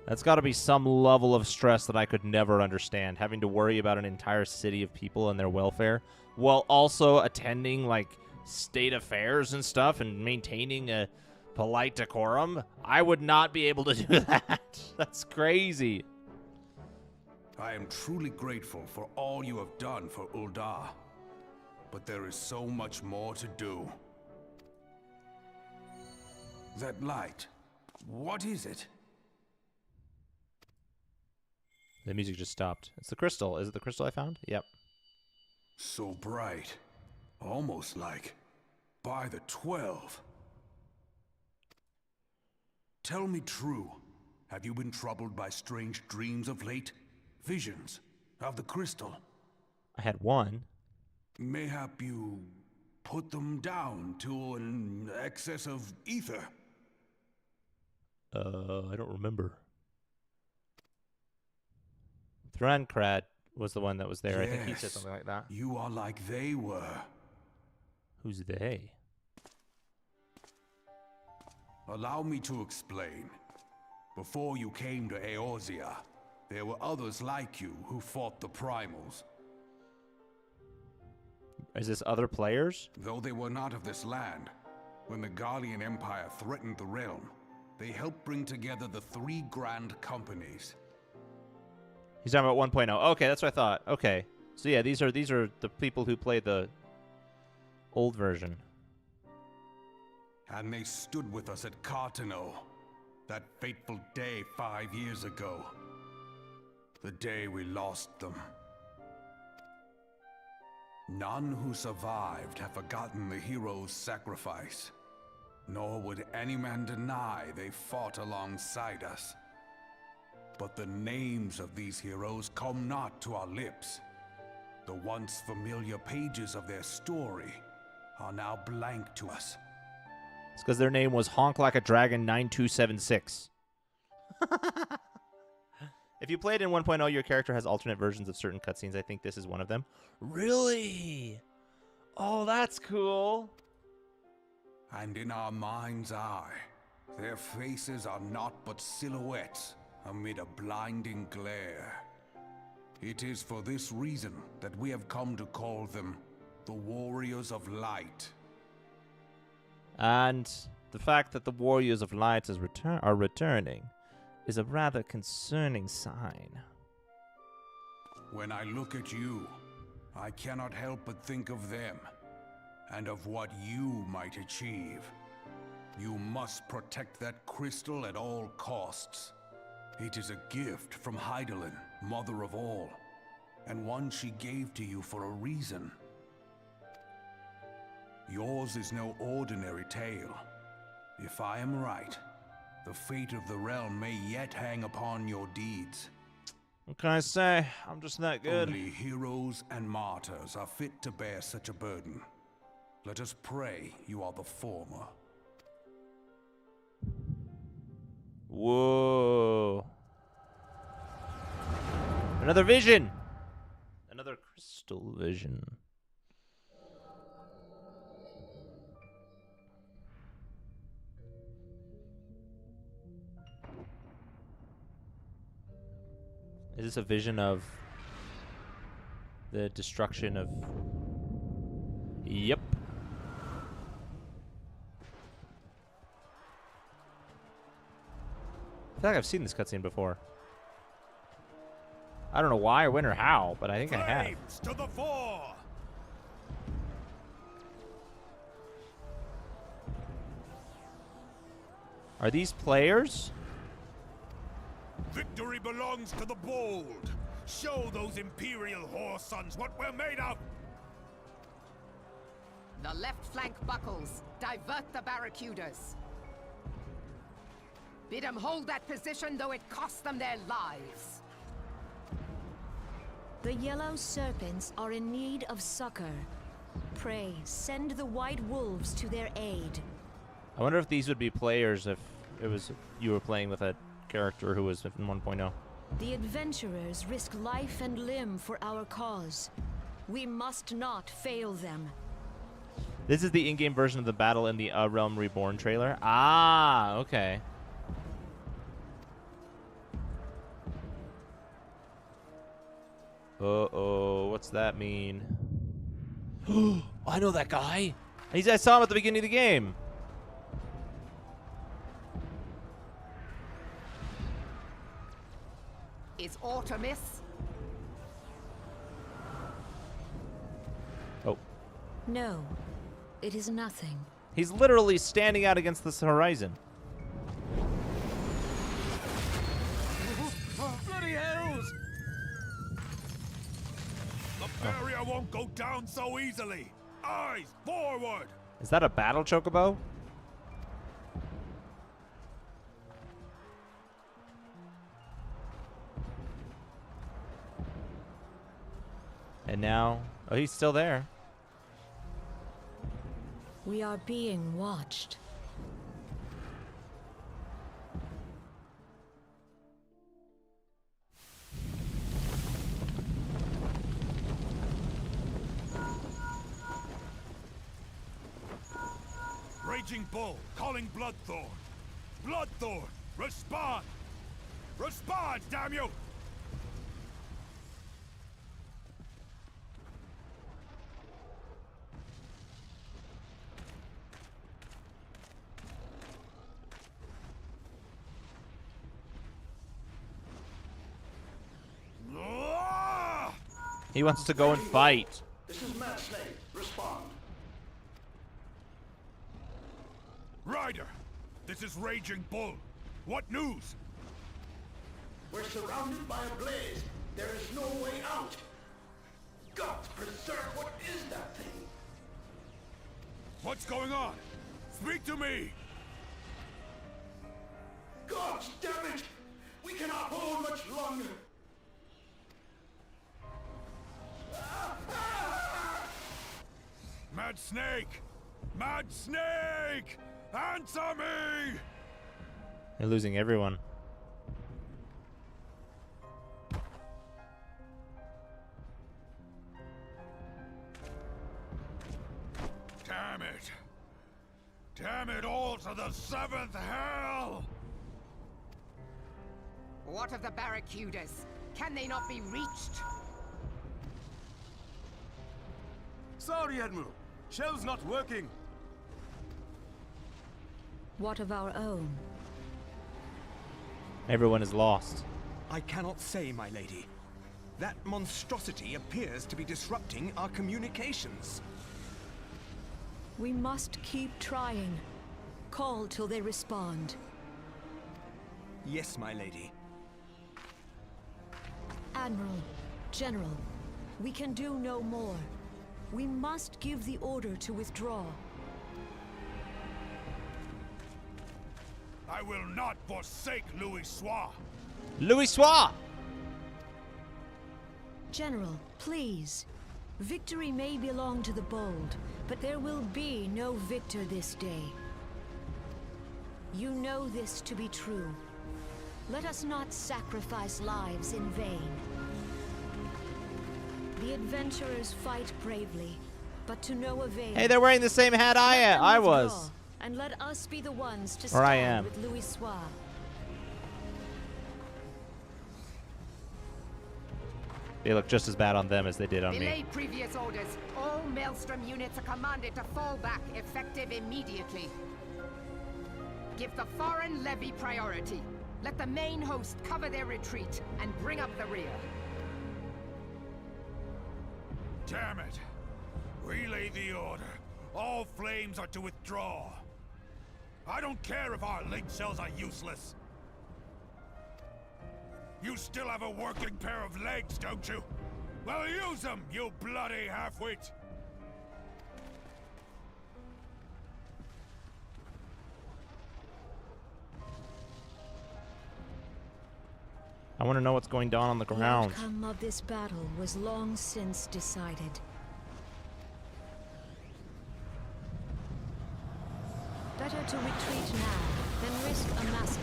That's got to be some level of stress that I could never understand, having to worry about an entire city of people and their welfare, while also attending, like, state affairs and stuff and maintaining a polite decorum. I would not be able to do that. That's crazy. I am truly grateful for all you have done for Ul'dah. But there is so much more to do. That light, what is it? The music just stopped. It's the crystal. Is it the crystal I found? Yep. So bright. Almost like by the 12. Tell me true. Have you been troubled by strange dreams of late? Visions of the crystal? I had one. Mayhap you put them down to an excess of ether? I don't remember. Thrancrad was the one that was there. I think he said something like that. You are like they were. Who's they? Allow me to explain. Before you came to Eorzea, there were others like you who fought the primals. Is this other players? Though they were not of this land, when the Garlean Empire threatened the realm, they helped bring together the 3 grand companies. He's talking about 1.0. Okay, that's what I thought. Okay. So yeah, these are the people who play the old version. And they stood with us at Cartano, that fateful day 5 years ago. The day we lost them. None who survived have forgotten the hero's sacrifice, nor would any man deny they fought alongside us. But the names of these heroes come not to our lips. The once familiar pages of their story are now blank to us. It's because their name was Honk Like a Dragon 9276. If you played in 1.0, your character has alternate versions of certain cutscenes. I think this is one of them. Really? Oh, that's cool. And in our mind's eye, their faces are naught but silhouettes amid a blinding glare. It is for this reason that we have come to call them the Warriors of Light. And the fact that the Warriors of Light are returning is a rather concerning sign. When I look at you, I cannot help but think of them, and of what you might achieve. You must protect that crystal at all costs. It is a gift from Hydaelyn, mother of all, and one she gave to you for a reason. Yours is no ordinary tale. If I am right, the fate of the realm may yet hang upon your deeds. What can I say? I'm just that good. Only heroes and martyrs are fit to bear such a burden. Let us pray you are the former. Whoa. Another vision. Another crystal vision. Is this a vision of the destruction of... Yep. I feel like I've seen this cutscene before. I don't know why or when or how, but I think I have. Flames to the fore! Are these players? Victory belongs to the bold. Show those Imperial whore sons what we're made of. The left flank buckles. Divert the barracudas. Bid them hold that position, though it cost them their lives. The yellow serpents are in need of succor. Pray, send the white wolves to their aid. I wonder if these would be players if it was you were playing with a character who was in 1.0. The adventurers risk life and limb for our cause. We must not fail them. This is the in-game version of the battle in the A Realm Reborn trailer. Ah, okay. Uh-oh, what's that mean? I know that guy. I saw him at the beginning of the game. Is Artemis? Oh. No, it is nothing. He's literally standing out against this horizon. Bloody hells! The barrier won't go down so easily. Eyes forward! Is that a battle chocobo? And now, oh, he's still there. We are being watched. Raging Bull, calling Bloodthorn. Bloodthorn, respond! Respond, damn you! He wants to go and fight. This is Mad Snake. Respond. Ryder, this is Raging Bull. What news? We're surrounded by a blaze. There is no way out. God preserve, what is that thing? What's going on? Speak to me! God damn it! We cannot hold much longer. Mad Snake! Mad Snake! Answer me! They're losing everyone. Damn it! Damn it all to the seventh hell! What of the barracudas? Can they not be reached? Sorry, Admiral. Shell's not working. What of our own? Everyone is lost. I cannot say, my lady. That monstrosity appears to be disrupting our communications. We must keep trying. Call till they respond. Yes, my lady. Admiral, General, we can do no more. We must give the order to withdraw. I will not forsake Louis Soir. Louis Soir! General, please. Victory may belong to the bold, but there will be no victor this day. You know this to be true. Let us not sacrifice lives in vain. The adventurers fight bravely, but to no avail. Hey, they're wearing the same hat I was. And let us be the ones to Or I stand am. with Louis Soir. They look just as bad on them as they did on Delay me. previous orders. All Maelstrom units are commanded to fall back, effective immediately. Give the foreign levy priority. Let the main host cover their retreat and bring up the rear. Damn it! Relay the order. All flames are to withdraw. I don't care if our link cells are useless. You still have a working pair of legs, don't you? Well, use them, you bloody half-wit! I want to know what's going on the The ground. outcome of this battle was long since decided. Better to retreat now than risk a massacre.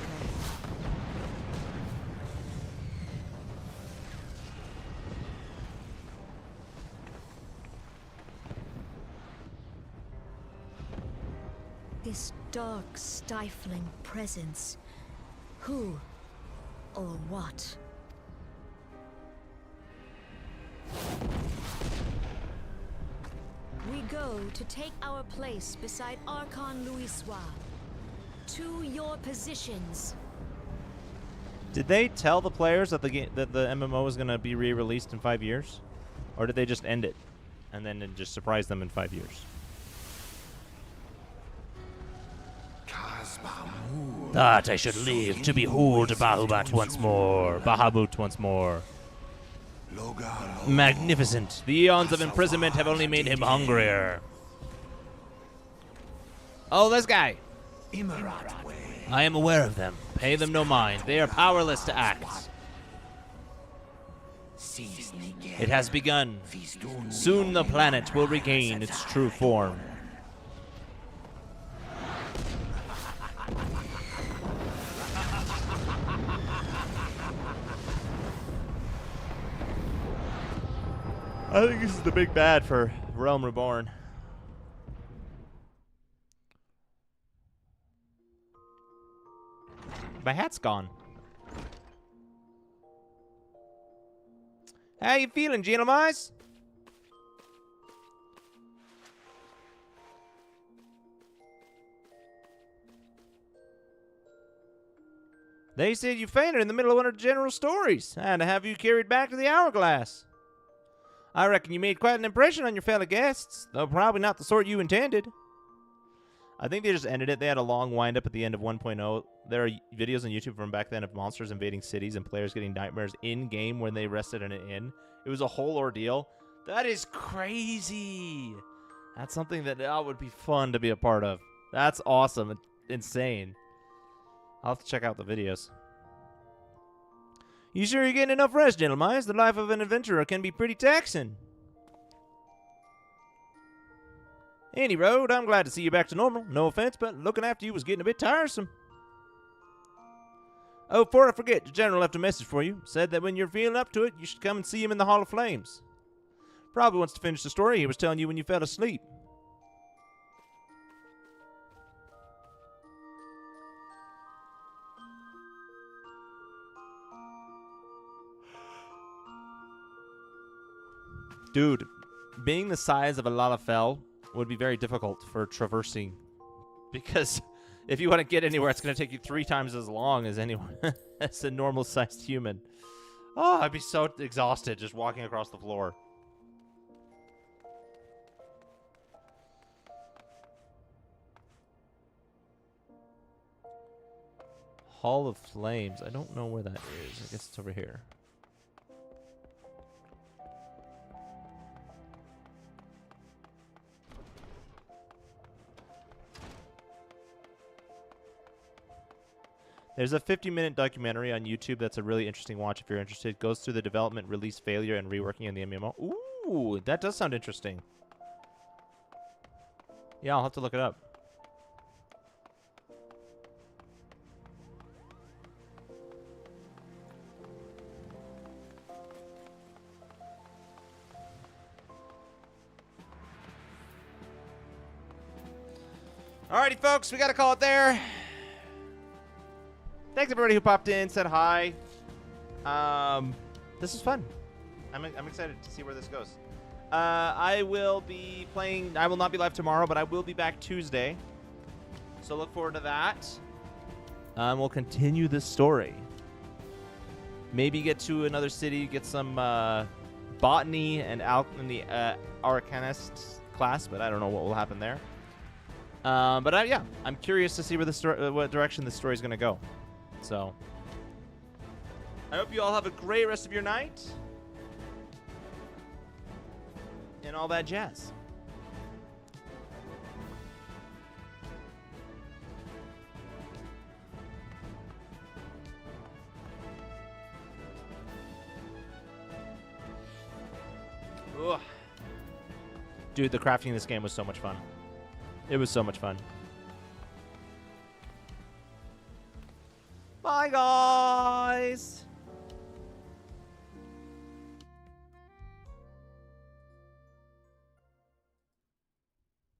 This dark, stifling presence. Who or what? We go to take our place beside Archon Louis Soir. To your positions. Did they tell the players that the MMO is going to be re-released in 5 years? Or did they just end it and then it just surprise them in 5 years? That I should live to behold Bahamut once more. Bahamut once more. Magnificent. The eons of imprisonment have only made him hungrier. Oh, this guy. I am aware of them. Pay them no mind. They are powerless to act. It has begun. Soon the planet will regain its true form. I think this is the big bad for Realm Reborn. My hat's gone. How you feeling, gentlemen? They said you fainted in the middle of one of the general stories. I had to have you carried back to the Hourglass. I reckon you made quite an impression on your fellow guests, though probably not the sort you intended. I think they just ended it. They had a long wind-up at the end of 1.0. There are videos on YouTube from back then of monsters invading cities and players getting nightmares in-game when they rested in an inn. It was a whole ordeal. That is crazy. That's something that would be fun to be a part of. That's awesome. Insane. I'll have to check out the videos. You sure you're getting enough rest, gentlemen? The life of an adventurer can be pretty taxing. Any road, I'm glad to see you back to normal. No offense, but looking after you was getting a bit tiresome. Oh, before I forget, the general left a message for you. Said that when you're feeling up to it, you should come and see him in the Hall of Flames. Probably wants to finish the story he was telling you when you fell asleep. Dude, being the size of a Lalafell would be very difficult for traversing, because if you want to get anywhere, it's going to take you 3 times as long as anyone as a normal-sized human. Oh, I'd be so exhausted just walking across the floor. Hall of Flames. I don't know where that is. I guess it's over here. There's a 50-minute documentary on YouTube that's a really interesting watch if you're interested. It goes through the development, release failure, and reworking in the MMO. Ooh, that does sound interesting. Yeah, I'll have to look it up. Alrighty, folks, we got to call it there. Thanks everybody who popped in, said hi. This is fun. I'm excited to see where this goes. I will be playing. I will not be live tomorrow, but I will be back Tuesday. So look forward to that. We'll continue this story. Maybe get to another city, get some botany and out in the Arcanist class, but I don't know what will happen there. But yeah, I'm curious to see where the story, what direction the story is going to go. So, I hope you all have a great rest of your night. And all that jazz. Ugh. Dude, the crafting in this game was so much fun. It was so much fun. Bye, guys.